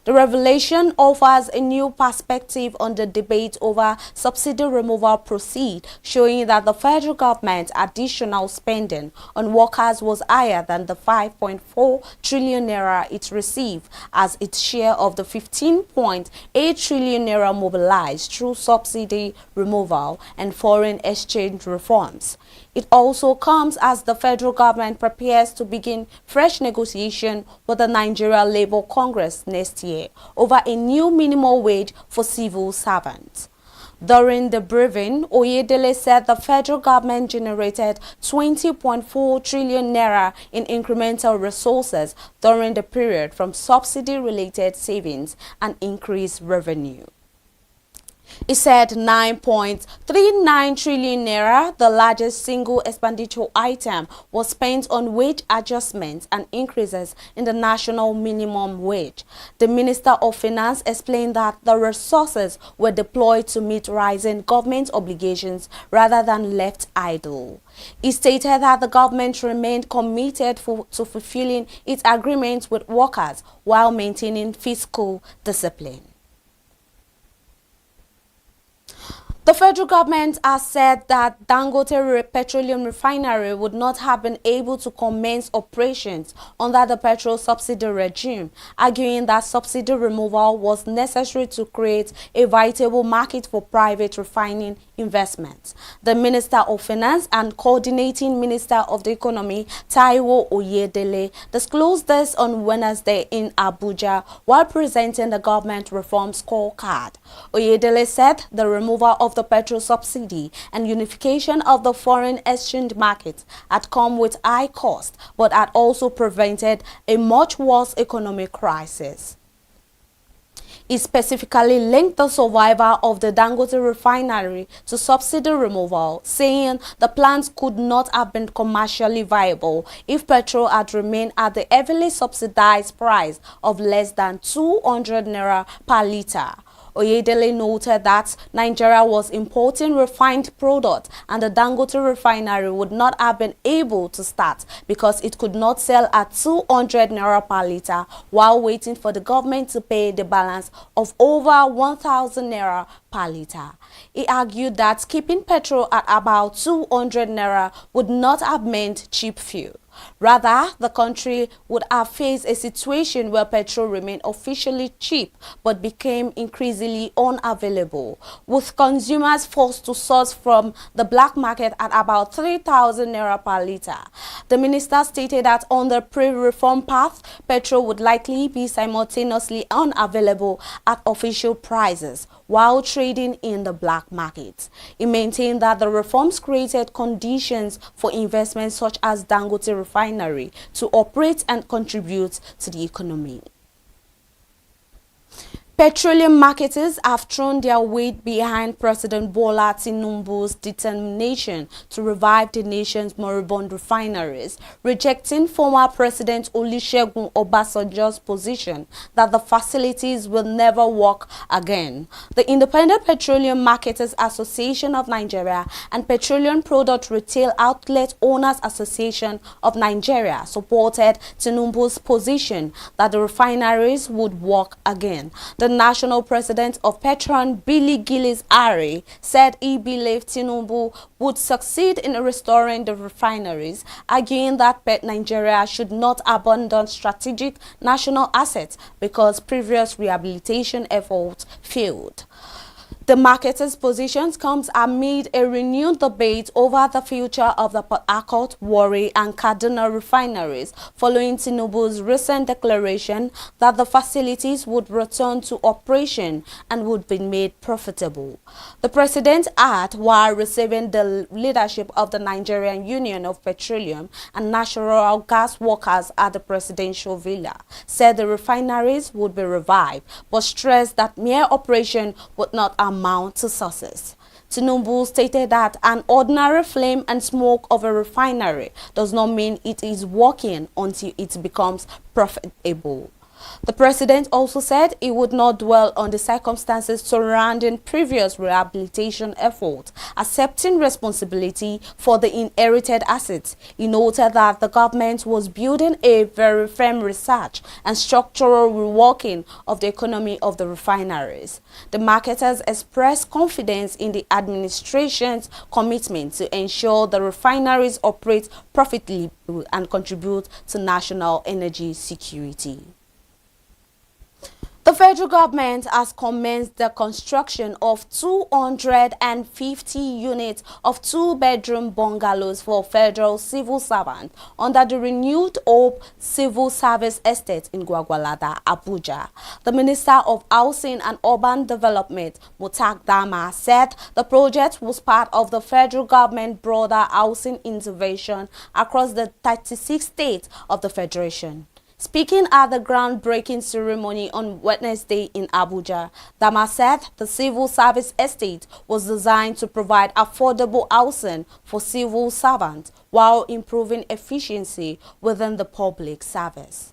J: The revelation offers a new perspective on the debate over subsidy removal proceed, showing that the federal government's additional spending on workers was higher than the 5.4 trillion naira it received as its share of the 15.8 trillion naira mobilized through subsidy removal and foreign exchange reforms. It also comes as the federal government prepares to begin fresh negotiation with the Nigeria Labour Congress next year over a new minimum wage for civil servants. During the briefing, Oyedele said the federal government generated 20.4 trillion naira in incremental resources during the period from subsidy-related savings and increased revenue. It said 9.39 trillion naira, the largest single expenditure item, was spent on wage adjustments and increases in the national minimum wage. The Minister of Finance explained that the resources were deployed to meet rising government obligations rather than left idle. He stated that the government remained committed to fulfilling its agreements with workers while maintaining fiscal discipline. The federal government has said that Dangote Petroleum Refinery would not have been able to commence operations under the petrol subsidy regime, arguing that subsidy removal was necessary to create a viable market for private refining investments. The Minister of Finance and Coordinating Minister of the Economy, Taiwo Oyedele, disclosed this on Wednesday in Abuja while presenting the government reform scorecard. Oyedele said the removal of the petrol subsidy and unification of the foreign exchange market had come with high cost, but had also prevented a much worse economic crisis. He specifically linked the survival of the Dangote refinery to subsidy removal, saying the plants could not have been commercially viable if petrol had remained at the heavily subsidized price of less than 200 naira per litre. Oyedele noted that Nigeria was importing refined products and the Dangote refinery would not have been able to start because it could not sell at 200 naira per litre while waiting for the government to pay the balance of over 1,000 naira per litre. He argued that keeping petrol at about 200 naira would not have meant cheap fuel. Rather, the country would have faced a situation where petrol remained officially cheap but became increasingly unavailable, with consumers forced to source from the black market at about 3,000 naira per litre. The minister stated that on the pre-reform path, petrol would likely be simultaneously unavailable at official prices while trading in the black market. He maintained that the reforms created conditions for investments such as Dangote refinery to operate and contribute to the economy. Petroleum marketers have thrown their weight behind President Bola Tinubu's determination to revive the nation's moribund refineries, rejecting former President Olusegun Obasanjo's position that the facilities will never work again. The Independent Petroleum Marketers Association of Nigeria and Petroleum Product Retail Outlet Owners Association of Nigeria supported Tinubu's position that the refineries would work again. The national president of Petron, Billy Gillis-Ari, said he believed Tinubu would succeed in restoring the refineries, arguing that Nigeria should not abandon strategic national assets because previous rehabilitation efforts failed. The marketers' positions comes amid a renewed debate over the future of the Port Harcourt, Warri and Kaduna refineries following Tinubu's recent declaration that the facilities would return to operation and would be made profitable. The president had, while receiving the leadership of the Nigerian Union of Petroleum and Natural Gas Workers at the presidential villa, said the refineries would be revived, but stressed that mere operation would not amount to success. Tinubu stated that an ordinary flame and smoke of a refinery does not mean it is working until it becomes profitable. The president also said he would not dwell on the circumstances surrounding previous rehabilitation efforts, accepting responsibility for the inherited assets. He noted that the government was building a very firm research and structural reworking of the economy of the refineries. The marketers expressed confidence in the administration's commitment to ensure the refineries operate profitably and contribute to national energy security. The federal government has commenced the construction of 250 units of two-bedroom bungalows for federal civil servants under the renewed Hope Civil Service Estate in Gwagwalada, Abuja. The Minister of Housing and Urban Development, Mutak Dama, said the project was part of the federal government broader housing intervention across the 36 states of the federation. Speaking at the groundbreaking ceremony on Wednesday in Abuja, Dama said the civil service estate was designed to provide affordable housing for civil servants while improving efficiency within the public service.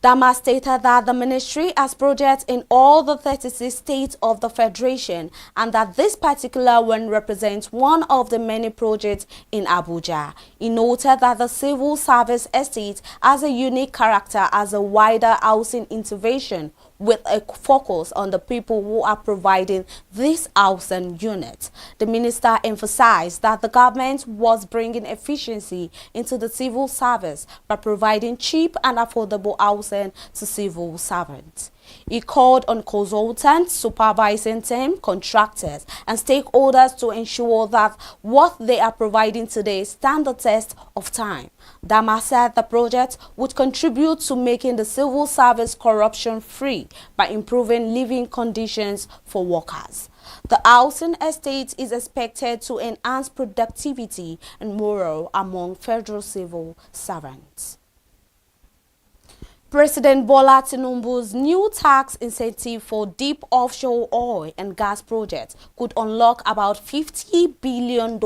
J: Dama stated that the ministry has projects in all the 36 states of the federation and that this particular one represents one of the many projects in Abuja. He noted that the civil service estate has a unique character as a wider housing intervention with a focus on the people who are providing this housing unit. The minister emphasized that the government was bringing efficiency into the civil service by providing cheap and affordable housing to civil servants. He called on consultants, supervising team, contractors, and stakeholders to ensure that what they are providing today stand the test of time. Dama said the project would contribute to making the civil service corruption-free by improving living conditions for workers. The housing estate is expected to enhance productivity and morale among federal civil servants. President Bola Tinubu's new tax incentive for deep offshore oil and gas projects could unlock about $50 billion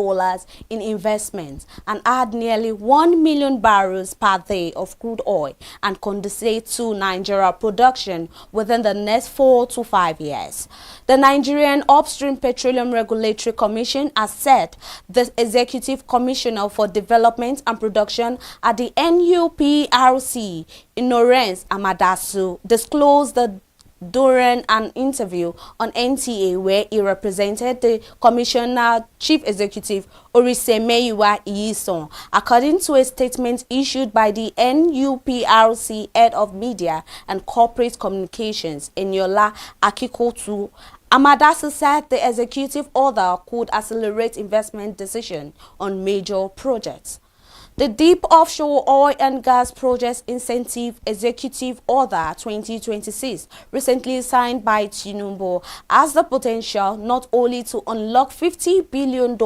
J: in investments and add nearly 1 million barrels per day of crude oil and condensate to Nigeria production within the next 4 to 5 years. The Nigerian Upstream Petroleum Regulatory Commission has said the Executive Commissioner for Development and Production at the NUPRC, Lawrence Amadasu, disclosed during an interview on NTA where he represented the Commissioner Chief Executive Orisemeyiwa Iyison. According to a statement issued by the NUPRC Head of Media and Corporate Communications, Eniola Akikotu, Amadasu said the executive order could accelerate investment decisions on major projects. The Deep Offshore Oil and Gas Projects Incentive Executive Order 2026, recently signed by Tinubu, has the potential not only to unlock $50 billion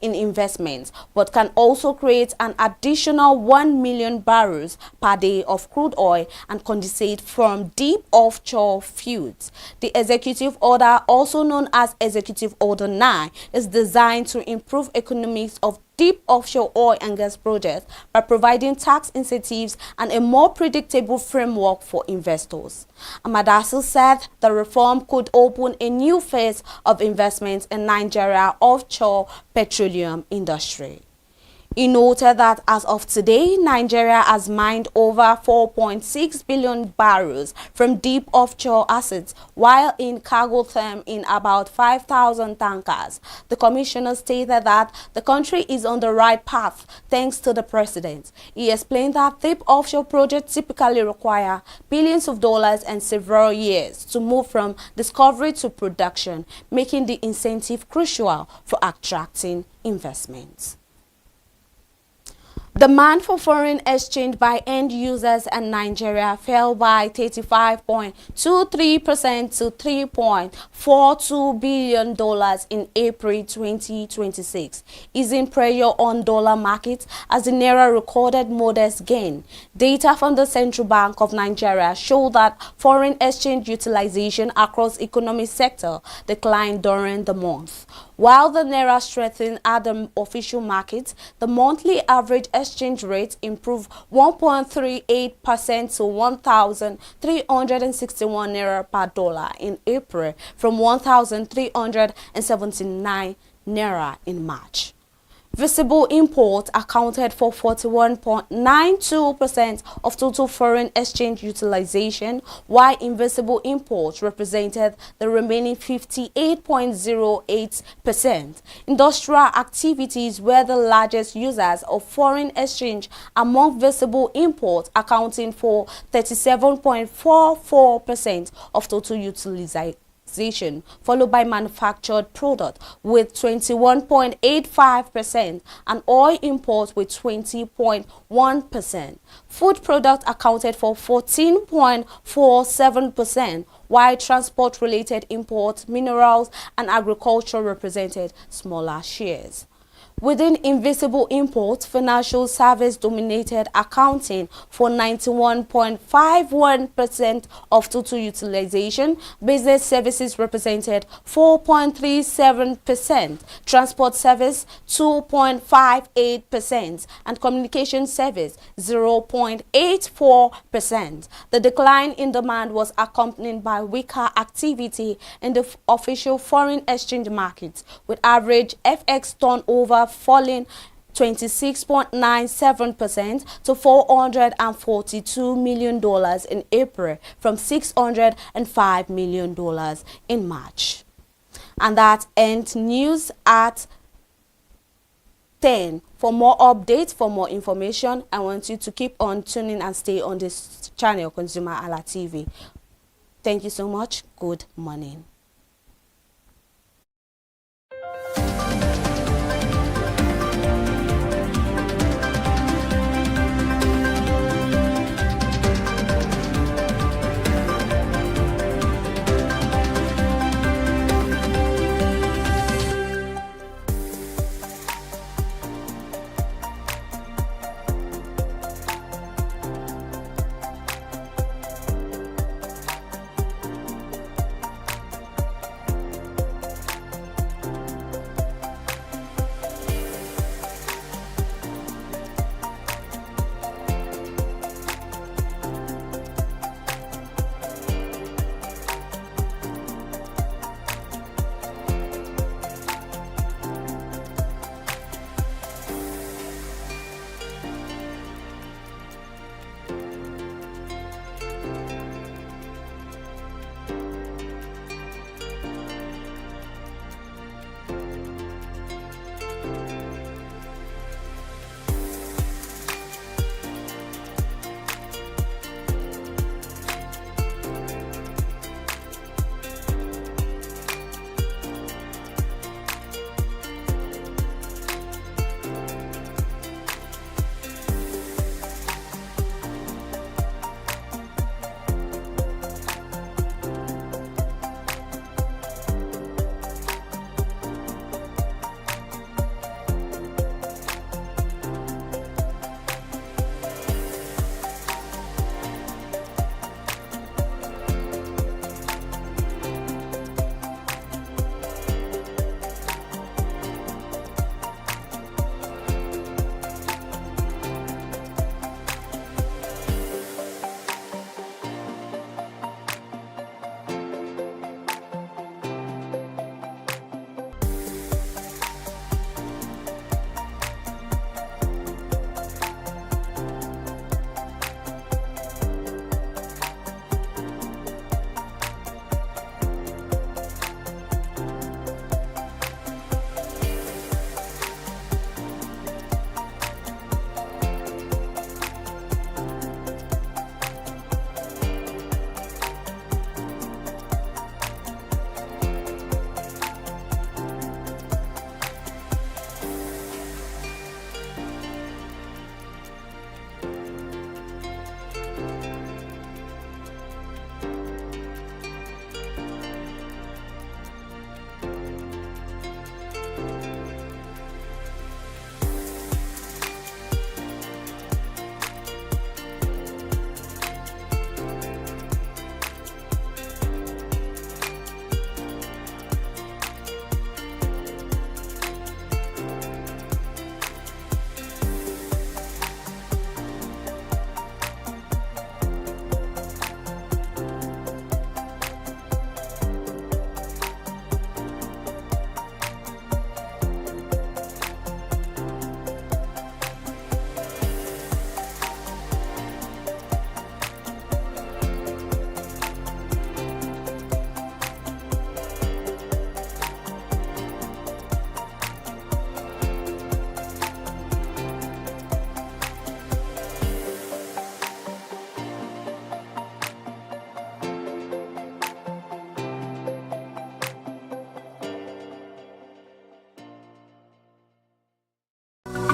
J: in investments, but can also create an additional 1 million barrels per day of crude oil and condensate from deep offshore fields. The executive order, also known as Executive Order 9, is designed to improve economics of deep offshore oil and gas projects by providing tax incentives and a more predictable framework for investors. Amadasu said the reform could open a new phase of investment in Nigeria's offshore petroleum industry. He noted that as of today, Nigeria has mined over 4.6 billion barrels from deep offshore assets, while in cargo term in about 5,000 tankers. The commissioner stated that the country is on the right path thanks to the president. He explained that deep offshore projects typically require billions of dollars and several years to move from discovery to production, making the incentive crucial for attracting investments. Demand for foreign exchange by end users in Nigeria fell by 35.23% to $3.42 billion in April 2026, easing pressure on dollar markets as the naira recorded modest gain. Data from the Central Bank of Nigeria show that foreign exchange utilization across economic sector declined during the month. While the naira strengthened at the official market, the monthly average exchange rate improved 1.38% to 1,361 naira per dollar in April from 1,379 naira in March. Visible import accounted for 41.92% of total foreign exchange utilization, while invisible imports represented the remaining 58.08%. Industrial activities were the largest users of foreign exchange among visible imports, accounting for 37.44% of total utilization, followed by manufactured product with 21.85% and oil imports with 20.1%. Food product accounted for 14.47%, while transport-related imports, minerals, and agriculture represented smaller shares. Within invisible imports, financial service dominated, accounting for 91.51% of total utilization. Business services represented 4.37%, transport service 2.58%, and communication service 0.84%. The decline in demand was accompanied by weaker activity in the official foreign exchange markets, with average FX turnover falling 26.97% to $442 million in April from $605 million in March. And that ends news at 10. For more updates, for more information, I want you to keep on tuning and stay on this channel, ConsumerHalla TV. Thank you so much. Good morning.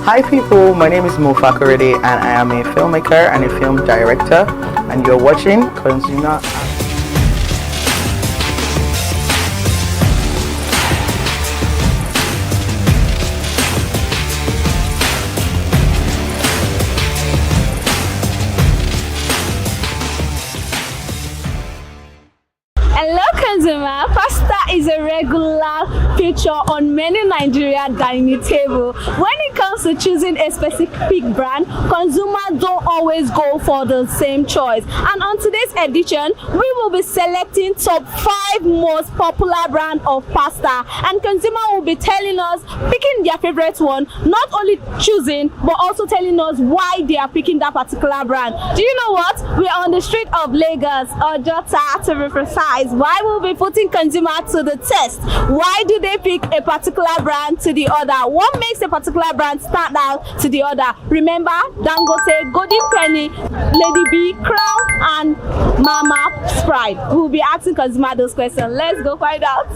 K: Hi people, my name is Mo Fakorede and I am a filmmaker and a film director, and you're watching Consumer.
O: Hello consumer, pasta is a regular feature on many Nigerian dining table. When it comes to choosing a specific brand, consumers don't always go for the same choice. And on today's edition, we will be selecting top 5 most popular brand of pasta, and consumer will be telling us, picking their favorite one, not only choosing but also telling us why they are picking that particular brand. Do you know what? We are on the street of Lagos, Ojota to be precise. Why will be putting consumer to the test? Why do they pick a particular brand to the other? What makes a particular brand stand out to the other? Remember, Dangote, Golden Penny, Lady B, Crown, and Mama Sprite. We will be asking consumer those questions. Let's go find out.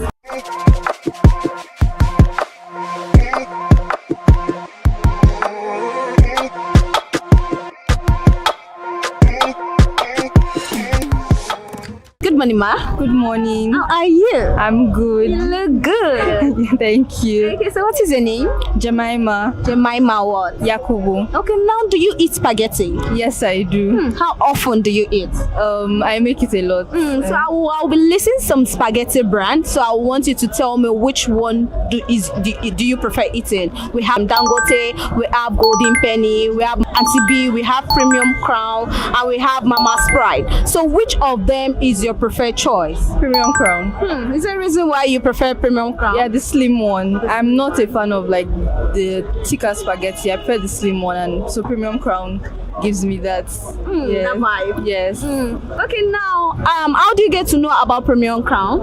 O: Good morning, ma.
P: Good morning.
O: How are you?
P: I'm good.
O: You look good.
P: Thank you.
O: Okay, so what is your name?
P: Jemima.
O: Jemima what?
P: Yakubu.
O: Okay, now do you eat spaghetti?
P: Yes, I do.
O: How often do you eat?
P: I make it a lot.
O: So I'll be listing some spaghetti brands. So I want you to tell me which one do you prefer eating. We have Dangote, we have Golden Penny, we have Auntie B, we have Premium Crown, and we have Mama Sprite. So which of them is your preferred choice?
P: Premium Crown.
O: Is there a reason why you prefer Premium Crown?
P: Yeah, the slim one. I'm not a fan of like the thicker spaghetti. I prefer the slim one, and so Premium Crown gives me that.
O: That vibe.
P: Yes.
O: Okay, now how do you get to know about Premium Crown?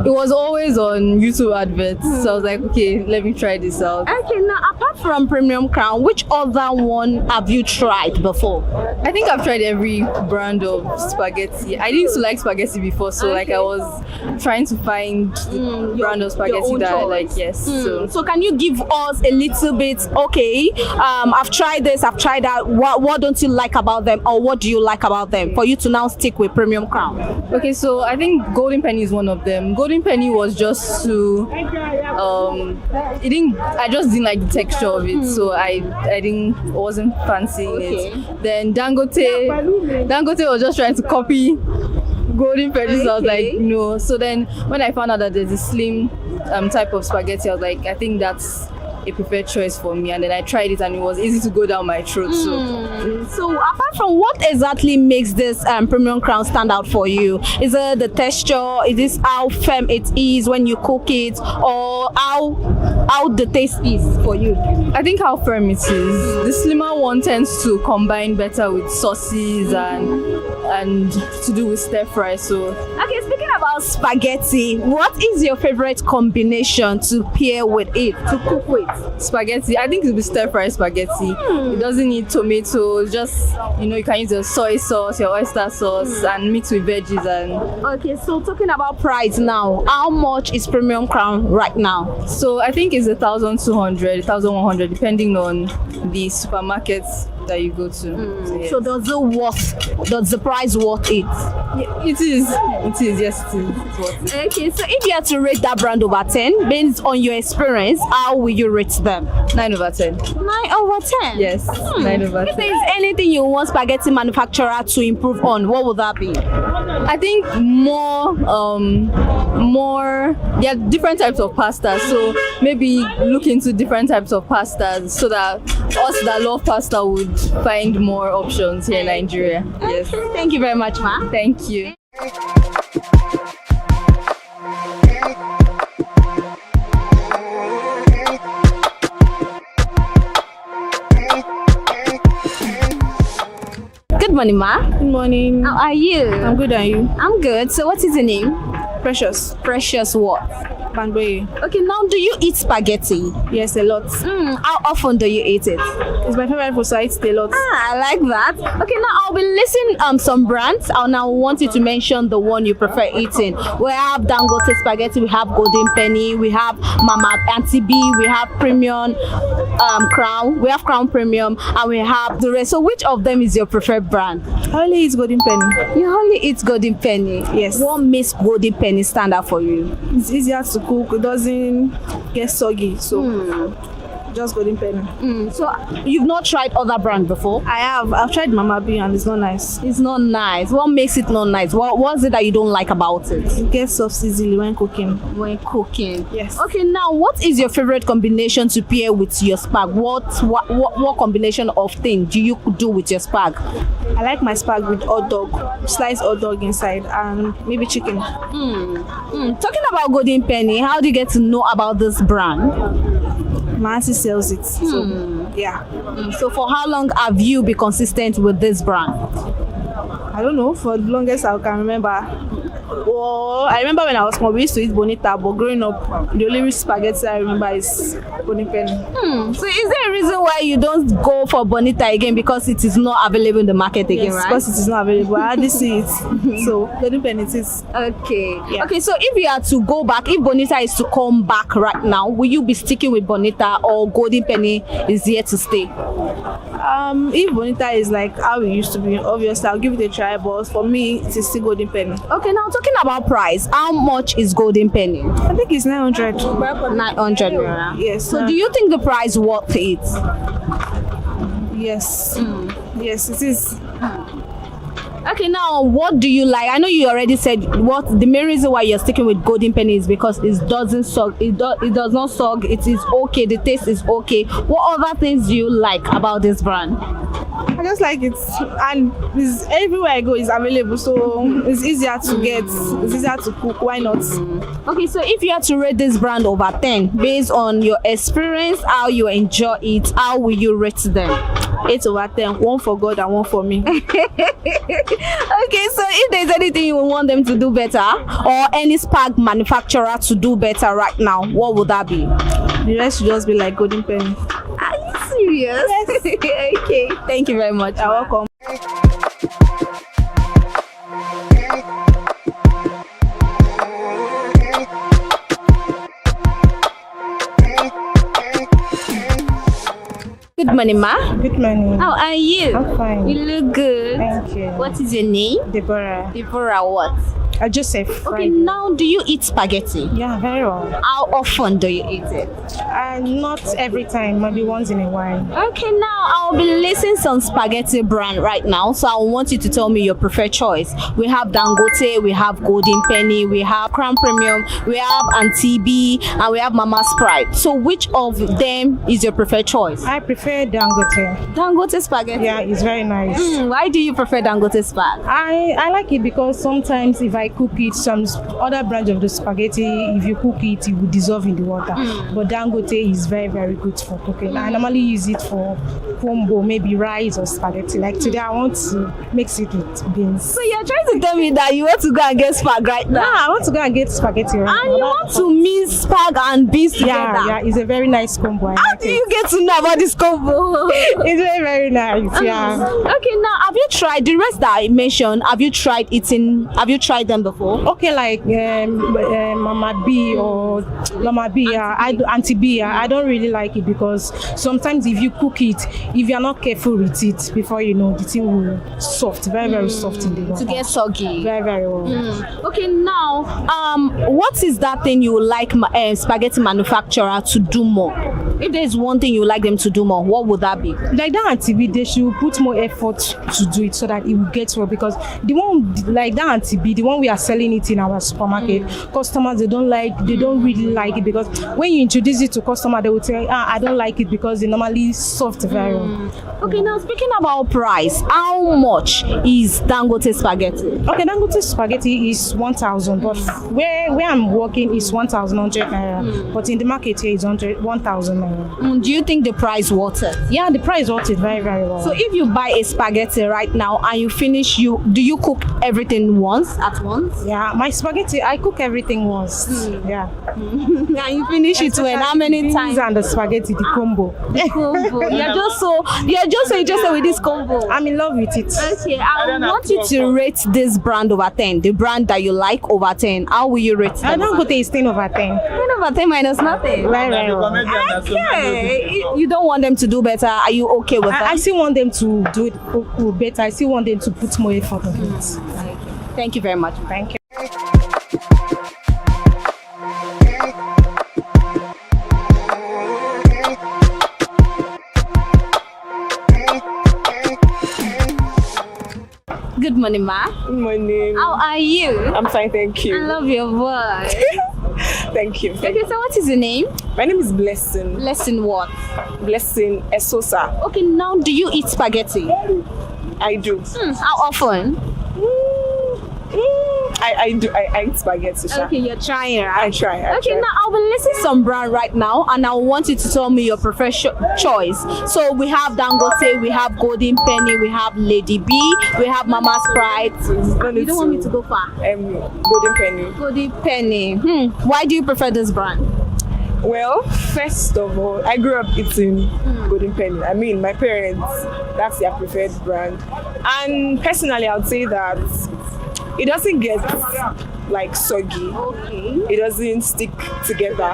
P: It was always on YouTube adverts, so I was like, okay, let me try this out.
O: Okay, now apart from Premium Crown, which other one have you tried before?
P: I think I've tried every brand of spaghetti. I used to like spaghetti before, so like I was trying to find the brand of spaghetti that I like. Yes.
O: So can you give us a little bit? Okay, I've tried this, I've tried that. What don't you like about them, or what do you like about them for you to now stick with Premium Crown?
P: Okay, so I think Golden Penny is one of them. Golden Penny was just too I just didn't like the texture of it, so I wasn't fancying it. Then Dangote was just trying to copy Golden Penny, so I was like, no. So then when I found out that there's a slim type of spaghetti, I was like, I think that's a preferred choice for me, and then I tried it and it was easy to go down my throat.
O: So apart from what exactly makes this Premium Crown stand out for you? Is it the texture? Is this how firm it is when you cook it, or how the taste is for you?
P: I think how firm it is. The slimmer one tends to combine better with sauces and to do with stir fry. So
O: okay, speaking about spaghetti, what is your favorite combination to pair with it, to cook with?
P: Spaghetti, I think it will be stir fry spaghetti. It doesn't need tomatoes, just you can use your soy sauce, your oyster sauce, and mix with veggies. And
O: okay, so talking about price now, how much is Premium Crown right now?
P: So I think it's 1,200, 1,100, depending on the supermarkets that you go to.
O: So does the price worth it?
P: Yeah, it is, yes, it is. It's worth it.
O: Okay, so if you had to rate that brand over 10 based on your experience, how will you rate them?
P: 9 over 10.
O: 9 over 10?
P: Yes, 9 over 10.
O: If there is anything you want spaghetti manufacturer to improve on, what would that be?
P: I think more there are different types of pasta, so maybe look into different types of pastas so that us that love pasta would find more options here in Nigeria. Yes.
O: Thank you very much, ma.
P: Thank you.
O: Good morning, ma.
P: Good morning.
O: How are you?
P: I'm good, and you?
O: I'm good. So what is your name?
P: Precious.
O: Precious what?
P: Banboye.
O: Okay, now do you eat spaghetti?
P: Yes, a lot.
O: How often do you eat it?
P: It's my favorite food, so I eat it a lot.
O: I like that. Okay, now I'll be listing some brands. I'll now want you to mention the one you prefer eating. We have Dangote spaghetti, we have Golden Penny, we have Mama Auntie B, we have Premium Crown, we have Crown Premium, and we have the rest. So which of them is your preferred brand?
P: I only eat Golden Penny.
O: You only eat Golden Penny?
P: Yes.
O: What makes Golden Penny stand out for you?
P: It's easier to cook, it doesn't get soggy, so just Golden Penny.
O: So you've not tried other brands before?
P: I have. I've tried Mama B and it's not nice.
O: It's not nice. What makes it not nice? What's it that you don't like about it?
P: It gets soft easily when cooking.
O: When cooking?
P: Yes.
O: Okay, now what is your favorite combination to pair with your spag? What combination of things do you do with your spag?
P: I like my spag with hot dog, sliced hot dog inside, and maybe chicken.
O: Talking about Golden Penny, how do you get to know about this brand?
P: My auntie sells it. So, yeah.
O: So for how long have you been consistent with this brand?
P: I don't know, for the longest I can remember. Well, I remember when I was small, we used to eat Bonita, but growing up, the only spaghetti I remember is Golden Penny.
O: So is there a reason why you don't go for Bonita again? Because it is not available in the market again,
P: Yes,
O: right?
P: because it is not available. I hardly see it. So Golden Penny it is.
O: Okay.
P: Yeah.
O: Okay, so if you are to go back, if Bonita is to come back right now, will you be sticking with Bonita or Golden Penny is here to stay?
P: If Bonita is like how it used to be, obviously I'll give it a try, but for me it is still Golden Penny.
O: Okay, now talking about price, how much is Golden Penny?
P: I think it's 900.
O: 900 naira.
P: Yes.
O: So do you think the price worth it?
P: Yes. Yes, it is.
O: Okay, now what do you like? I know you already said what the main reason why you're sticking with Golden Penny is because it doesn't suck. It does not suck. It is okay. The taste is okay. What other things do you like about this brand?
P: I just like it, and it's, everywhere I go is available, so it's easier to get. It's easier to cook. Why not?
O: Okay, so if you had to rate this brand over 10 based on your experience, how you enjoy it, how will you rate them?
P: 8 over 10. 1 for God and 1 for me.
O: Okay, so if there's anything you want them to do better, or any spag manufacturer to do better right now, what would that be?
P: The rest should just be like Golden Penny.
O: Are you serious?
P: Yes.
O: Okay, thank you very much.
P: You're welcome.
O: Good morning, ma.
P: Good morning.
O: How are you?
P: I'm fine.
O: You look good.
P: Thank you.
O: What is your name?
P: Deborah.
O: Deborah what?
P: Joseph.
O: Okay, now do you eat spaghetti?
P: Yeah, very well.
O: How often do you eat it?
P: Not every time, maybe once in a while.
O: Okay, now I'll be listing some spaghetti brand right now, so I want you to tell me your preferred choice. We have Dangote, we have Golden Penny, we have Crown Premium, we have Auntie B, and we have Mama Sprite. So which of them is your preferred choice?
P: I prefer Dangote.
O: Dangote spaghetti?
P: Yeah, it's very nice.
O: Why do you prefer Dangote spag?
P: I like it because sometimes if I cook it, some other brands of the spaghetti, if you cook it, it will dissolve in the water. But Dangote is very, very good for cooking. I normally use it for combo, maybe rice or spaghetti. Like today, I want to mix it with beans.
O: So you're trying to tell me that you want to go and get spag right now?
P: Nah, I want to go and get spaghetti right now.
O: And you want to mix spag and beans together?
P: Yeah, it's a very nice combo.
O: How do you get to know about this combo?
P: It's very, very nice, yeah.
O: Okay, now have you tried the rest that I mentioned? Have you tried them before?
P: Okay, like Mama B or Mama B, Auntie B, I don't really like it because sometimes if you cook it, if you're not careful with it, before you know, the thing will soft, very, very soft in the water.
O: To get soggy.
P: Very, very well.
O: Okay, now, what is that thing you would like spaghetti manufacturer to do more? If there's one thing you would like them to do more, what would that be?
P: Like that Auntie B, they should put more effort to do it so that it will get well, because the one like that Auntie B, the one we are selling it in our supermarket, customers they don't really like it, because when you introduce it to customer, they will say, I don't like it because they normally soft very well.
O: Okay, now speaking about price, how much is Dangote spaghetti?
P: Okay, Dangote spaghetti is 1,000, but where I'm working is 1,100 naira, but in the market here is 1,000.
O: Do you think the price worth it?
L: Yeah, the price worth it very, very well.
O: So if you buy a spaghetti right now and you finish, do you cook everything at once?
L: Yeah, my spaghetti, I cook everything once. Yeah.
O: And you finish it when how many times?
L: And the spaghetti, the combo.
O: The combo. You're just so interested with this combo.
L: I'm in love with it.
O: Okay, I want you to rate this brand over 10. The brand that you like over 10. How will you rate it?
L: I don't go to 10 over 10.
O: 10 over 10 minus nothing.
L: Very, very well.
O: Okay. You don't want them to do better. Are you okay with that?
L: I still want them to do it better. I still want them to put more effort on it.
O: Thank you very much.
L: Thank you.
O: Good morning, ma.
Q: Good morning.
O: How are you?
Q: I'm fine, thank you.
O: I love your voice.
Q: Thank you.
O: Okay, so what is your name?
Q: My name is Blessing.
O: Blessing what?
Q: Blessing Esosa.
O: Okay, now do you eat spaghetti?
Q: I do.
O: How often?
Q: I do. I eat spaghetti.
O: Okay, you're trying, right?
Q: I try.
O: Okay, now I'll be listing some brand right now, and I want you to tell me your preferred choice. So we have Dangote, we have Golden Penny, we have Lady B, we have Mama's Pride. You don't want me to go far?
Q: Golden Penny.
O: Golden Penny. Why do you prefer this brand?
Q: Well, first of all, I grew up eating Golden Penny. I mean, my parents, that's their preferred brand. And personally, I would say that it doesn't get like soggy.
O: Okay.
Q: It doesn't stick together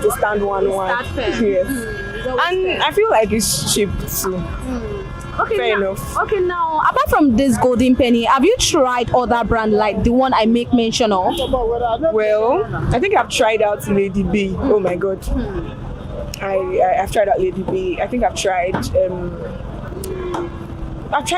Q: to stand one. Yes. And I feel like it's cheap too.
O: Okay,
Q: fair enough.
O: Okay, now apart from this Golden Penny, have you tried other brand like the one I make mention of?
Q: Well, I think I've tried out Lady B. Oh my god. I've tried out Lady B. I think I've tried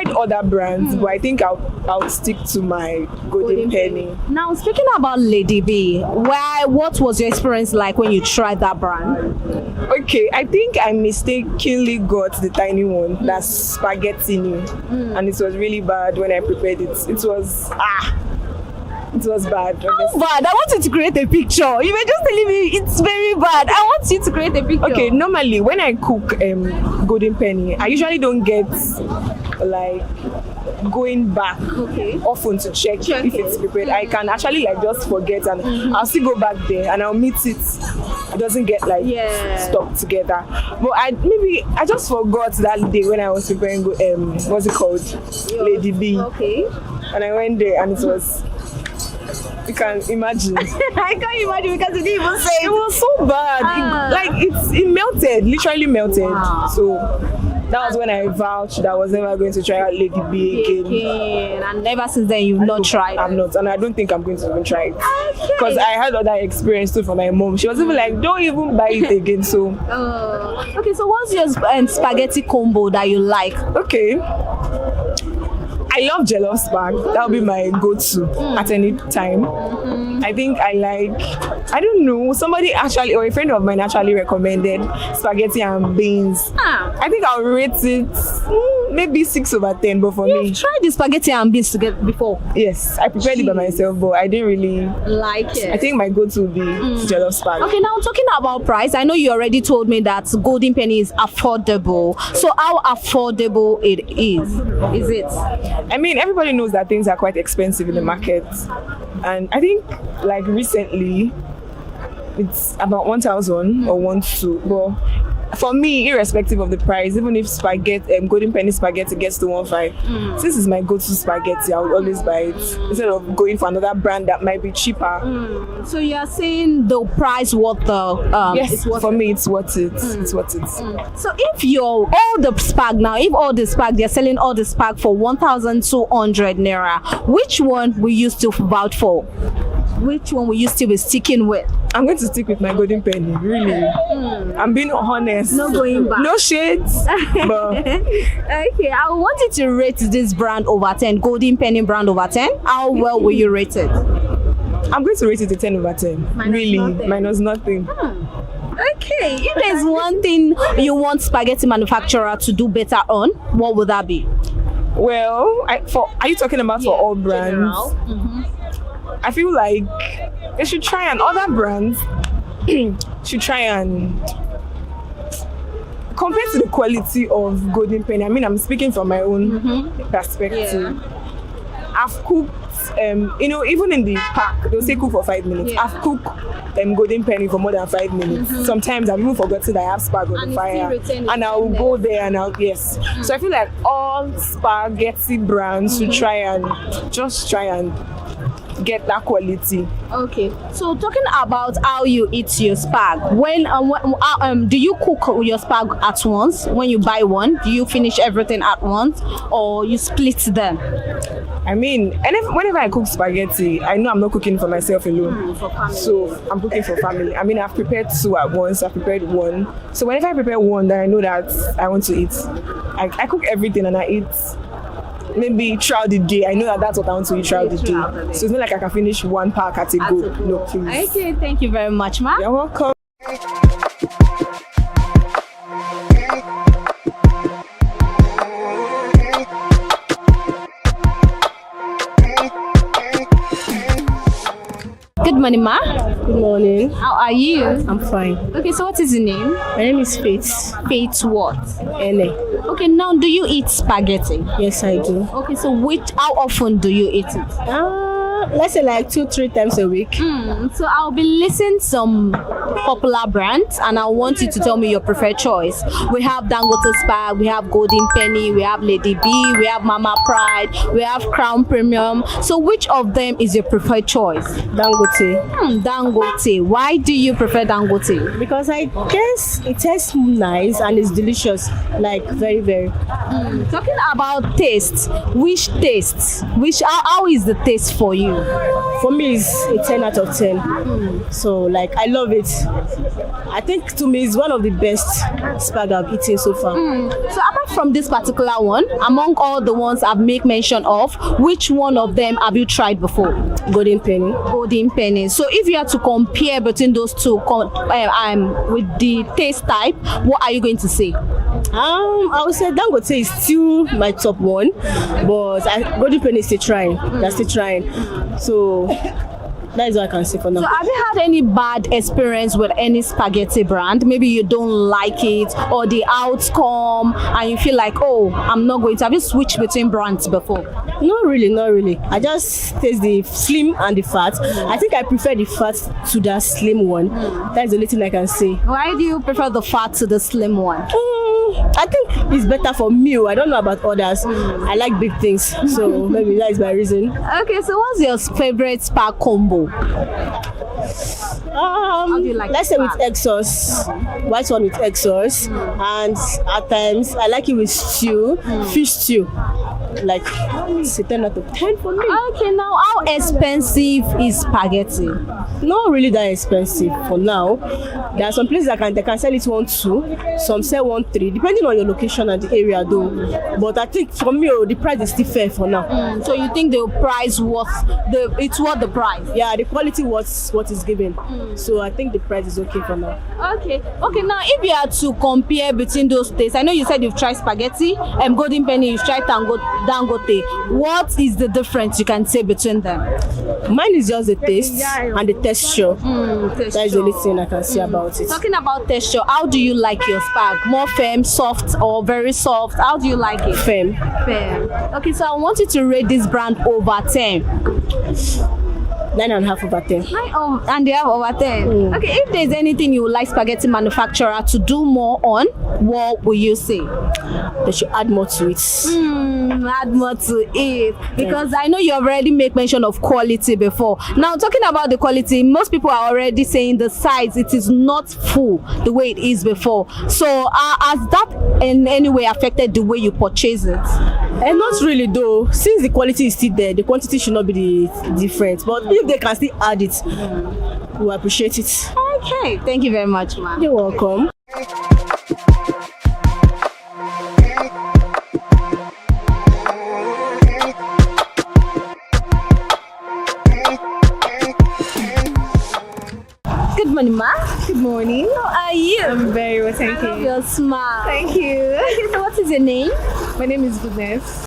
Q: other brands, but I think I'll stick to my Golden Penny.
O: Now, speaking about Lady B, what was your experience like when you tried that brand?
Q: Okay, I think I mistakenly got the tiny one, that's spaghetti, and it was really bad when I prepared it. It was bad.
O: How bad? I want you to create a picture. You were just telling me it's very bad. I want you to create a picture.
Q: Okay, normally when I cook Golden Penny, I usually don't get like going back often to check if it's prepared. I can actually like just forget, and I'll still go back there and I'll meet it. It doesn't get like stuck together. But I just forgot that day when I was preparing what's it called? Lady B.
O: Okay.
Q: And I went there and it was, you can imagine.
O: I can't imagine because you didn't even say it.
Q: It was so bad. It melted, literally melted.
O: Wow.
Q: So that was when I vowed that I was never going to try out Lady B again.
O: And ever since then, you've not tried.
Q: I'm not, and I don't think I'm going to even try it. Because I had other experience too from my mom. She was even like, "Don't even buy it again." So.
O: Okay, so what's your spaghetti combo that you like?
Q: Okay. I love jollof spag. That'll be my go-to at any time. I think I don't know, somebody actually, or a friend of mine actually recommended spaghetti and beans. I think I'll rate it maybe 6 over 10, but for me.
O: You've tried the spaghetti and beans together before?
Q: Yes, I prepared it by myself, but I didn't really
O: like it.
Q: I think my go-to would be jollof spag.
O: Okay, now talking about price, I know you already told me that Golden Penny is affordable. So how affordable it is it?
Q: I mean, everybody knows that things are quite expensive in the market, and I think like recently it's about 1,000 or 1,200. But for me, irrespective of the price, even if Golden Penny spaghetti gets to 1,500, since it's my go-to spaghetti, I would always buy it instead of going for another brand that might be cheaper.
O: So you are saying the price worth the
Q: yes, for me it's worth it. It's worth it.
O: So if all the spag they're selling all the spag for 1,200 naira, which one will you still vouch for? Which one will you still be sticking with?
Q: I'm going to stick with my Golden Penny, really. I'm being honest.
O: No going back.
Q: No shades. But
O: okay, I want you to rate this brand over 10, Golden Penny brand over 10. How well will you rate it?
Q: I'm going to rate it a 10 over 10. Minus nothing.
O: Okay, if there's one thing you want spaghetti manufacturer to do better on, what would that be?
Q: Well, are you talking about for all brands? I feel like they should try, and other brands should try and compared to the quality of golden penny, I mean, I'm speaking from my own perspective. I've cooked, even in the park, they'll say cook for 5 minutes. I've cooked golden penny for more than 5 minutes. Sometimes I've even forgotten that I have spag on the fire, and I'll go there and So I feel like all spaghetti brands should try and get that quality.
O: Okay, so talking about how you eat your spag, do you cook your spag at once? When you buy one, do you finish everything at once, or you split them?
Q: I mean, whenever I cook spaghetti, I know I'm not cooking for myself alone. So I'm cooking for family. I mean, I've prepared 2 at once. I've prepared 1. So whenever I prepare 1 that I know that I want to eat, I cook everything and I eat. Maybe throughout the day, I know that that's what I want to eat throughout the day. So it's not like I can finish 1 pack at a go. No, please.
O: Okay, thank you very much, ma.
Q: You're welcome.
O: Good morning, ma.
M: Good morning.
O: How are you?
M: I'm fine.
O: Okay, so what is your name?
M: My name is Faith.
O: Faith what?
M: Ene.
O: Okay, now do you eat spaghetti?
M: Yes, I do.
O: Okay, so how often do you eat it?
M: Let's say like 2-3 times a week.
O: So I'll be listing some popular brands and I want you to tell me your preferred choice. We have Dangote Spag, we have Golden Penny, we have Lady B, we have Mama Pride, we have Crown Premium. So which of them is your preferred choice?
M: Dangote.
O: Dangote. Why do you prefer Dangote?
M: Because I guess it tastes nice and it's delicious. Like very, very.
O: Talking about taste, which taste? How is the taste for you?
M: For me, it's a 10 out of 10. So, like, I love it. I think to me, it's one of the best spag I've eaten so far.
O: So, apart from this particular one, among all the ones I've made mention of, which one of them have you tried before?
M: Golden Penny.
O: Golden Penny. So, if you had to compare between those two with the taste type, what are you going to say?
M: I would say Dangote is still my top one, but Golden Penny is still trying. They're still trying. So that is what I can say for now.
O: So have you had any bad experience with any spaghetti brand? Maybe you don't like it or the outcome and you feel like, oh, I'm not going to. Have you switched between brands before?
M: Not really. I just taste the slim and the fat. I think I prefer the fat to the slim one. That is the only thing I can say.
O: Why do you prefer the fat to the slim one?
M: I think it's better for me. I don't know about others. I like big things, so maybe that is my reason.
O: Okay, so what's your favorite spag combo? How do you like
M: let's say with egg sauce, white one with egg sauce, and at times I like it with stew, fish stew. Like it's a 10 out of 10 for me.
O: Okay, now how expensive is spaghetti?
M: Not really that expensive for now. There are some places they can sell it 1-2, some sell 1-3, depending on your location and the area though. But I think for me, the price is still fair for now.
O: So you think the price it's worth the price?
M: Yeah, the quality was what is given. So I think the price is okay for now.
O: Okay. Now if you had to compare between those tastes, I know you said you've tried spaghetti and Golden Penny, you've tried Dangote. What is the difference you can say between them?
M: Mine is just the taste and the texture. That is the only thing I can say about it.
O: Talking about texture, how do you like your spag? More firm, soft, or very soft? How do you like it?
M: Firm.
O: Okay, so I want you to rate this brand over 10.
M: 9.5 over 10.
O: And they have over 10. Okay, if there's anything you would like spaghetti manufacturer to do more on, what will you say?
M: They should add more to it.
O: Add more to it. Because I know you already made mention of quality before. Now, talking about the quality, most people are already saying the size, it is not full the way it is before. So, has that in any way affected the way you purchase it?
M: And not really though. Since the quality is still there, the quantity should not be the difference. But if they can still add it, we appreciate it.
O: Okay, thank you very much, ma'am.
M: You're welcome.
O: Good morning, ma.
N: Good morning.
O: How are you?
N: I'm very well, thank you.
O: Your smile.
N: Thank you.
O: Okay, so what is your name?
N: My name is Goodness.